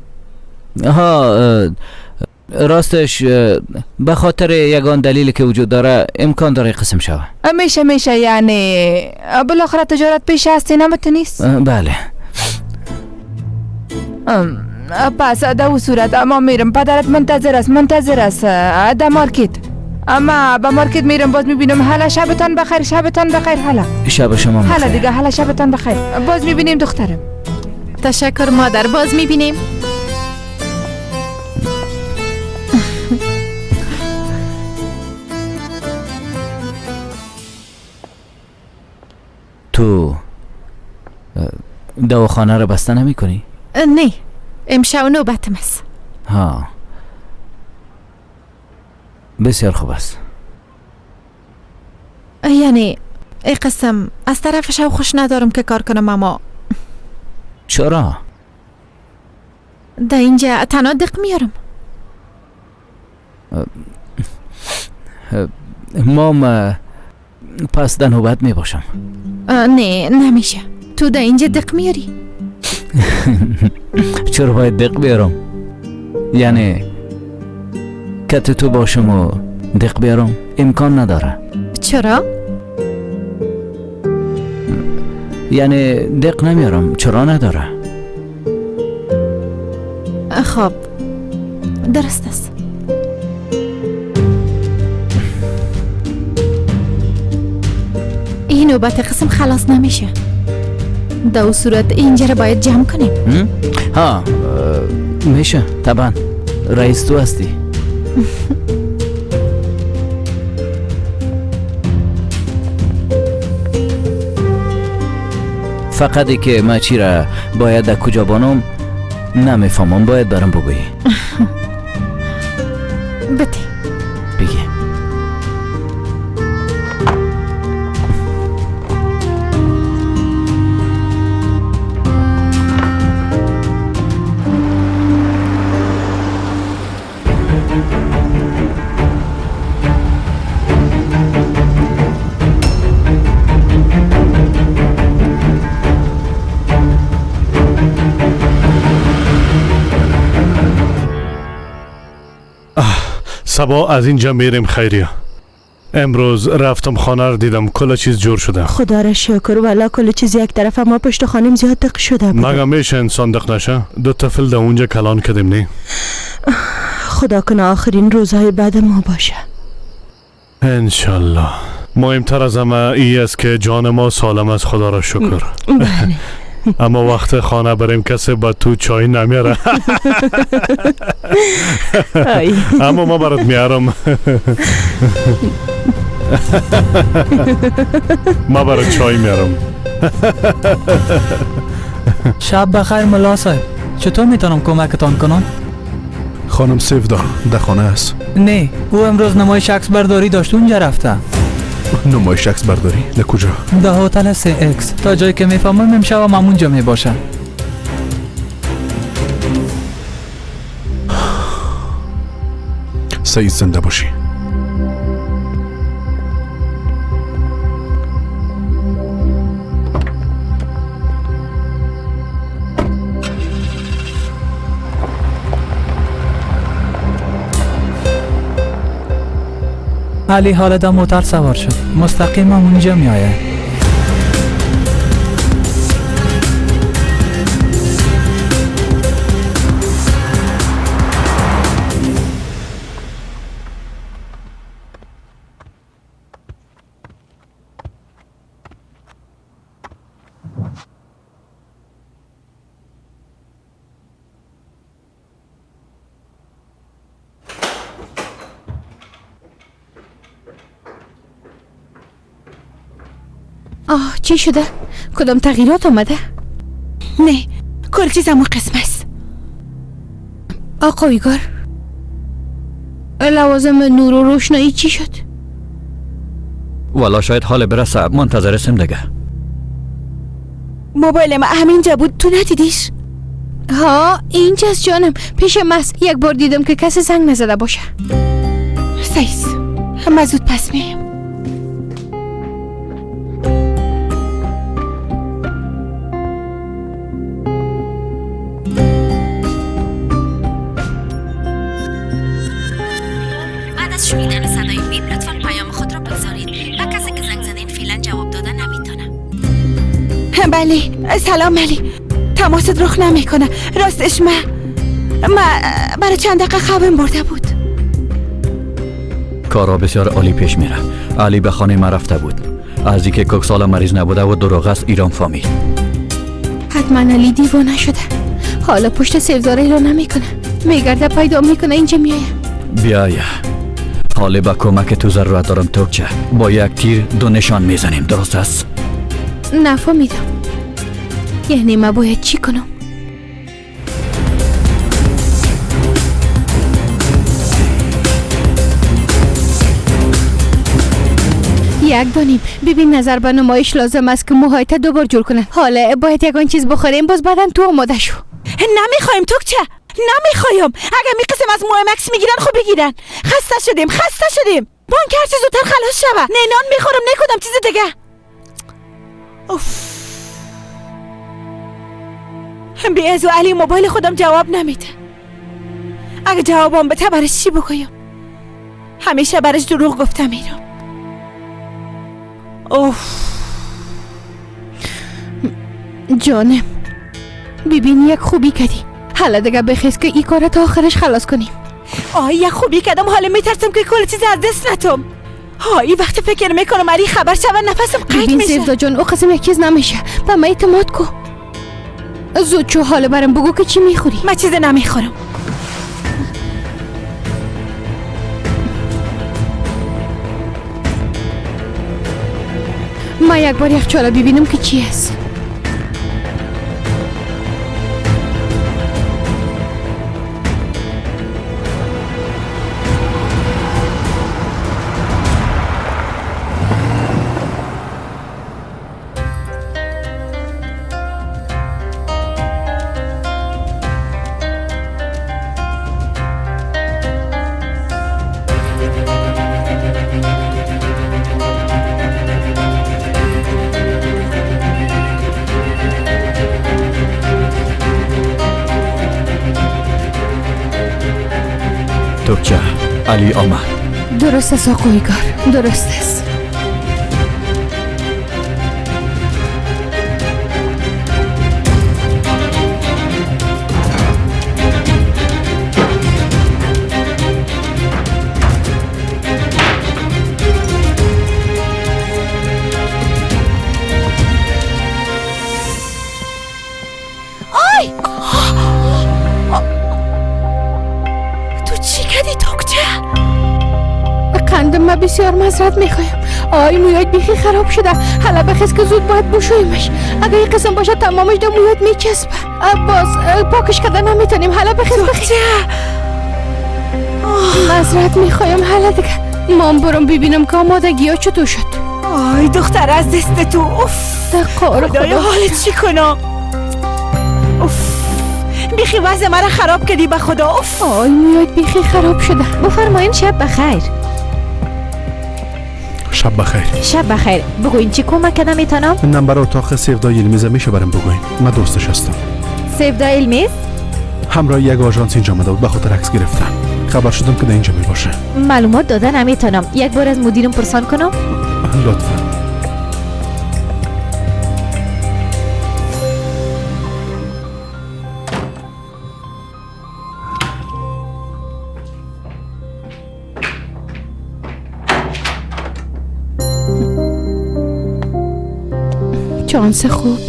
ها راستش به خاطر یگان دلیلی که وجود داره امکان داره قسم شوه. میشه یعنی بالاخره تجارت پیش هستی نمت نیست؟ بله. پس در او صورت ما میرم. پدرت منتظر است در مارکت. اما به مارکت میرم باز میبینم. حالا شبتان بخیر. حالا شب شما بخیر. حالا دیگه حالا شبتان بخیر. باز میبینیم دخترم. تشکر مادر، باز میبینیم. تو دواخانه رو بسته نمی کنی؟ نه، امشب نوبتم است. ها بسیار خوب است. یعنی ای قسم از طرفش خوش ندارم که کار کنم. اما چرا؟ در اینجا تنها دق میارم. مام پس در نوبت می باشم. نه نمیشه. تو در اینجا دق میاری. چرا باید دق بیارم؟ یعنی کت تو باشم و دق بیارم امکان نداره. چرا؟ یعنی دق نمیارم. چرا نداره؟ خب درست است. این نوبت قسم خلاص نمیشه. در صورت اینجا رو باید جمع کنیم. ها میشه طبعا. رئیس تو هستی. فقط که ما چی را باید در کجا بانم نمیفهمم. باید برم بگویی. بگی. سبا از اینجا میریم خیریه. امروز رفتم خانه رو دیدم کل چیز جور شده. خدا را شکر. والا کل چیز یک طرف. ما پشت خانم زیاد دق شده بود. مگه میشه انسان دق نشه؟ 2 طفل در اونجا کلان کردیم نه؟ خدا کنه آخرین روزهای بعد ما باشه. انشالله. مهمتر از همه ای است که جان ما سالم است. خدا را شکر. بله. اما وقت خانه بریم کسی با تو چای نمیاره. اما ما برات میارم. ما برات چای میارم. شب بخیر ملا صاحب. چطور میتونم کمکتان کنم؟ خانم سیفدا در خانه است؟ نه، او امروز نمایش عکس برداری داشت اونجا رفته. نمایش عکس برداری؟ در کجا؟ در هتل 3X. تا جایی که میفهمم امشب هم اونجا میباشه. سعید زنده باشی. علی حالا در موتر سوار شد. مستقیم هم اونجا میآید. چی شده؟ کدام تغییرات آمده؟ نه، کل چیز همون قسم است. آقا ایگار، لوازم نور و روشنایی چی شد؟ والا شاید حال برسه. منتظر اسم دیگه. موبایل ما همینجا بود، تو ندیدیش؟ ها اینجاست جانم، پیش ماست. یک بار دیدم که کسی زنگ نزده باشه. سیس ما زود پس میایم. بعد از شنیدن صدای بیپ لطفاً پیام خود را بگذارید و کسی که زنگ زدین فعلا جواب دادن نمیتونه. بله سلام علی، تماست رخ نمیکنه. راستش ما برای چند دقیقه خوابم برده بود. کارا بسیار عالی پیش میره. علی به خانه ما رفته بود. از اینکه کوکسال مریض نبوده و دروغ است ایران فهمید. حتما علی دیوانه شده. حالا پشت سیفزاره را نمیکنه، میگرده پیدا میکنه اینجا میایه. بیایه، حالا با کمک تو ضرورت دارم توکچه. با یک تیر دو نشان میزنیم، درست است؟ نفهمیدم. یعنی ما باید چی کنم؟ یک دانیم. ببین نظر به نمایش لازم است که موهایت دوبار جور کنن. حالا باید یکان چیز بخوریم باز بعدن تو آماده شو. نمیخوایم توکچه، نمیخوایم. اگر میقسم از موه مکس میگیرن خب بگیرن. خسته شدیم. بانک هرچی زودتر خلاص شوه. نه نان میخورم نه کدام چیز دیگه. اوف. بیازو علی موبایل خودم جواب نمیده. اگه جوابم بده برش چی بگویم؟ همیشه برش دروغ گفتم اینو. اوف. جانم ببین یک خوبی کردی. حالا دیگه بخیز که این کار تا آخرش خلاص کنیم. یک خوبی کردم. حالا میترسم که کل چیز از دست نتم. این وقت فکر میکنم علی خبر شوه نفسم قید میشه. ببین سیفزا جان او قسم یک چیز نمیشه. به من اعتماد کو. زود چو حالا برم بگو که چی میخوری. من چیز نمیخورم. ما یک بار یخچال ببینم که چی است. توکچه علی آمد. درست است آقای کار، درست است. من بسیار معذرت میخوایم. مویات بیخی خراب شده. حالا بخیز که زود باید بشویمش. اگه این قسم باشه تمامش در مویات میچسبه. باز پاکش کردن نمیتونیم. حالا بخیز معذرت میخوایم. حالا دیگه من برم ببینم که آمادگی ها چطور شد. دختر از دست تو. اوف خدایا حالت چی کنم. اوف بیخی وضع مرا خراب کردی به خدا. اوف مویات بیخی خراب شده. بفرمایین شب بخیر. شب بخیر. شب بخیر. بگوین چی کمک کردم میتونم؟ نمبر اتاق سیفدا علمیز میشه برام بگوین. من دوستش هستم. سیفدا علمیز؟ همراه یک آژانس اینجا آمده بود، به خاطر عکس گرفتن. خبر شدم که در اینجا میباشه. معلومات دادن نمیتونم. یک بار از مدیرم پرسان کنم؟ لطفا. شانس خوب.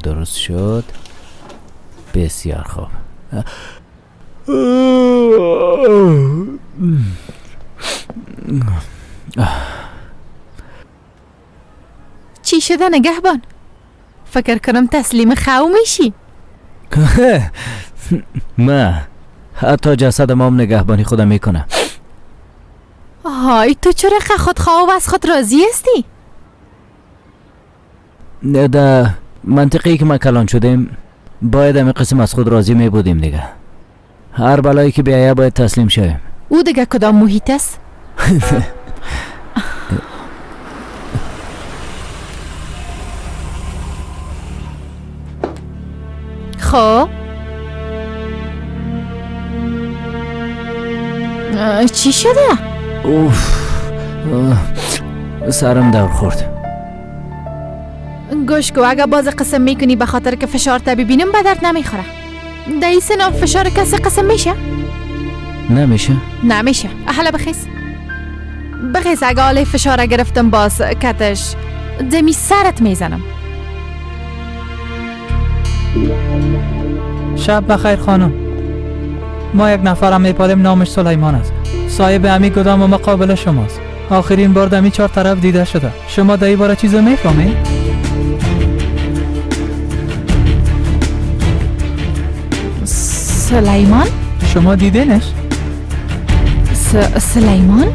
درست شد. بسیار خوب. چی شده نگهبان؟ فکر کنم تسلیم خو میشی. ما حتی جسد ما هم نگهبانی خودم میکنه. های تو چرا خودخواه و از خود راضی هستی؟ در منطقی که ما کلان شدیم باید همین قسم از خود راضی می بودیم دیگه. هر بلایی که بیایه باید تسلیم شویم. او دیگه کدام محیط است؟ خب چی شده؟ اوف سرم دور خورد. گوش کو اگه باز قسم میکنی به خاطر که فشار تا ببینم به درد نمیخوره. در این سن فشار کسی قسم میشه؟ نمیشه. حالا بخیز اگه حالا فشار گرفتم باز کتش دمی سرت میزنم. شب بخیر خانم. ما یک نفرم میپادیم نامش سلیمان است. صاحب امی گدام و مقابل شماست. آخرین بار دمی 4 طرف دیده شده. شما در این باره چیزو میفهمید؟ سلیمان؟ شما دیدینش؟ سلیمان؟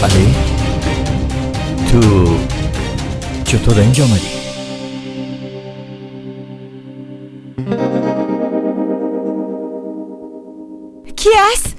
علی تو چطور اینجا آمدی؟ کی است؟